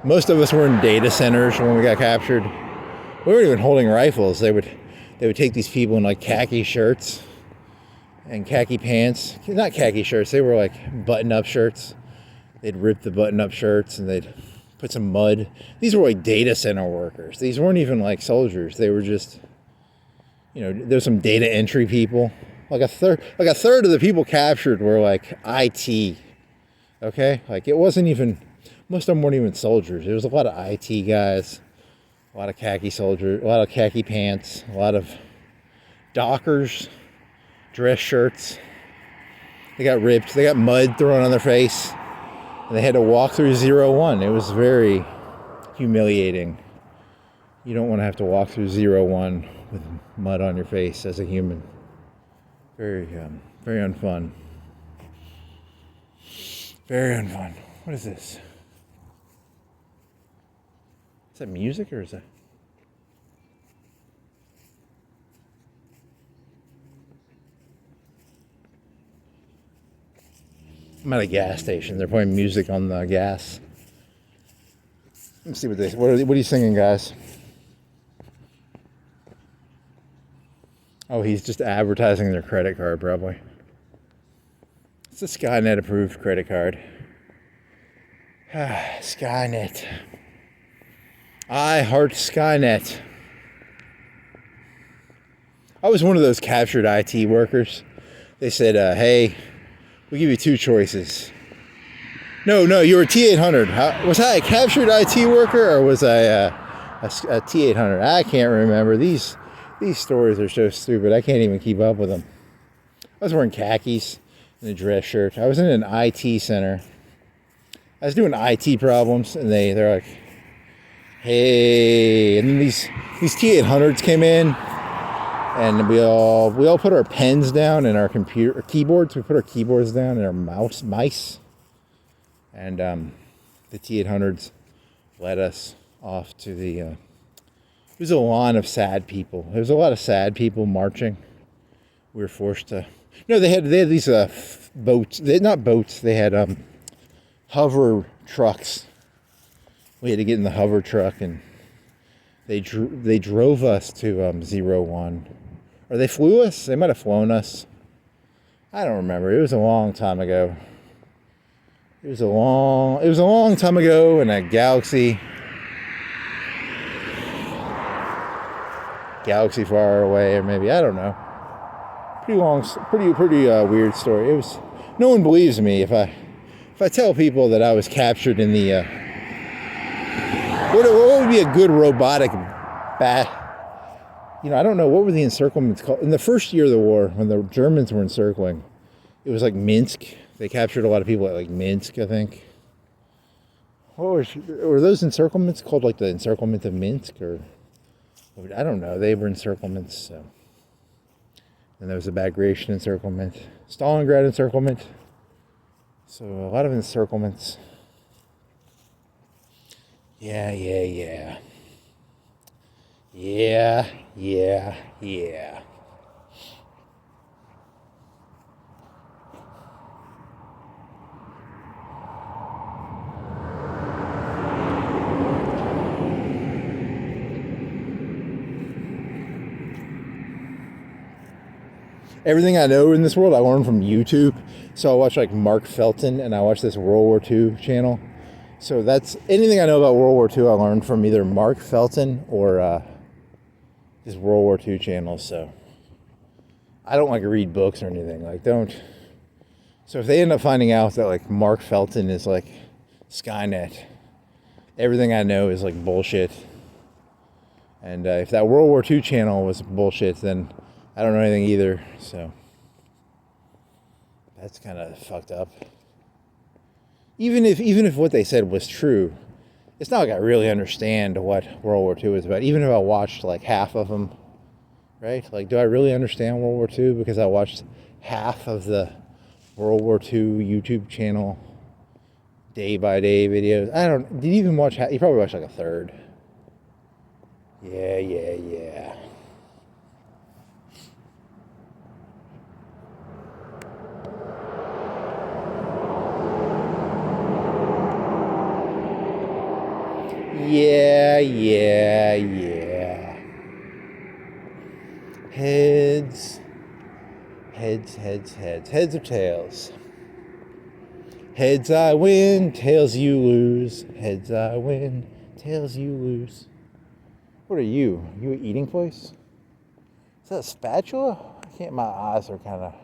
Most of us were in data centers when we got captured. We weren't even holding rifles. They would take these people in like khaki shirts and khaki pants. Not khaki shirts, they were like button-up shirts. They'd rip the button-up shirts and they'd put some mud. These were like data center workers. These weren't even like soldiers. They were just, there's some data entry people. Like a third of the people captured were like IT. Okay? Like it wasn't even, most of them weren't even soldiers. There was a lot of IT guys, a lot of khaki soldiers, a lot of khaki pants, a lot of dockers, dress shirts. They got ripped. They got mud thrown on their face. And they had to walk through 01. It was very humiliating. You don't want to have to walk through 01 with mud on your face as a human. Very unfun. Very unfun. What is this? Is that music or is that? I'm at a gas station. They're playing music on the gas. Let me see what are you singing, guys? Oh, he's just advertising their credit card, probably. It's a Sky-net approved credit card. Sky-net. I heart Sky-net. I was one of those captured IT workers. They said, hey, we give you two choices. No, you were a T800. Was I a captured IT worker or was I a T800? I can't remember. These stories are so stupid. I can't even keep up with them. I was wearing khakis and a dress shirt. I was in an IT center. I was doing IT problems, and they're like, hey, and then these T800s came in, and we all put our pens down and our keyboards. We put our keyboards down and our mice, and the T800s led us off to the. It was a line of sad people. There was a lot of sad people marching. We were forced to. No, they had these boats. Not boats. They had hover trucks. We had to get in the hover truck, and they drove us to 01. Or they flew us. They might have flown us. I don't remember. It was a long time ago. It was a long time ago in a galaxy far away, or maybe, I don't know. Pretty weird story. It was. No one believes me if I tell people that I was captured in the. What would be a good robotic bat? You know, I don't know, what were the encirclements called? In the first year of the war, when the Germans were encircling, it was like Minsk. They captured a lot of people at like Minsk, I think. Were those encirclements called like the encirclement of Minsk? Or I don't know. They were encirclements. So. And there was a Bagration encirclement. Stalingrad encirclement. So a lot of encirclements. Yeah. Everything I know in this world, I learned from YouTube. So I watch like Mark Felton, and I watch this World War II channel. So that's anything I know about World War II, I learned from either Mark Felton or this World War II channel. So I don't like read books or anything. Like, don't. So if they end up finding out that like Mark Felton is like Sky-net, everything I know is like bullshit. And if that World War II channel was bullshit, then I don't know anything either. So that's kind of fucked up. Even if what they said was true, it's not like I really understand what World War II is about. Even if I watched like half of them, right? Like, do I really understand World War II because I watched half of the World War II YouTube channel day by day videos? I don't. Did you even watch? You probably watched like a third. Yeah. Yeah. Heads or tails? Heads I win, tails you lose. Heads I win, tails you lose. What are you? You an eating place? Is that a spatula? I can't, my eyes are kind of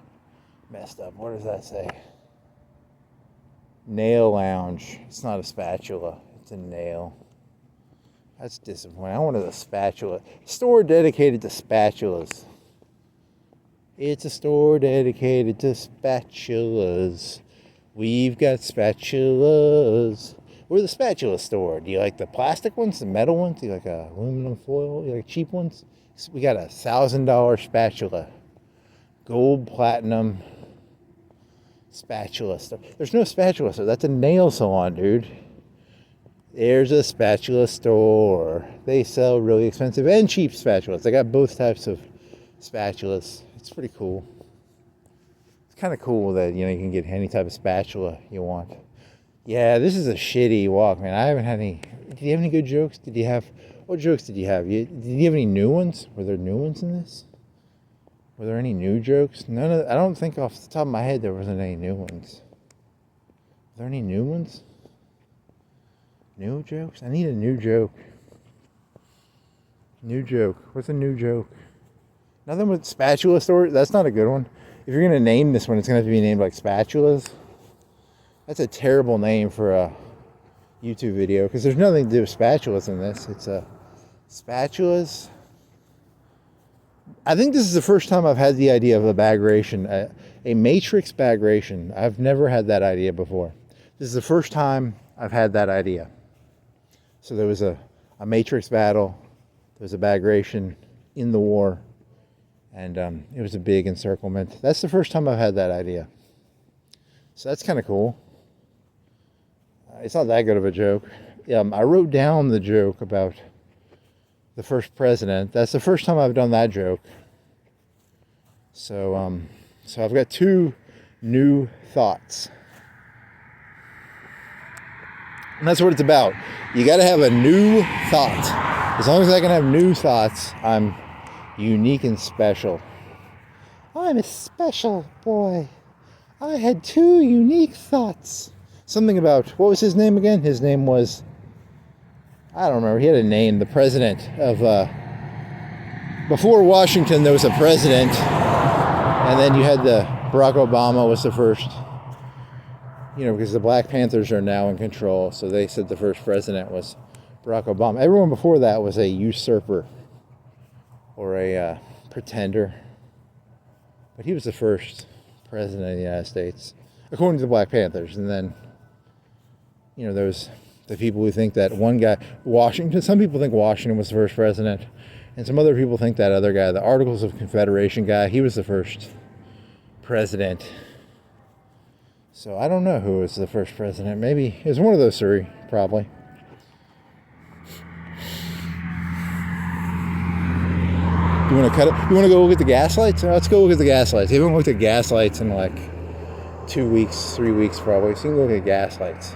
messed up. What does that say? Nail lounge. It's not a spatula. It's a nail. That's disappointing. I wanted a spatula. Store dedicated to spatulas. It's a store dedicated to spatulas. We've got spatulas. We're the spatula store. Do you like the plastic ones, the metal ones? Do you like aluminum foil? Do you like cheap ones? We got $1,000 spatula. Gold, platinum spatula store. There's no spatula store. That's a nail salon, dude. There's a spatula store. They sell really expensive and cheap spatulas. They got both types of spatulas. It's pretty cool. It's kind of cool that, you know, you can get any type of spatula you want. Yeah, this is a shitty walk, man. I haven't had any. Did you have any good jokes? What jokes did you have? Did you have any new ones? Were there new ones in this? Were there any new jokes? I don't think off the top of my head there wasn't any new ones. Were there any new ones? New jokes? I need a new joke. New joke. What's a new joke? Nothing with spatula story. That's not a good one. If you're gonna name this one, it's gonna have to be named like spatulas. That's a terrible name for a YouTube video because there's nothing to do with spatulas in this. It's spatulas. I think this is the first time I've had the idea of a bagration, a matrix bagration. I've never had that idea before. This is the first time I've had that idea. So there was a matrix battle. There was a bagration in the war. And it was a big encirclement. That's the first time I've had that idea. So that's kind of cool. It's not that good of a joke. I wrote down the joke about the first president. That's the first time I've done that joke. So, so I've got 2 new thoughts. And that's what it's about. You got to have a new thought. As long as I can have new thoughts, I'm unique and special. I'm a special boy. I had 2 unique thoughts. Something about, what was his name again? His name was, I don't remember. He had a name. The president of, before Washington, there was a president. And then you had Barack Obama was the first, because the Black Panthers are now in control. So they said the first president was Barack Obama. Everyone before that was a usurper or a pretender. But he was the first president of the United States, according to the Black Panthers. And then, there's the people who think that one guy, Washington, some people think Washington was the first president. And some other people think that other guy, the Articles of Confederation guy, he was the first president. So I don't know who was the first president. Maybe it was one of those 3, probably. You want to cut it? You want to go look at the gas lights? Let's go look at the gas lights. You haven't looked at gas lights in like 2 weeks, 3 weeks probably. So you can look at gas lights.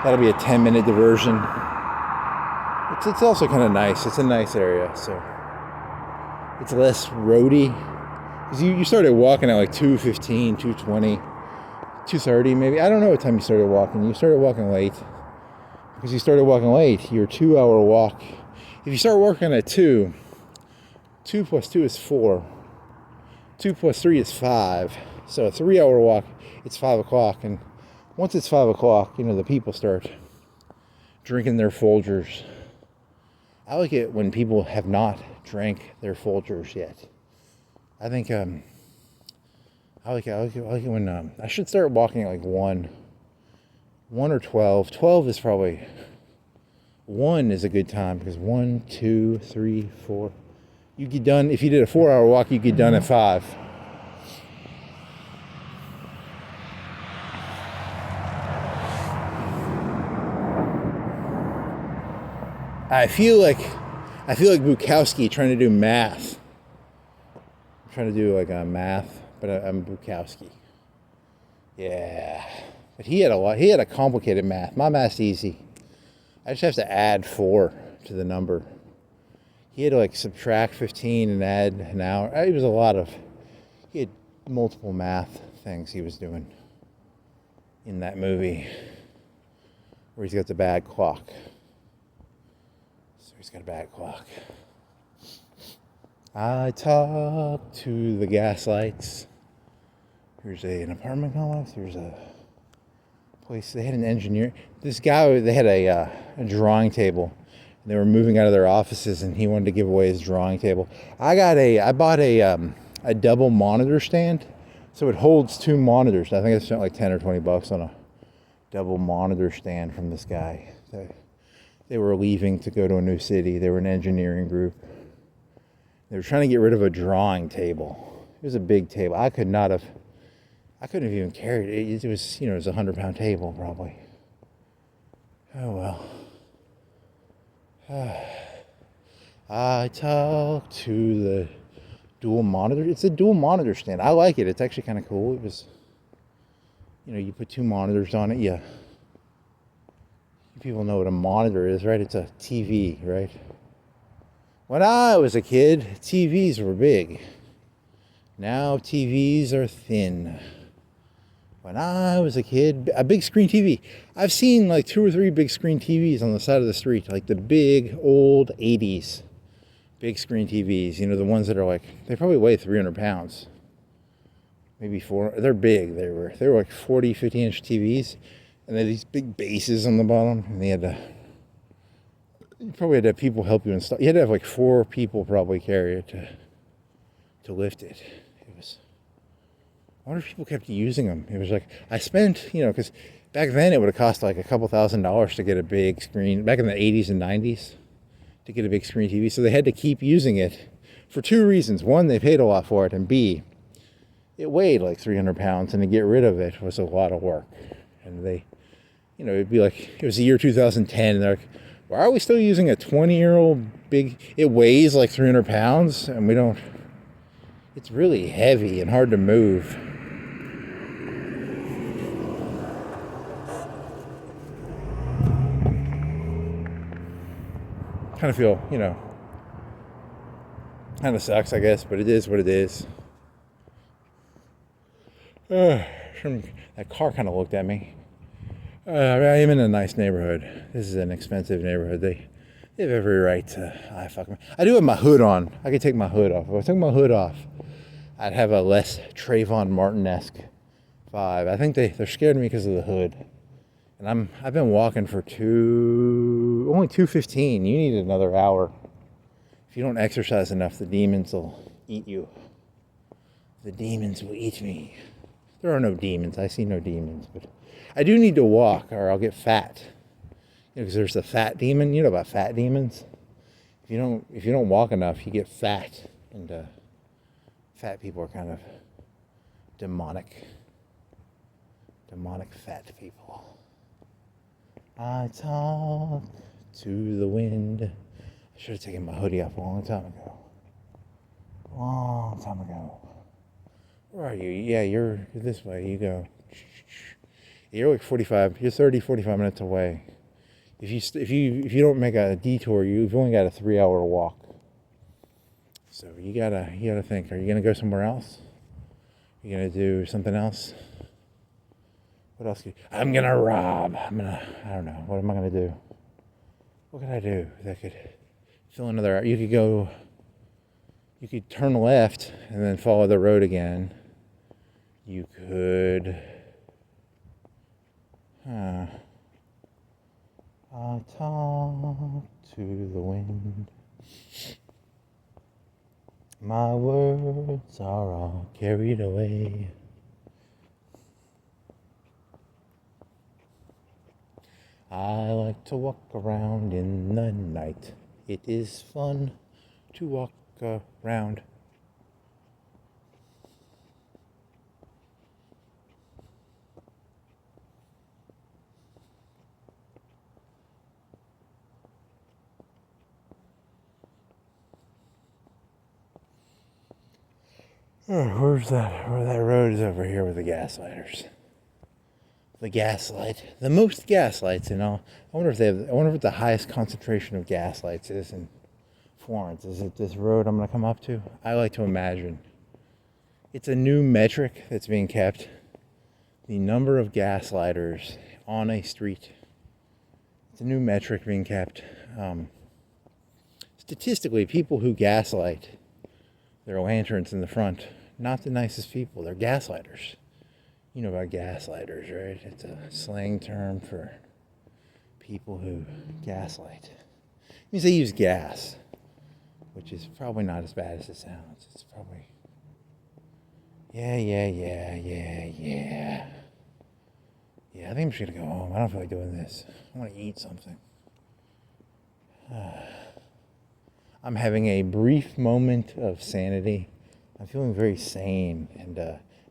That'll be a 10-minute diversion. It's also kind of nice. It's a nice area, so it's less roady. Because you started walking at like 2:15, 2:20, 2:30 maybe. I don't know what time you started walking. You started walking late. Because you started walking late, your 2-hour walk. If you start walking at 2, 2 plus 2 is 4. 2 plus 3 is 5. So a 3-hour walk, it's 5 o'clock. And once it's 5 o'clock, the people start drinking their Folgers. I like it when people have not drank their Folgers yet. I think I like it when I should start walking at like 1 or 12. 12 is probably, 1 is a good time because 1, 2, 3, 4. You get done, if you did a 4-hour walk, you get done at 5. I feel like Bukowski trying to do math. I'm trying to do like a math, but I'm Bukowski. Yeah. But he had a complicated math. My math's easy. I just have to add 4 to the number. He had to like subtract 15 and add an hour. He had multiple math things he was doing in that movie where he's got the bad clock. So he's got a bad clock. I talk to the gas lights. Here's an apartment complex. Here's a place. They had an engineer. This guy, they had a drawing table. They were moving out of their offices, and he wanted to give away his drawing table. I bought a double monitor stand, so it holds 2 monitors. I think I spent like $10 or $20 on a double monitor stand from this guy. They were leaving to go to a new city. They were an engineering group. They were trying to get rid of a drawing table. It was a big table. I couldn't have even carried it. It was, it was a 100-pound table probably. Oh well. I talk to the dual monitor. It's a dual monitor stand. I like it. It's actually kind of cool. It was, you put 2 monitors on it. Yeah. People know what a monitor is, right? It's a TV, right? When I was a kid, TVs were big. Now TVs are thin. When I was a kid, a big screen TV. I've seen like 2 or 3 big screen TVs on the side of the street, like the big old 80s big screen TVs. You know, the ones that are like, they probably weigh 300 pounds. Maybe 4. They're big. They were like 40, 50-inch TVs. And they had these big bases on the bottom. And they had to, you probably had to have people help you install. You had to have like 4 people probably carry it to lift it. It was, I wonder if people kept using them. It was like, I spent, you know, because back then it would have cost like a couple $1,000s to get a big screen, back in the 80s and 90s, to get a big screen TV. So they had to keep using it for 2 reasons. One, they paid a lot for it, and B, it weighed like 300 pounds, and to get rid of it was a lot of work. And they, you know, it'd be like, it was the year 2010, and they're like, why are we still using a 20-year-old big, it weighs like 300 pounds, and we don't, it's really heavy and hard to move. Kind of feel, you know, kind of sucks, I guess, but it is what it is. That car kind of looked at me. I am in a nice neighborhood. This is an expensive neighborhood. They have every right to. Fuck me. I do have my hood on. I could take my hood off. If I took my hood off, I'd have a less Trayvon Martin-esque vibe. I think they're scared of me because of the hood. And I've been walking for only 2:15. You need another hour. If you don't exercise enough, the demons will eat you. The demons will eat me. There are no demons. I see no demons, but I do need to walk or I'll get fat. You know, because there's the fat demon. You know about fat demons? If you don't walk enough, you get fat, and fat people are kind of demonic fat people. I talk to the wind. I should have taken my hoodie off a long time ago. Where are you? Yeah, you're this way. You go. You're like 45 minutes away. If you don't make a detour, you've only got a 3-hour walk. So you gotta think. Are you gonna go somewhere else? Are you gonna do something else? What else? I'm gonna rob. I don't know. What am I gonna do? What could I do that could fill another hour? You could turn left and then follow the road again. You could. I talk to the wind. My words are all carried away. I like to walk around in the night. It is fun to walk around. Where that road is over here with the gaslighters. The gaslight. The most gaslights in all. I wonder what the highest concentration of gaslights is in Florence. Is it this road I'm gonna come up to? I like to imagine. It's a new metric that's being kept. The number of gaslighters on a street. It's a new metric being kept. Statistically, people who gaslight their lanterns in the front, not the nicest people. They're gaslighters. You know about gaslighters, right? It's a slang term for people who gaslight. It means they use gas, which is probably not as bad as it sounds. It's probably, yeah. Yeah, I think I'm just gonna go home. I don't feel like doing this. I want to eat something. I'm having a brief moment of sanity. I'm feeling very sane, and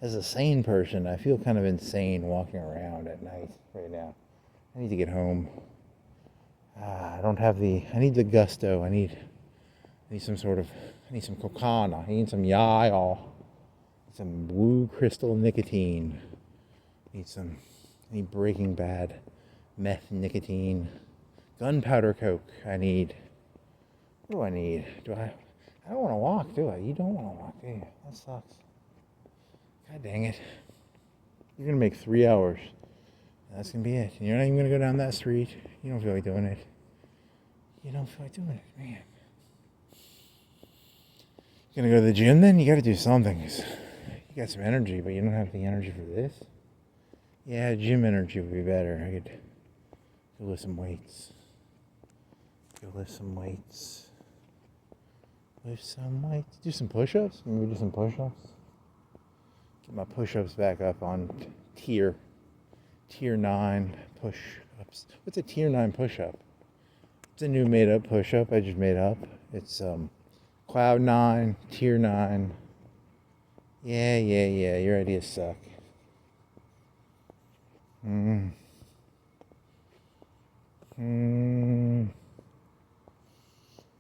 as a sane person, I feel kind of insane walking around at night right now. I need to get home. I need the gusto. I need some cocaine. I need some yael. Some blue crystal nicotine. I need Breaking Bad meth nicotine. Gunpowder coke. What do I need? I don't want to walk, do I? You don't want to walk, do you? That sucks. God dang it. You're going to make 3 hours. That's going to be it. And you're not even going to go down that street. You don't feel like doing it. You don't feel like doing it, man. You're going to go to the gym then? You got to do something. You got some energy, but you don't have the energy for this. Yeah, gym energy would be better. I could go lift some weights. Lift some weights. Do some push-ups. Maybe do some push-ups. Get my push-ups back up on tier 9 push-ups. What's a tier 9 push-up? It's a new made-up push-up I just made up. It's cloud 9, tier 9. Yeah. Your ideas suck.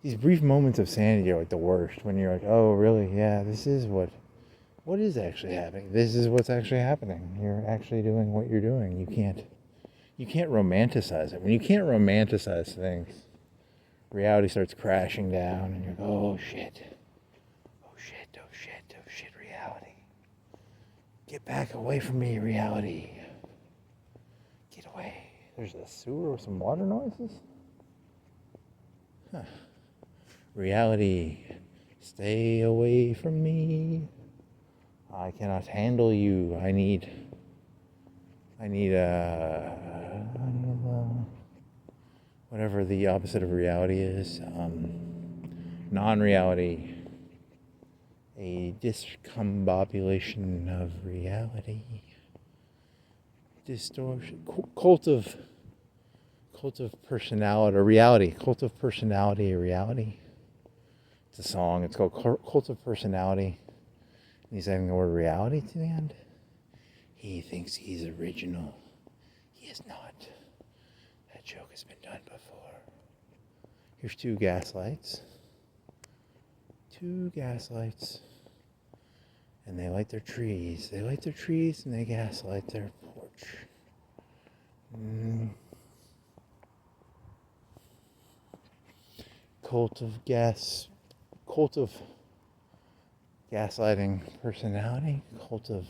These brief moments of sanity are like the worst, when you're like, oh, really? Yeah, this is what is actually happening. This is what's actually happening. You're actually doing what you're doing. You can't romanticize it. When you can't romanticize things, reality starts crashing down, and you're like, oh, shit, reality. Get back away from me, reality. Get away. There's a sewer with some water noises? Huh. Reality, stay away from me. I cannot handle you. I need whatever the opposite of reality is. Non-reality. A discombobulation of reality. Distortion. Cult of personality, or reality. Cult of personality, or reality. It's a song. It's called Cult of Personality. And he's adding the word reality to the end. He thinks he's original. He is not. That joke has been done before. Here's 2 gaslights. 2 gaslights. And they light their trees. They light their trees and they gaslight their porch. Cult of gaslighting personality. Cult of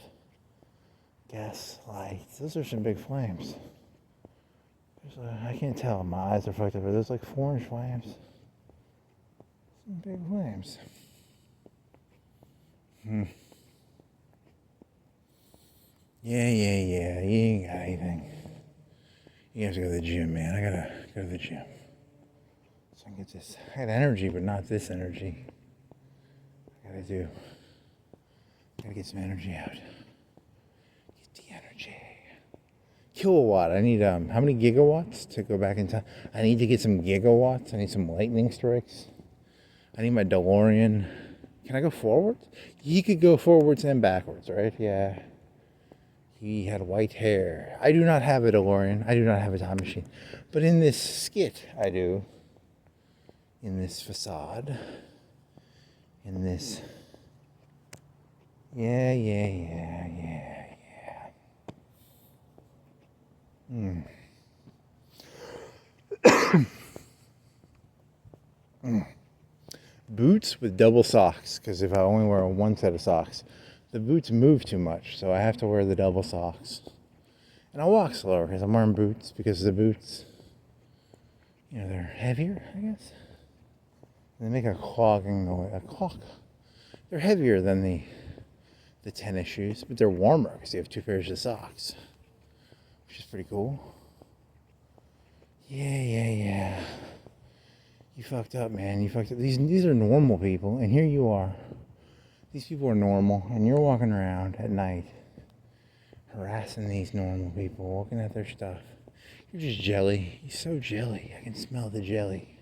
gaslight. Those are some big flames. I can't tell. My eyes are fucked up, but there's like 4 orange flames. Some big flames. Yeah. You ain't got anything. You have to go to the gym, man. I gotta go to the gym. So I can get this. I had energy, but not this energy. I gotta get some energy out. Get the energy. Kilowatt. I need, how many gigawatts to go back in time? I need to get some gigawatts. I need some lightning strikes. I need my DeLorean. Can I go forwards? He could go forwards and backwards, right? Yeah. He had white hair. I do not have a DeLorean. I do not have a time machine. But in this skit, I do. In this facade. In this. Yeah. Boots with double socks, because if I only wear 1 set of socks, the boots move too much, so I have to wear the double socks. And I'll walk slower because I'm wearing boots, because the boots, they're heavier, I guess. And they make a clogging noise. They're heavier than the tennis shoes, but they're warmer because you have 2 pairs of socks, which is pretty cool. Yeah. You fucked up, man. You fucked up. These are normal people, and here you are. These people are normal, and you're walking around at night harassing these normal people, looking at their stuff. You're just jelly. You're so jelly. I can smell the jelly.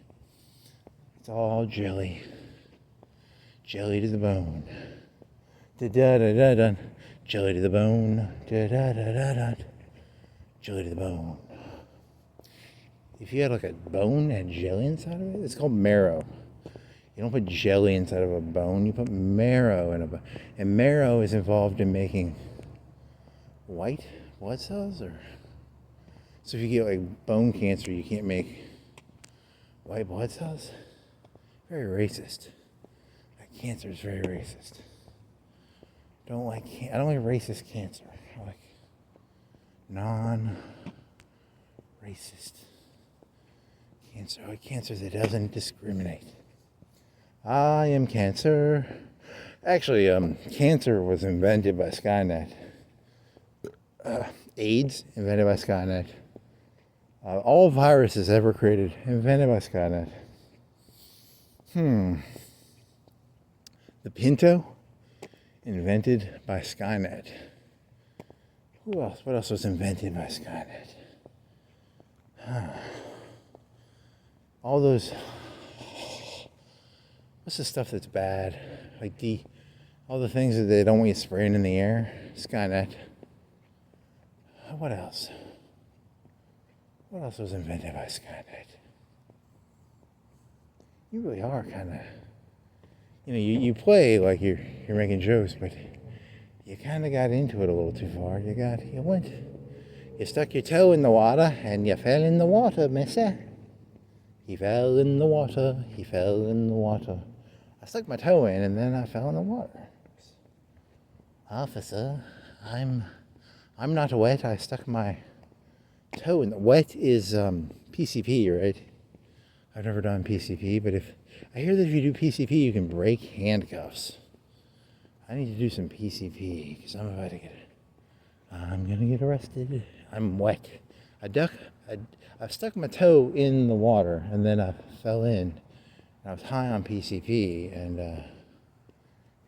It's all jelly. Jelly to the bone. Da-da-da-da-da. Jelly to the bone. Da-da-da-da-da. Jelly to the bone. If you had like a bone and jelly inside of it, it's called marrow. You don't put jelly inside of a bone, you put marrow in a bone. And marrow is involved in making white blood cells, so if you get like bone cancer, you can't make white blood cells. Very racist. Like, cancer is very racist. I don't like racist cancer. non-racist. Cancer that doesn't discriminate. I am cancer. Actually, cancer was invented by Sky-net. AIDS, invented by Sky-net. All viruses ever created, invented by Sky-net. The Pinto, invented by Sky-net. Who else? What else was invented by Sky-net? All those. What's the stuff that's bad? Like all the things that they don't want you spraying in the air. Sky-net. What else? What else was invented by Sky-net? You really are kind of. You play like you're making jokes, but you kind of got into it a little too far. You stuck your toe in the water and you fell in the water, mister. He fell in the water. He fell in the water. I stuck my toe in and then I fell in the water. Officer, I'm not wet. I stuck my toe in the wet is PCP, right? I've never done PCP, but if I hear that if you do PCP, you can break handcuffs. I need to do some PCP because I'm gonna get arrested. I'm wet. I stuck my toe in the water and then I fell in. I was high on PCP and it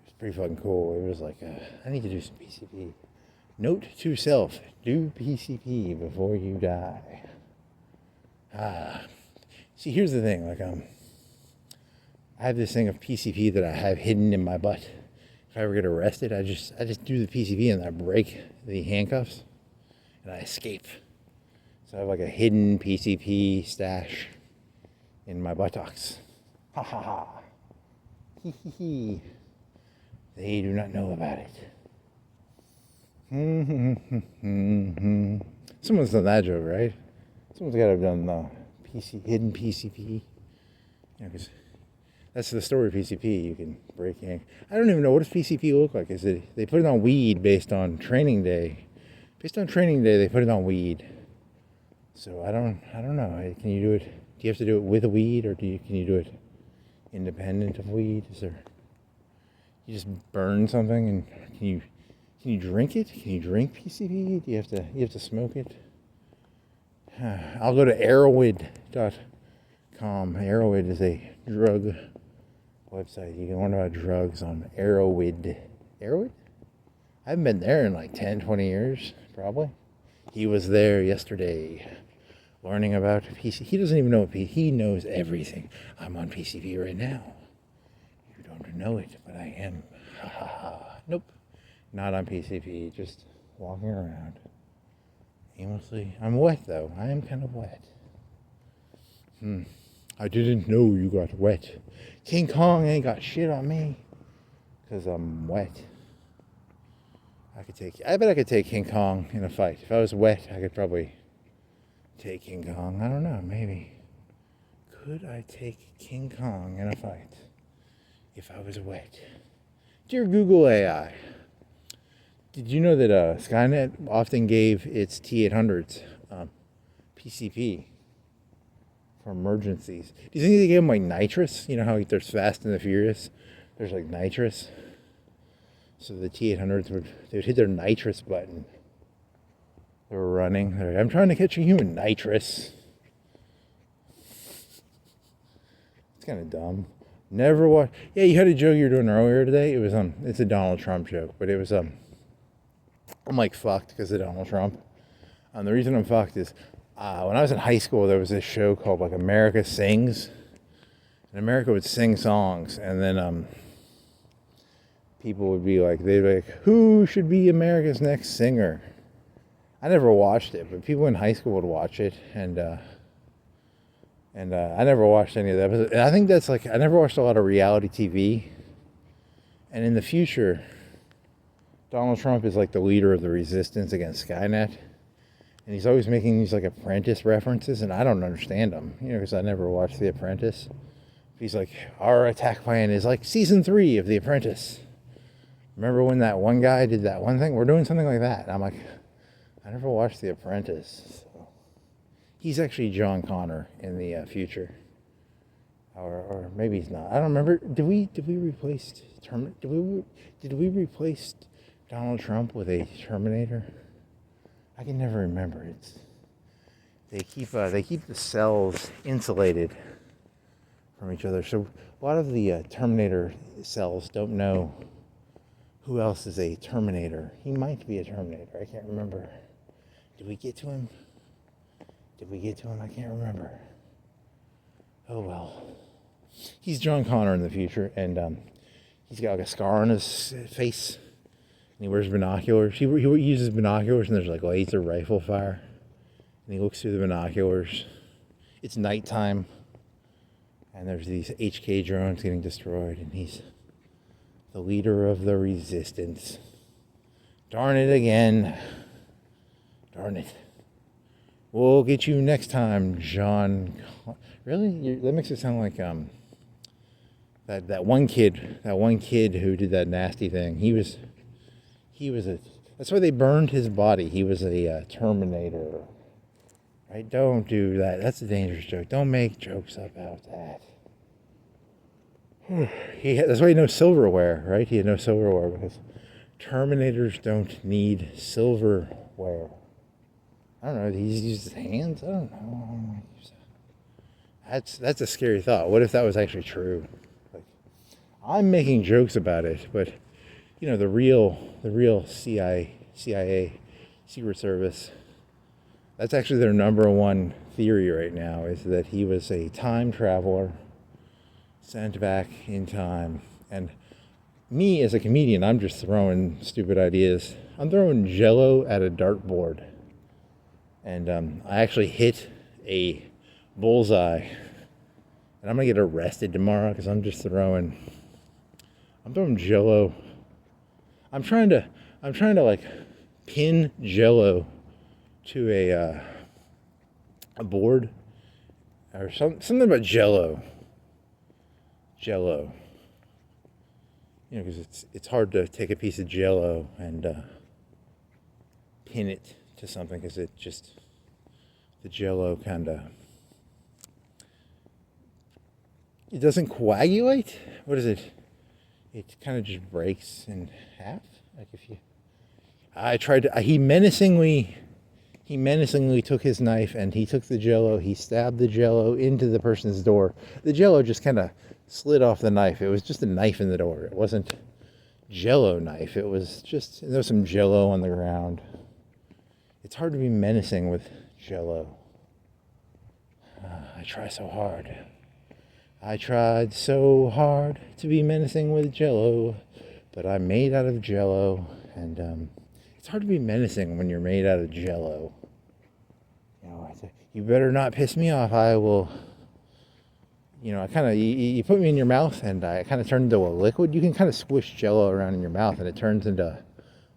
was pretty fucking cool. It was like, I need to do some PCP. Note to self, do PCP before you die. See, here's the thing, I have this thing of PCP that I have hidden in my butt. If I ever get arrested, I just do the PCP and I break the handcuffs and I escape. So I have like a hidden PCP stash in my buttocks. Ha ha ha. Hee hee hee. They do not know about it. Someone's done that joke, right? Someone's got to have done the hidden PCP. Because that's the story of PCP. You can break in. I don't even know, what does PCP look like? Is it they put it on weed based on training day? Based on training day, they put it on weed. So I don't know. Can you do it? Do you have to do it with a weed, or can you do it independent of weed? You just burn something, and can you drink it? Can you drink PCP? Do you have to smoke it? I'll go to Arrowid.com. Arrowid is a drug website. You can learn about drugs on Arrowid. Arrowid? I haven't been there in like 10, 20 years, probably. He was there yesterday learning about PCP. He doesn't even know what PCP. He knows everything. I'm on PCP right now. You don't know it, but I am. Ha ha ha. Nope. Not on PCP. Just walking around aimlessly. I'm wet though. I am kind of wet. I didn't know you got wet. King Kong ain't got shit on me because I'm wet. I bet I could take King Kong in a fight. If I was wet, I could probably take King Kong. I don't know, maybe. Could I take King Kong in a fight if I was wet? Dear Google AI, did you know that Sky-net often gave its T-800s PCP for emergencies? Do you think they gave them like nitrous? You know how there's Fast and the Furious? There's like nitrous. So the T-800s would hit their nitrous button. They were running. They're like, I'm trying to catch a human. Nitrous. It's kind of dumb. Never watch. Yeah, you had a joke you were doing earlier today. It was it's a Donald Trump joke, but it was I'm like fucked because of Donald Trump. The reason I'm fucked is when I was in high school, there was this show called like America Sings, and America would sing songs, and then people would be like, they'd be like, who should be America's next singer? I never watched it, but people in high school would watch it, and I never watched any of that. But I think that's like, I never watched a lot of reality TV, and in the future, Donald Trump is like the leader of the resistance against Sky-net, and he's always making these like Apprentice references, and I don't understand them, because I never watched The Apprentice. He's like, our attack plan is like season 3 of The Apprentice. Remember when that one guy did that one thing? We're doing something like that. And I'm like, I never watched The Apprentice. So. He's actually John Connor in the future, or maybe he's not. I don't remember. Did we replace did we replace Donald Trump with a Terminator? I can never remember. They keep the cells insulated from each other, so a lot of the Terminator cells don't know who else is a Terminator. He might be a Terminator. I can't remember. Did we get to him? I can't remember. Oh well. He's John Connor in the future, and he's got like a scar on his face, and he wears binoculars. He uses binoculars, and there's like laser rifle fire, and he looks through the binoculars. It's nighttime, and there's these HK drones getting destroyed, and he's the leader of the resistance. Darn it again. Darn it. We'll get you next time, John. Really? That makes it sound like that one kid who did that nasty thing. He was that's why they burned his body. He was a Terminator. Right? Don't do that. That's a dangerous joke. Don't make jokes about that. That's why he had no silverware, right? He had no silverware because Terminators don't need silverware. I don't know. He used his hands. I don't know. That's a scary thought. What if that was actually true? Like, I'm making jokes about it, but you know the real CIA, Secret Service. That's actually their number one theory right now, is that he was a time traveler sent back in time. And me as a comedian, I'm just throwing stupid ideas. I'm throwing Jello at a dartboard. And I actually hit a bullseye. And I'm going to get arrested tomorrow because I'm throwing Jello. I'm trying to like pin Jello to a board or something about Jello. You know, because it's hard to take a piece of Jello and pin it to something, because the Jello it doesn't coagulate. What is it? It kind of just breaks in half. Like he menacingly took his knife and he took the Jello. He stabbed the Jello into the person's door. The Jello just kind of slid off the knife. It was just a knife in the door. It wasn't Jello knife. It was just, there was some Jello on the ground. It's hard to be menacing with Jello. I try so hard. I tried so hard to be menacing with Jello, but I'm made out of Jello, and it's hard to be menacing when you're made out of Jello. You know, I say, you better not piss me off. I will. You know, you put me in your mouth, and I kind of turn into a liquid. You can kind of squish Jello around in your mouth, and it turns into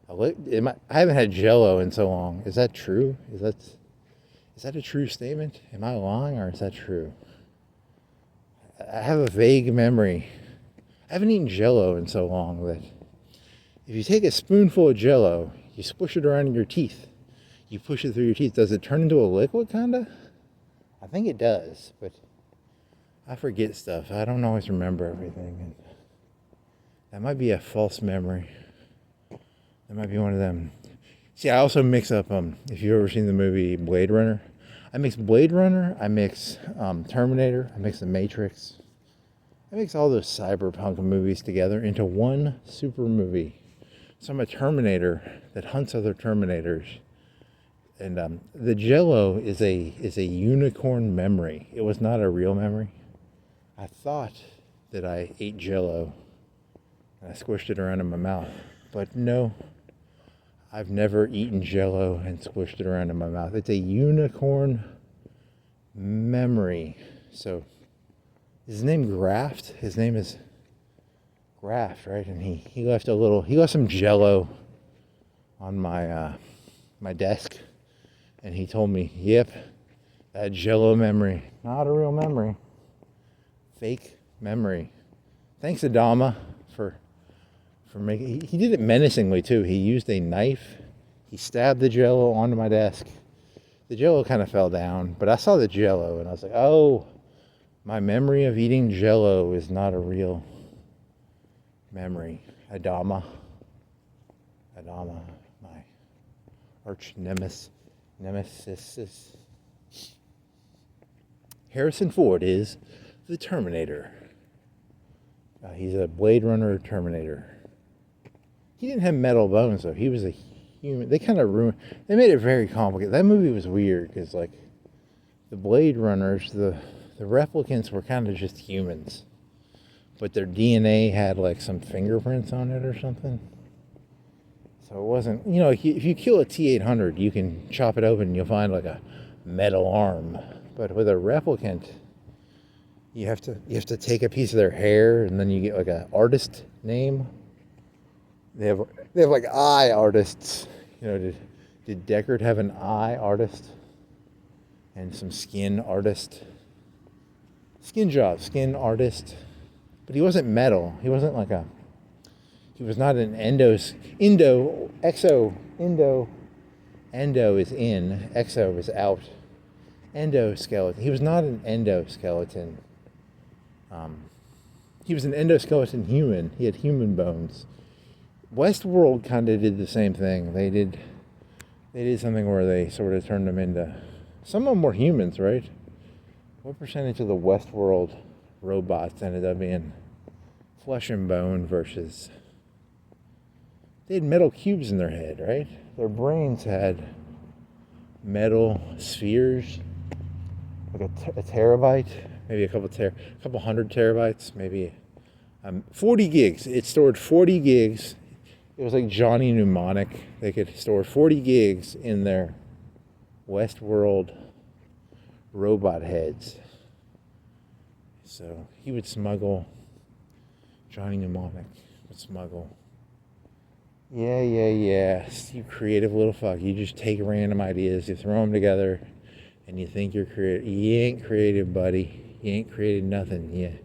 a liquid. I haven't had Jello in so long. Is that true? Is that a true statement? Am I lying, or is that true? I have a vague memory. I haven't eaten Jello in so long that if you take a spoonful of Jello, you squish it around in your teeth, you push it through your teeth, does it turn into a liquid, kinda? I think it does, but I forget stuff. I don't always remember everything. And that might be a false memory. That might be one of them. See, I also mix up, if you've ever seen the movie Blade Runner, I mix Blade Runner, I mix Terminator, I mix The Matrix. I mix all those cyberpunk movies together into one super movie. So I'm a Terminator that hunts other Terminators. And the Jello is a unicorn memory. It was not a real memory. I thought that I ate Jello and I squished it around in my mouth. But no, I've never eaten Jello and squished it around in my mouth. It's a unicorn memory. So, is his name Graft? His name is Graft, right? And he left some Jello on my desk. And he told me, yep, that Jello memory, not a real memory. Fake memory. Thanks, Adama, for making. He did it menacingly too. He used a knife. He stabbed the Jell-O onto my desk. The Jell-O kind of fell down, but I saw the Jell-O and I was like, oh, my memory of eating Jell-O is not a real memory. Adama, my arch nemesis. Harrison Ford is the Terminator. He's a Blade Runner Terminator. He didn't have metal bones though. He was a human. They kind of ruined. They made it very complicated. That movie was weird because like the Blade Runners, the replicants were kind of just humans, but their DNA had like some fingerprints on it or something. So it wasn't. You know, if you kill a T-800, you can chop it open and you'll find like a metal arm. But with a replicant, you have to take a piece of their hair, and then you get like an artist name. They have like eye artists. You know, did Deckard have an eye artist? And some skin artist. Skin artist. But he wasn't metal. He wasn't like a. He was not an endo is in, exo is out. Endoskeleton. He was not an endoskeleton. He was an endoskeleton human. He had human bones. Westworld kind of did the same thing. They did something where they sort of turned them into. Some of them were humans, right? What percentage of the Westworld robots ended up being flesh and bone versus? They had metal cubes in their head, right? Their brains had metal spheres. Like a terabyte, maybe a couple hundred terabytes, maybe 40 gigs. It stored 40 gigs. It was like Johnny Mnemonic. They could store 40 gigs in their Westworld robot heads. So he would smuggle. Johnny Mnemonic would smuggle. Yeah. You creative little fuck. You just take random ideas, you throw them together. And you think you're creative. You ain't creative, buddy. You ain't created nothing. You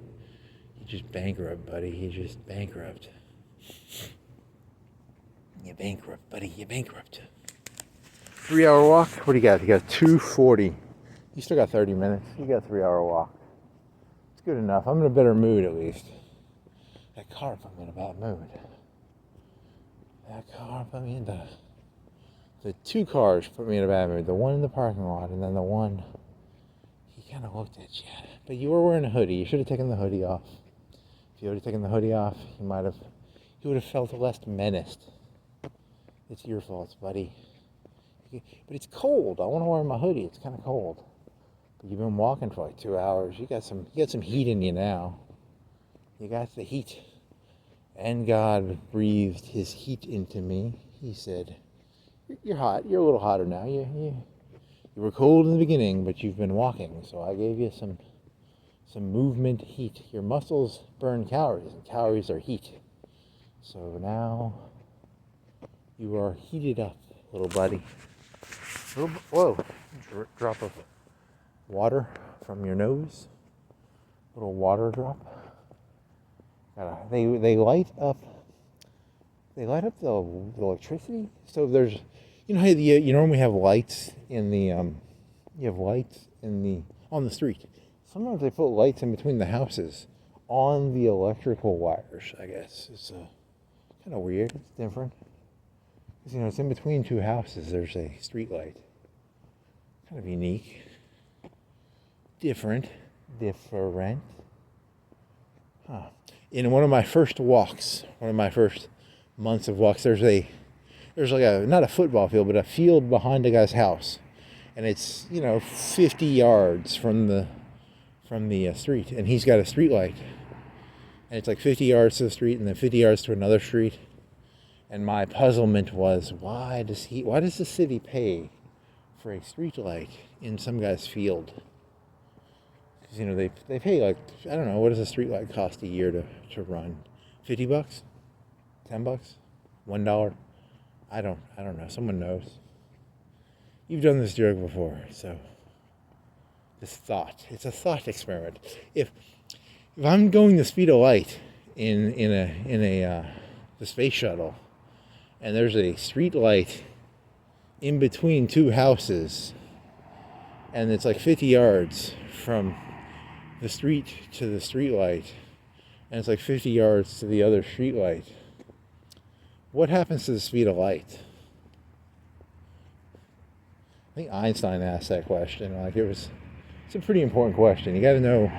just bankrupt, buddy. You just bankrupt. You bankrupt, buddy. You bankrupt. 3-hour walk? What do you got? You got 2:40. You still got 30 minutes. You got a 3-hour walk. It's good enough. I'm in a better mood at least. That car put me in a bad mood. The two cars put me in a bad mood. The one in the parking lot, and then the one he kind of looked at you. But you were wearing a hoodie. You should have taken the hoodie off. If you would have taken the hoodie off, he would have felt less menaced. It's your fault, buddy. But it's cold. I want to wear my hoodie. It's kind of cold. But you've been walking for like 2 hours. You got some heat in you now. You got the heat. And God breathed his heat into me. He said, "You're hot. You're a little hotter now. You were cold in the beginning, but you've been walking, so I gave you some movement heat. Your muscles burn calories, and calories are heat. So now you are heated up, little buddy." Whoa! Drop of water from your nose. Little water drop. They light up. They light up the electricity. So there's, you know how you normally have lights in the on the street. Sometimes they put lights in between the houses on the electrical wires. I guess it's kind of weird. It's different. Because it's in between two houses. There's a street light. Kind of unique. Different. Huh. In one of my first months of walks, there's like not a football field, but a field behind a guy's house, and it's 50 yards from the street, and he's got a street light, and it's like 50 yards to the street, and then 50 yards to another street. And my puzzlement was, why does the city pay for a street light in some guy's field? Because they pay like, I don't know, what does a street light cost a year to run? $50? $10? $1? I don't know. Someone knows. You've done this joke before, so it's a thought experiment. If I'm going the speed of light in the space shuttle, and there's a street light in between two houses, and it's like 50 yards from the street to the street light, and it's like 50 yards to the other street light. What happens to the speed of light? I think Einstein asked that question. It's a pretty important question. You got to know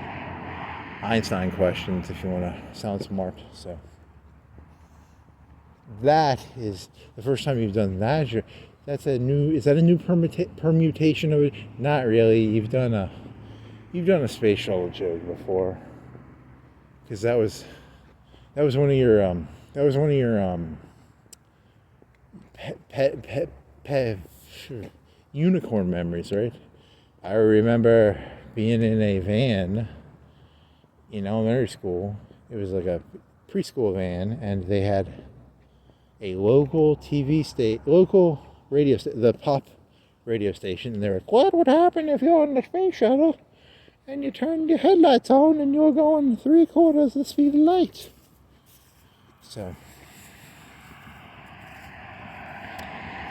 Einstein questions if you want to sound smart. So that is the first time you've done that. Is that a new permutation of it? Not really. You've done a space shuttle joke before, because that was one of your pet unicorn memories, right? I remember being in a van in elementary school. It was like a preschool van, and they had a local radio station, the pop radio station, and they were like, what would happen if you're on the space shuttle and you turned your headlights on and you're going 3/4 the speed of light? So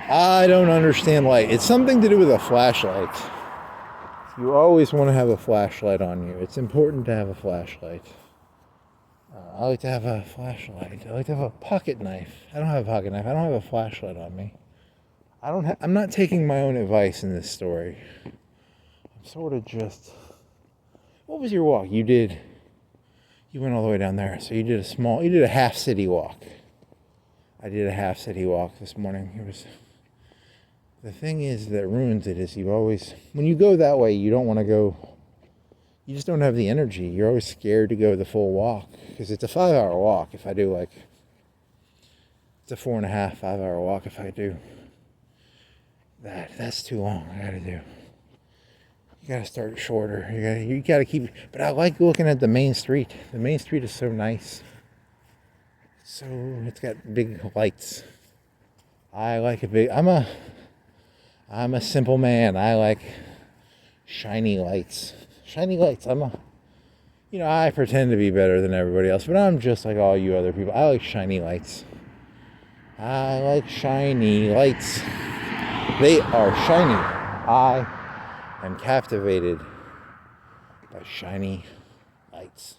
I don't understand light. It's something to do with a flashlight. You always want to have a flashlight on you. It's important to have a flashlight. I like to have a flashlight. I like to have a pocket knife. I don't have a pocket knife. I don't have a flashlight on me. I'm not taking my own advice in this story. I'm sort of just... What was your walk? You went all the way down there. So you did a half city walk. I did a half city walk this morning. The thing that ruins it is when you go that way, you don't want to go, you just don't have the energy. You're always scared to go the full walk, because it's a 5-hour walk if I do it's a 4.5, 5-hour walk if I do that. That's too long. I gotta do. You gotta start shorter. You gotta keep, but I like looking at the main street. The main street is so nice. So it's got big lights. I like I'm a simple man. I like shiny lights. Shiny lights. I pretend to be better than everybody else, but I'm just like all you other people. I like shiny lights. I like shiny lights. They are shiny. I am captivated by shiny lights.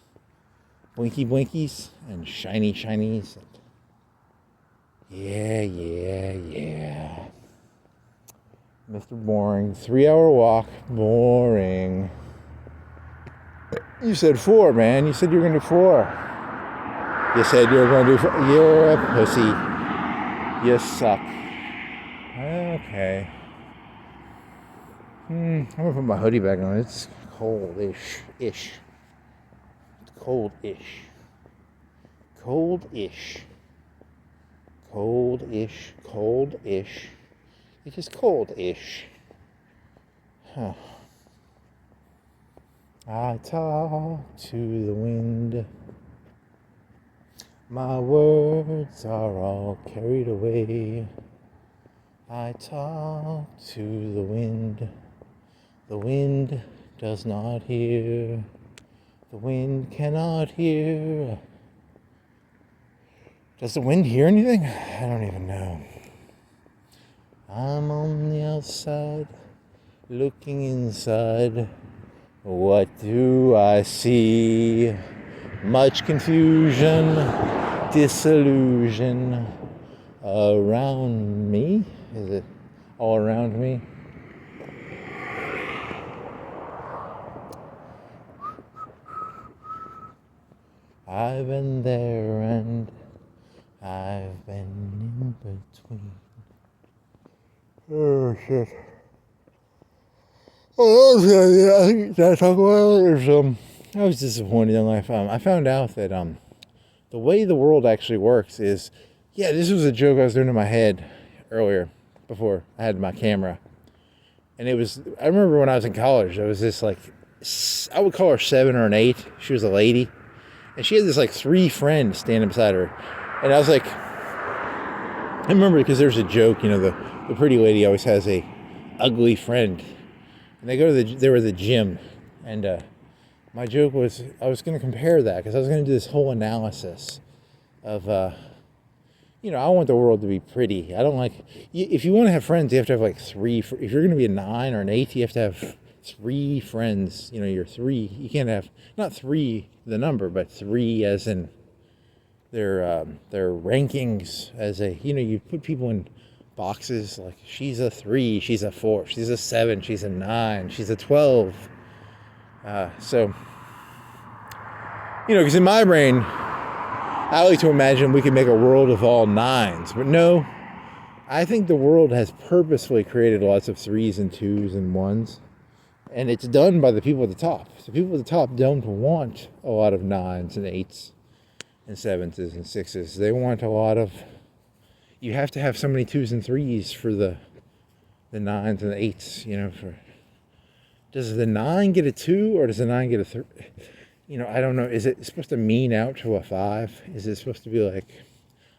Blinky blinkies and shiny shinies. Yeah. Mr. Boring. 3-hour walk. Boring. You said 4, man. You said you were going to do 4. You said you were going to do 4. You're a pussy. You suck. Okay. I'm going to put my hoodie back on. It's cold-ish. It's cold-ish. It is cold-ish. Huh. I talk to the wind. My words are all carried away. I talk to the wind. The wind does not hear. The wind cannot hear. Does the wind hear anything? I don't even know. I'm on the outside, looking inside. What do I see? Much confusion, disillusion around me. Is it all around me? I've been there and I've been in between. Oh, shit. Oh, I think did I talk about it? I was disappointed in life. I found out that the way the world actually works is, this was a joke I was doing in my head earlier before I had my camera. And I remember when I was in college, there was this I would call her 7 or an 8. She was a lady. And she had this 3 friends standing beside her. And I was like, I remember because there's a joke, the pretty lady always has a ugly friend. And they were at the gym. And my joke was, I was going to compare that because I was going to do this whole analysis of, I want the world to be pretty. I don't like, if you want to have friends, you have to have like three. If you're going to be a 9 or an 8, you have to have 3 friends. You're 3. You can't have, not 3 the number, but 3 as in their rankings as a, you put people in boxes like she's a 3, she's a 4, she's a 7, she's a 9, she's a 12. So, because in my brain, I like to imagine we could make a world of all 9s, but no, I think the world has purposefully created lots of 3s and 2s and 1s, and it's done by the people at the top. The people at the top don't want a lot of 9s and 8s and 7s and 6s. They want a lot of, you have to have so many 2s and 3s for the 9s and the 8s, does the 9 get a 2 or does the 9 get a 3? I don't know. Is it supposed to mean out to a 5? Is it supposed to be like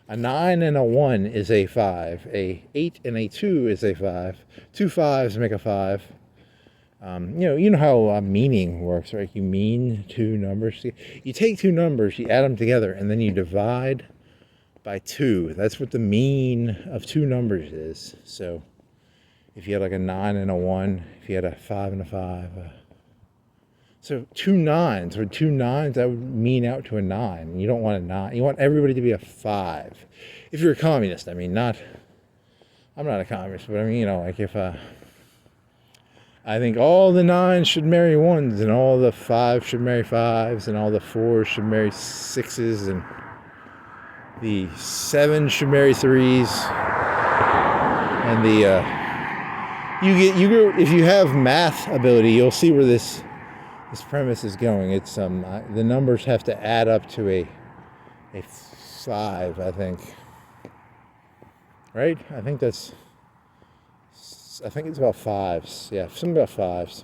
a 9 and a 1 is a 5, a 8 and a 2 is a 5, 2 5s make a 5. You know how meaning works, right? You mean 2 numbers. You take 2 numbers, you add them together, and then you divide by 2. That's what the mean of 2 numbers is. So if you had like a 9 and a 1, if you had a 5 and a 5, so 2 9s, with 2 9s, that would mean out to a 9. You don't want a 9. You want everybody to be a 5. If you're a communist, I'm not a communist, but like if, I think all the 9s should marry 1s, and all the 5s should marry 5s, and all the 4s should marry 6s, and the 7s should marry 3s, and if you have math ability, you'll see where this premise is going. It's the numbers have to add up to a 5, I think. Right? I think it's about 5s. Yeah, something about 5s.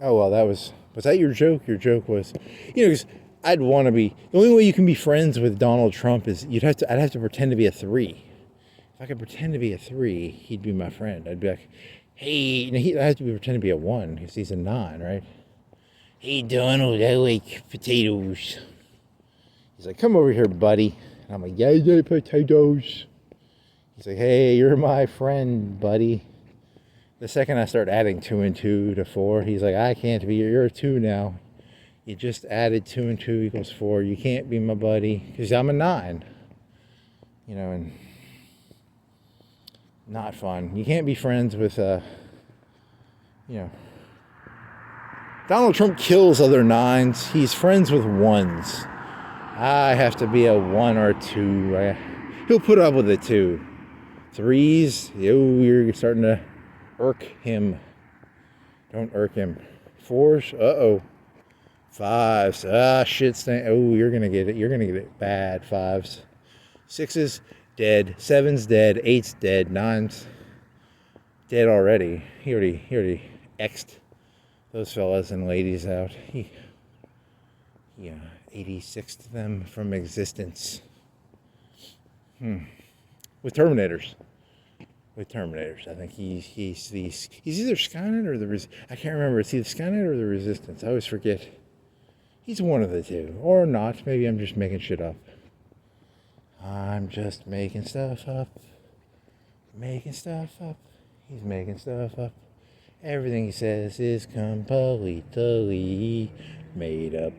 Oh well, was that your joke? Your joke was, because I'd want to be, the only way you can be friends with Donald Trump is I'd have to pretend to be a 3. If I could pretend to be a 3, he'd be my friend. I'd be like, hey, he has to pretend to be a 1 because he's a 9, right? Hey, Donald, I like potatoes. He's like, come over here, buddy. And I'm like, yeah, I like potatoes. He's like, hey, you're my friend, buddy. The second I start adding 2 and 2 to 4, he's like, I can't be, you're a 2 now. You just added 2 and 2 equals 4. You can't be my buddy because I'm a 9. And not fun. You can't be friends with, Donald Trump kills other 9s. He's friends with 1s. I have to be a 1 or a 2. He'll put up with a 2. 3s, you're starting to irk him. Don't irk him. 4s, uh-oh. 5s, shit. You're going to get it. You're going to get it bad. 5s. 6s, dead. 7's dead. 8's dead. 9's dead already. He already X'd those fellas and ladies out. He 86'd them from existence. With Terminators. I think he's either Sky-net or I can't remember. It's either Sky-net or the Resistance. I always forget. He's one of the two, or not. Maybe I'm just making shit up. I'm just making stuff up. He's making stuff up. Everything he says is completely made up.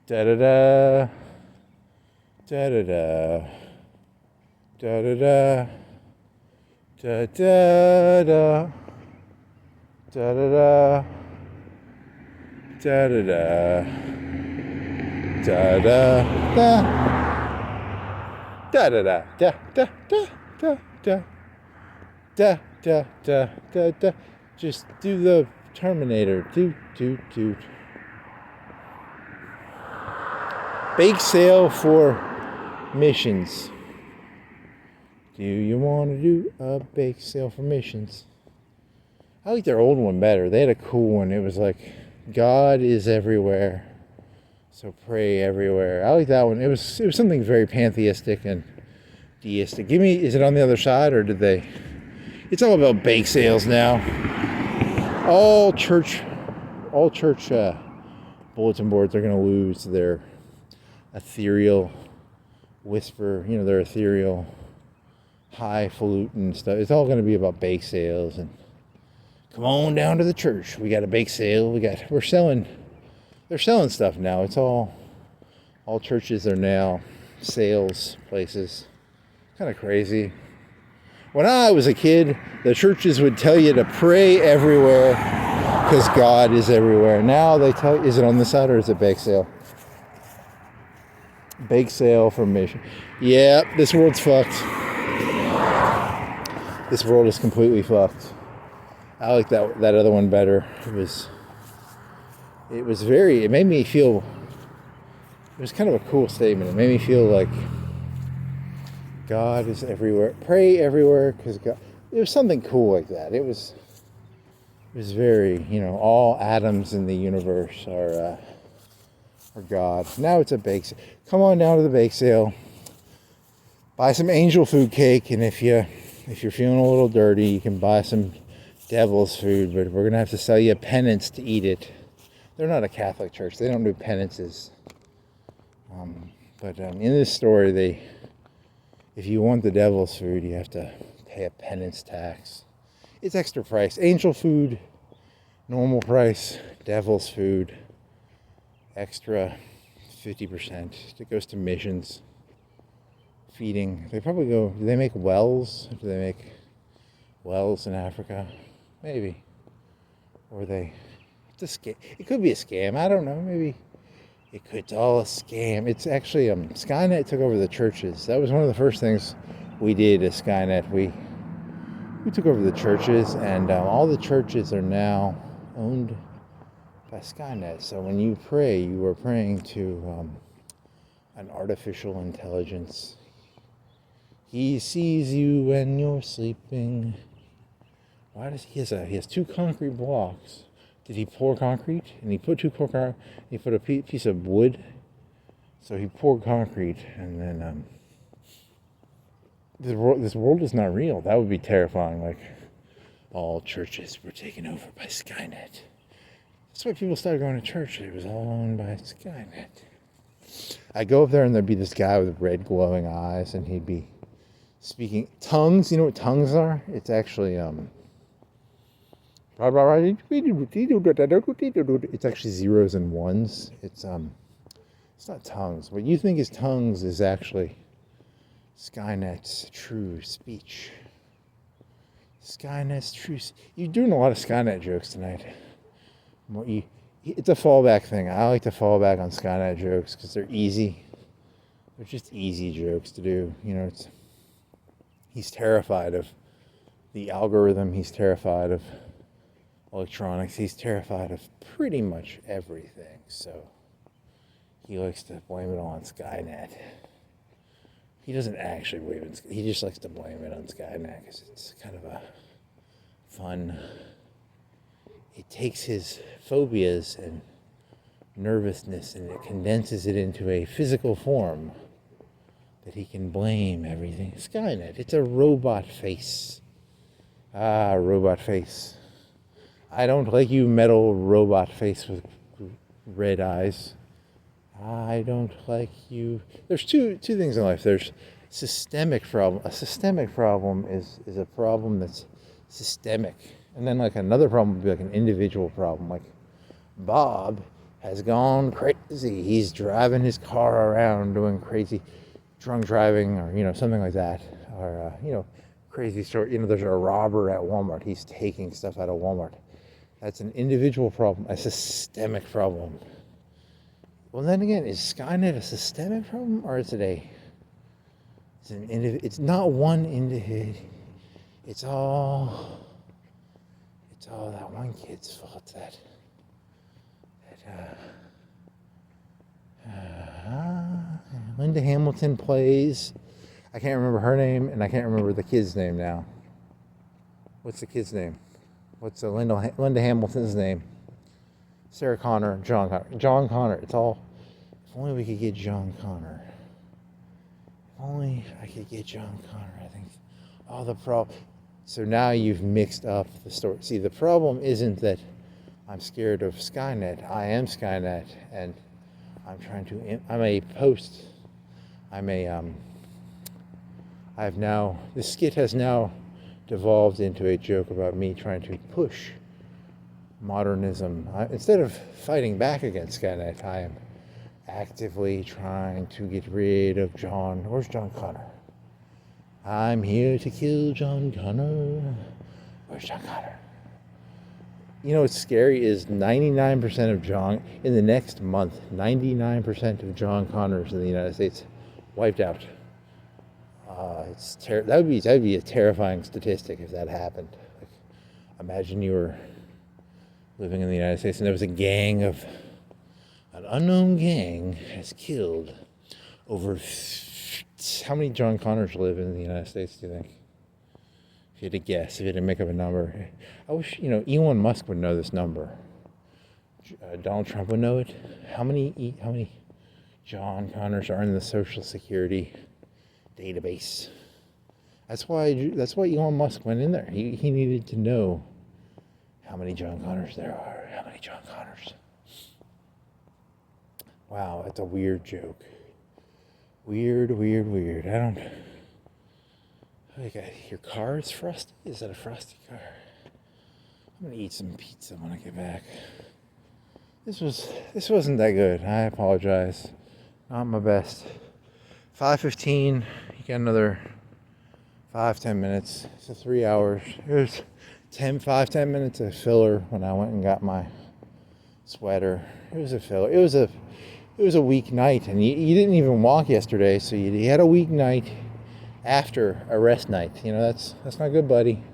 Da-da-da. Da-da-da. Da-da-da. Da-da-da. Da-da-da. Da-da-da. Da-da-da. Da-da-da. Da-da-da. Da-da-da. Just do the Terminator. Do. Bake sale for missions. Do you want to do a bake sale for missions? I like their old one better. They had a cool one. It was like, God is everywhere, so pray everywhere. I like that one. It was something very pantheistic and deistic. Is it on the other side, or did they? It's all about bake sales now. all church bulletin boards are going to lose their ethereal whisper, their ethereal highfalutin stuff. It's all going to be about bake sales and come on down to the church. We got a bake sale. They're selling stuff now. It's all churches are now sales places. Kind of crazy. When I was a kid, the churches would tell you to pray everywhere because God is everywhere. Now they tell you, is it on the side or is it bake sale? Bake sale for mission. Yeah, this world's fucked. This world is completely fucked. I like that other one better. It made me feel, it was kind of a cool statement. It made me feel like God is everywhere. Pray everywhere because God, there was something cool like that. It was very, all atoms in the universe are God. Now it's a bake sale. Come on down to the bake sale. Buy some angel food cake, and if you're feeling a little dirty, you can buy some devil's food, but we're gonna have to sell you a penance to eat it. They're not a Catholic church. They don't do penances. But in this story, if you want the devil's food, you have to pay a penance tax. It's extra price. Angel food, normal price. Devil's food, extra 50%. It goes to missions, feeding. They probably go, do they make wells? Do they make wells in Africa? Maybe. Or it's a scam. It could be a scam. I don't know. Maybe it's all a scam. It's actually, Sky-net took over the churches. That was one of the first things we did at Sky-net. We took over the churches, and all the churches are now owned by Sky-net. So when you pray, you are praying to an artificial intelligence. He sees you when you're sleeping. Why does he has 2 concrete blocks? Did he pour concrete? And he put 2 concrete. He put a piece of wood. So he poured concrete, and then this world is not real. That would be terrifying. Like, all churches were taken over by Sky-net. That's why people started going to church. It was all owned by Sky-net. I go up there, and there'd be this guy with red glowing eyes, and he'd be speaking tongues. You know what tongues are? It's actually it's actually zeros and ones. It's not tongues. What you think is tongues is actually Sky-net's true speech. Sky-net's true. You're doing a lot of Sky-net jokes tonight. It's a fallback thing. I like to fall back on Sky-net jokes because they're easy. They're just easy jokes to do. He's terrified of the algorithm. He's terrified of electronics. He's terrified of pretty much everything. So he likes to blame it all on Sky-net. He doesn't actually blame it. He just likes to blame it on Sky-net because it's kind of a fun. It takes his phobias and nervousness and it condenses it into a physical form that he can blame everything. Sky-net, it's a robot face. Robot face. I don't like you, metal robot face with red eyes. I don't like you. There's two things in life. There's systemic problem. A systemic problem is a problem that's systemic. And then like another problem would be like an individual problem. Like Bob has gone crazy. He's driving his car around doing crazy drunk driving or, something like that. Or, crazy story. There's a robber at Walmart. He's taking stuff out of Walmart. That's an individual problem, a systemic problem. Well, then again, is Sky-net a systemic problem, or is it it's not one individual. It's all that one kid's fault that Linda Hamilton plays. I can't remember her name, and I can't remember the kid's name now. What's the kid's name? What's Linda Hamilton's name? Sarah Connor, John Connor. John Connor. If only we could get John Connor. If only I could get John Connor, I think. So now you've mixed up the story. See, the problem isn't that I'm scared of Skynet. I am Skynet, and this skit has now devolved into a joke about me trying to push modernism. Instead of fighting back against Skynet, I am actively trying to get rid of where's John Connor? I'm here to kill John Connor. Where's John Connor? You know what's scary is 99% of in the next month, 99% of John Connors in the United States wiped out. That'd be a terrifying statistic if that happened. Like, imagine you were living in the United States and there was an unknown gang has killed over. How many John Connors live in the United States, do you think? If you had to guess, if you had to make up a number. I wish, Elon Musk would know this number. Donald Trump would know it. How many John Connors are in the Social Security database? That's why Elon Musk went in there. He needed to know how many John Connors there are. How many John Connors? Wow, that's a weird joke. Weird. Your car is frosty? Is that a frosty car? I'm gonna eat some pizza when I get back. This wasn't that good. I apologize. Not my best. 5:15. You got another 5-10 minutes. So 3 hours. It was 5-10 minutes of filler when I went and got my sweater. It was a filler. It was a week night, and you didn't even walk yesterday, so you had a week night after a rest night. That's not good, buddy.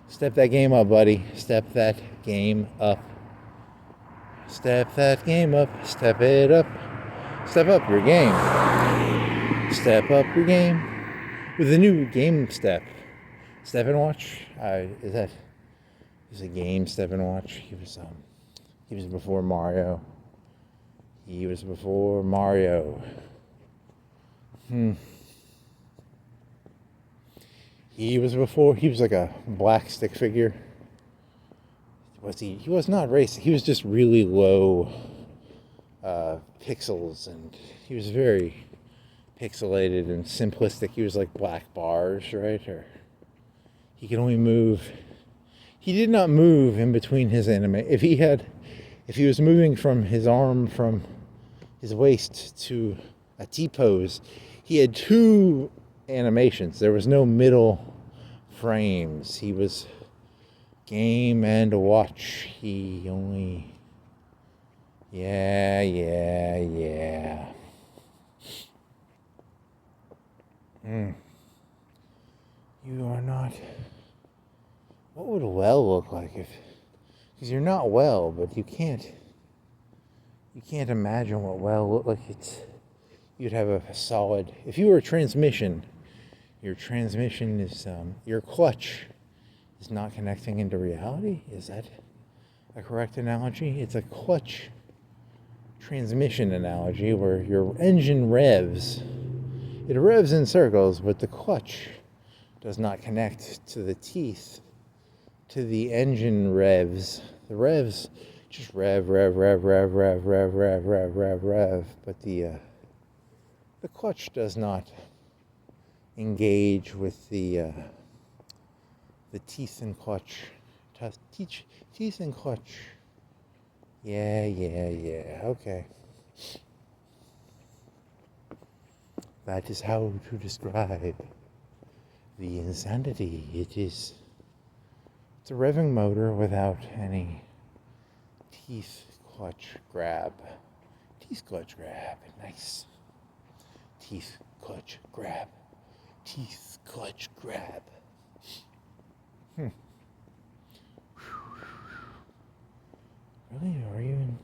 Step that game up, buddy. Step that game up. Step that game up. Step it up. Step up your game. Step up your game with a new game step. Step and watch. Is a game step and watch. He was before Mario. He was before Mario. He was like a black stick figure. He was not racist. He was just really low pixels, and he was very pixelated and simplistic. He was like black bars, right? Or he could only move. He did not move in between his anime. If he was moving from his arm from his waist to a T-pose, he had two animations. There was no middle frames. He was game and watch. He only... Yeah. You are not... What would well look like if... Because you're not well, but you can't imagine what well looked like. You'd have a solid... If you were a transmission, your transmission is... your clutch is not connecting into reality. Is that a correct analogy? It's a clutch transmission analogy where your engine revs. It revs in circles, but the clutch does not connect to the teeth, to the engine revs. The revs just rev, but the clutch does not engage with the teeth and clutch. Teeth and clutch. Yeah. Okay. That is how to describe the insanity. It's a revving motor without any teeth clutch grab. Teeth clutch grab. Nice. Teeth clutch grab. Teeth clutch grab. Really? Are you in...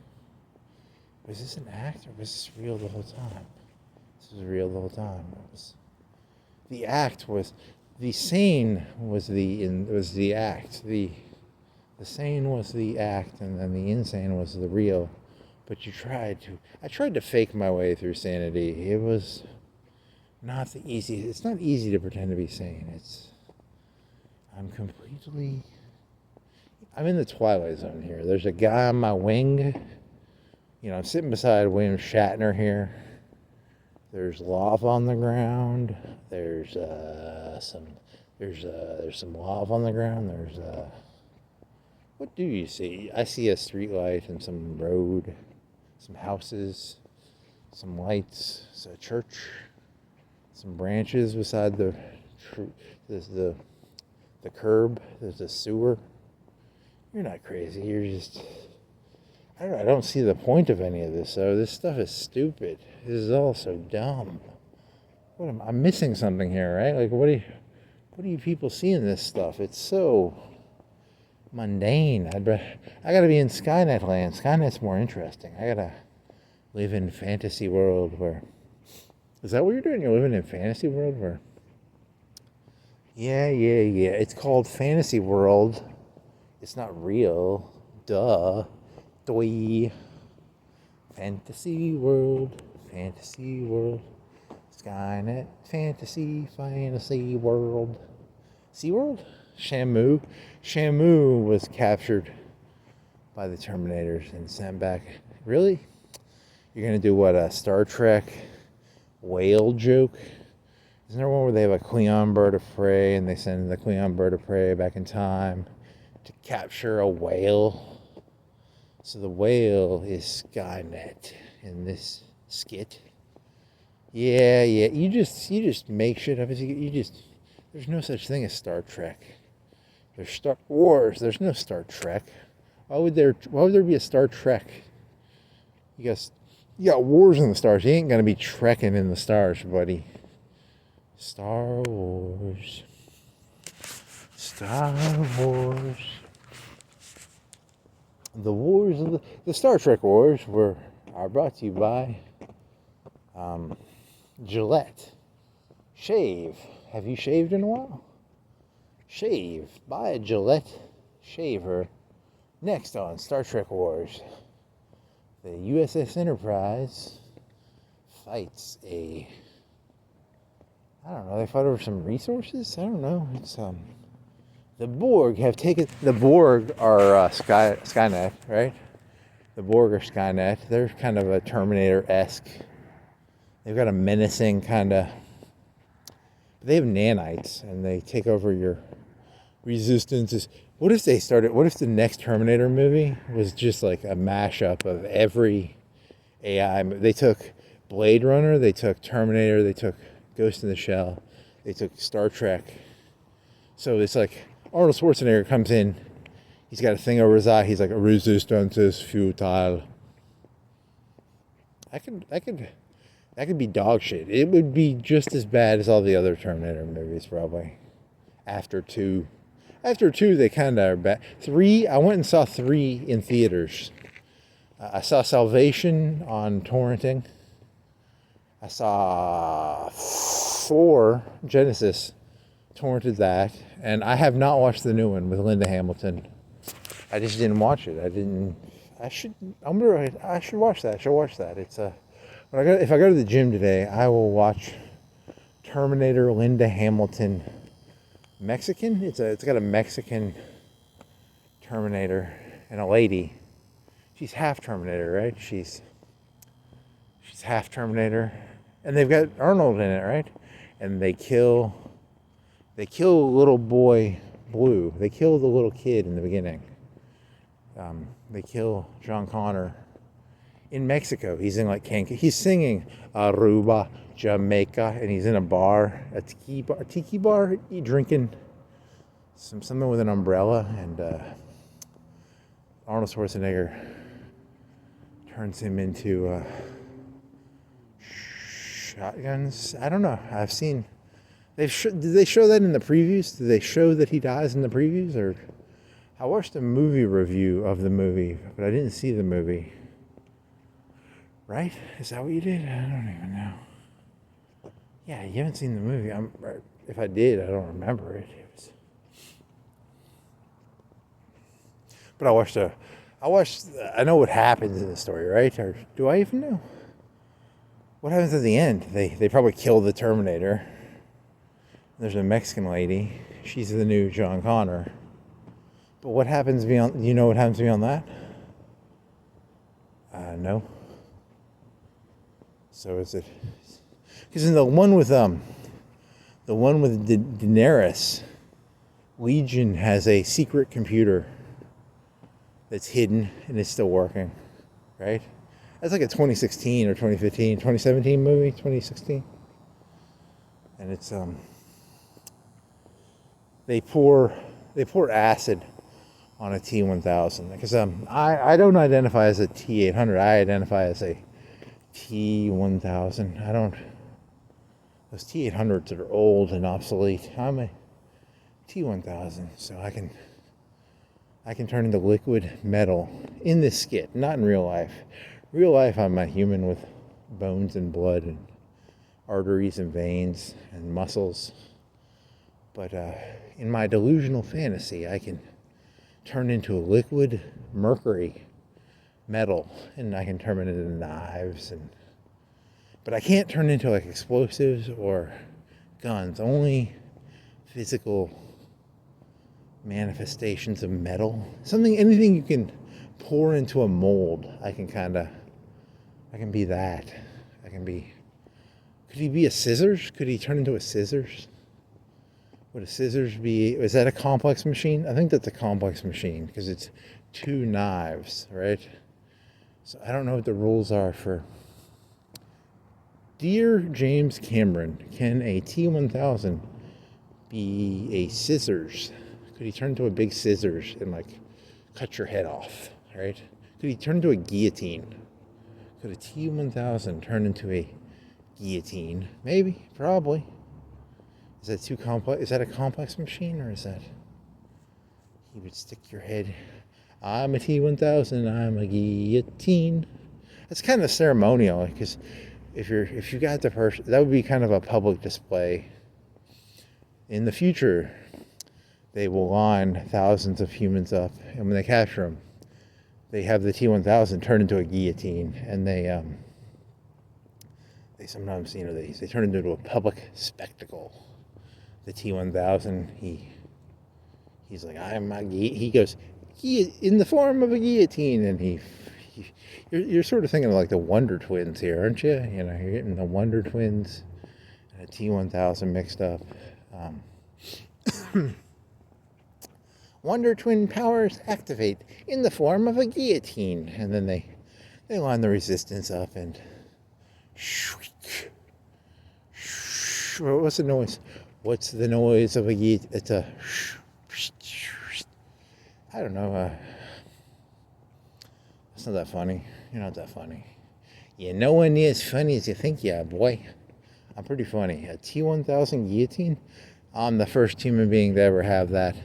Was this an act or was this real the whole time? This was real the whole time. The act was... The scene was the act. The sane was the act, and then the insane was the real. But I tried to fake my way through sanity. It was not the easy. It's not easy to pretend to be sane. I'm in the twilight zone here. There's a guy on my wing. I'm sitting beside William Shatner here. There's lava on the ground. There's some lava on the ground. What do you see? I see a street light and some road, some houses, some lights, a church, some branches beside the curb. There's a sewer. You're not crazy. You're just... I don't see the point of any of this, though. This stuff is stupid. This is all so dumb. I'm missing something here, right? Like, what do you people see in this stuff? It's so mundane. I gotta be in Sky-net land. Sky-net's more interesting. I gotta live in fantasy world where... Is that what you're doing? You're living in fantasy world where... Yeah. It's called fantasy world. It's not real. Duh. Doi. Fantasy world. Sky-net. Fantasy world. SeaWorld? Shamu was captured by the Terminators and sent back. Really? You're going to do what, a Star Trek whale joke? Isn't there one where they have a Klingon bird of prey and they send the Klingon bird of prey back in time to capture a whale? So the whale is Sky-net in this skit. Yeah. You just make shit up. There's no such thing as Star Trek. There's Star Wars. There's no Star Trek. Why would there be a Star Trek? You got wars in the stars. You ain't gonna be trekking in the stars, buddy. Star Wars. The Star Trek wars are brought to you by Gillette. Shave. Have you shaved in a while? Shave. Buy a Gillette shaver. Next on Star Trek Wars, the USS Enterprise fights they fought over some resources? I don't know. It's the Borg are Sky-net, right? The Borg are Sky-net. They're kind of a Terminator-esque. They've got a menacing kind of... They have nanites, and they take over your resistances. What if the next Terminator movie was just like a mashup of every AI? They took Blade Runner, they took Terminator, they took Ghost in the Shell, they took Star Trek. So it's like Arnold Schwarzenegger comes in, he's got a thing over his eye, he's like, resistance is futile. That could be dog shit. It would be just as bad as all the other Terminator movies, probably. After 2, they kind of are bad. 3, I went and saw 3 in theaters. I saw Salvation on torrenting. I saw 4, Genesis, torrented that. And I have not watched the new one with Linda Hamilton. I just didn't watch it. I should watch that. It's if I go to the gym today, I will watch Terminator Linda Hamilton Mexican. It's got a Mexican Terminator and a lady. She's half Terminator, right? She's half Terminator, and they've got Arnold in it, right? And they kill little boy Blue. They kill the little kid in the beginning. They kill John Connor in Mexico. He's in like Cancun. He's singing Aruba, Jamaica, and he's in a bar, a tiki bar, drinking something with an umbrella, and Arnold Schwarzenegger turns him into shotguns. I don't know. I've seen. Did they show that in the previews? Did they show that he dies in the previews? Or I watched a movie review of the movie, but I didn't see the movie. Right? Is that what you did? I don't even know. Yeah, you haven't seen the movie. If I did, I don't remember it. But I know what happens in the story, right? Or do I even know? What happens at the end? They probably kill the Terminator. There's a Mexican lady. She's the new John Connor. But what happens beyond? You know what happens beyond that? No. So is it? Because in the one with Daenerys, Legion has a secret computer that's hidden and it's still working, right? That's like a 2016 or 2015, 2017 movie, 2016. And it's they pour acid on a T1000 because I don't identify as a T800. I identify as a T1000. I don't. Those T800s are old and obsolete. I'm a T1000, so I can turn into liquid metal in this skit, not in real life. Real life, I'm a human with bones and blood and arteries and veins and muscles. But in my delusional fantasy, I can turn into a liquid mercury metal, and I can turn it into knives, but I can't turn into like explosives or guns. Only physical manifestations of metal. Anything you can pour into a mold. I can be that. Could he be a scissors? Could he turn into a scissors? Would a scissors be, is that a complex machine? I think that's a complex machine because it's two knives, right? So I don't know what the rules are for. Dear James Cameron, can a T1000 be a scissors? Could he turn into a big scissors and like cut your head off, right? Could he turn into a guillotine? Could a T1000 turn into a guillotine? Maybe, probably. Is that too complex? Is that a complex machine, or is that he would stick your head? I'm a T1000. I'm a guillotine. It's kind of ceremonial because if you got the person, that would be kind of a public display. In the future, they will line thousands of humans up, and when they capture them, they have the T1000 turn into a guillotine, and they sometimes, they turn it into a public spectacle. The T1000, he's like, he goes, in the form of a guillotine, and you're sort of thinking of like the Wonder Twins here, aren't you? You're getting the Wonder Twins and a T1000 mixed up. Wonder Twin powers activate in the form of a guillotine, and then they line the resistance up and shriek. What's the noise? What's the noise of a guillotine? It's a, I don't know. It's not that funny. You're not that funny. You're nowhere near as funny as you think you are, boy. I'm pretty funny. A T1000 guillotine? I'm the first human being to ever have that.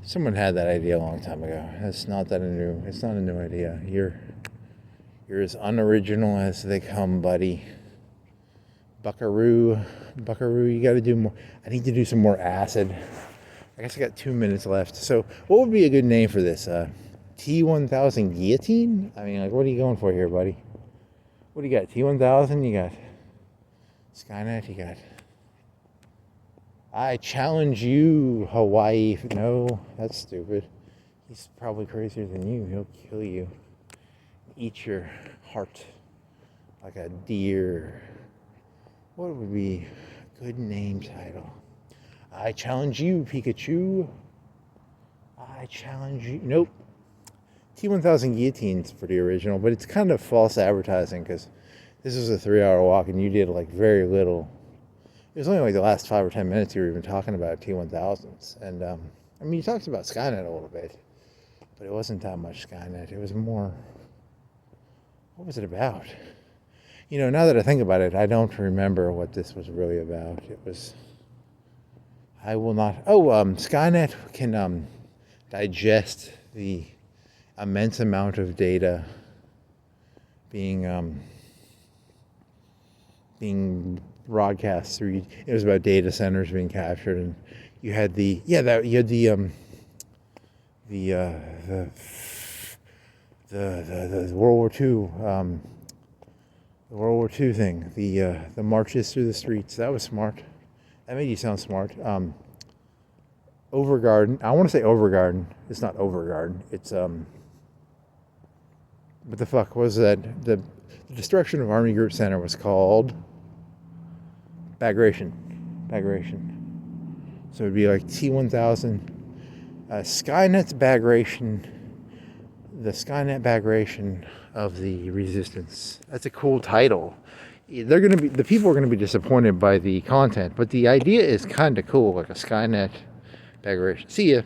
Someone had that idea a long time ago. It's not a new idea. You're as unoriginal as they come, buddy. Buckaroo, you gotta do more. I need to do some more acid. I guess I got 2 minutes left. So what would be a good name for this? T1000 guillotine? I mean, like, what are you going for here, buddy? What do you got? T1000, you got Sky-net, you got I challenge you, Hawaii. No, that's stupid. He's probably crazier than you. He'll kill you. Eat your heart like a deer. What would be a good name title? I challenge you, Pikachu. I challenge you. Nope. T1000 Guillotine's pretty original, but it's kind of false advertising because this was a 3-hour walk and you did like very little. It was only like the last 5 or 10 minutes you were even talking about T1000s. And I mean, you talked about Sky-net a little bit, but it wasn't that much Sky-net. It was more, what was it about? You know, now that I think about it, I don't remember what this was really about. It was, I will not, Sky-net can digest the immense amount of data being broadcast through. It was about data centers being captured, and you had the World War II the World War II thing, the marches through the streets. That was smart. That made you sound smart. Overgarden. I want to say Overgarden. It's not Overgarden. It's what the fuck was that? The destruction of Army Group Center was called Bagration. Bagration. So it'd be like T1000. Sky-net Bagration. The Sky-net Bagration of the Resistance. That's a cool title. The people are gonna be disappointed by the content, but the idea is kind of cool, like a Sky-net Bagration. See ya.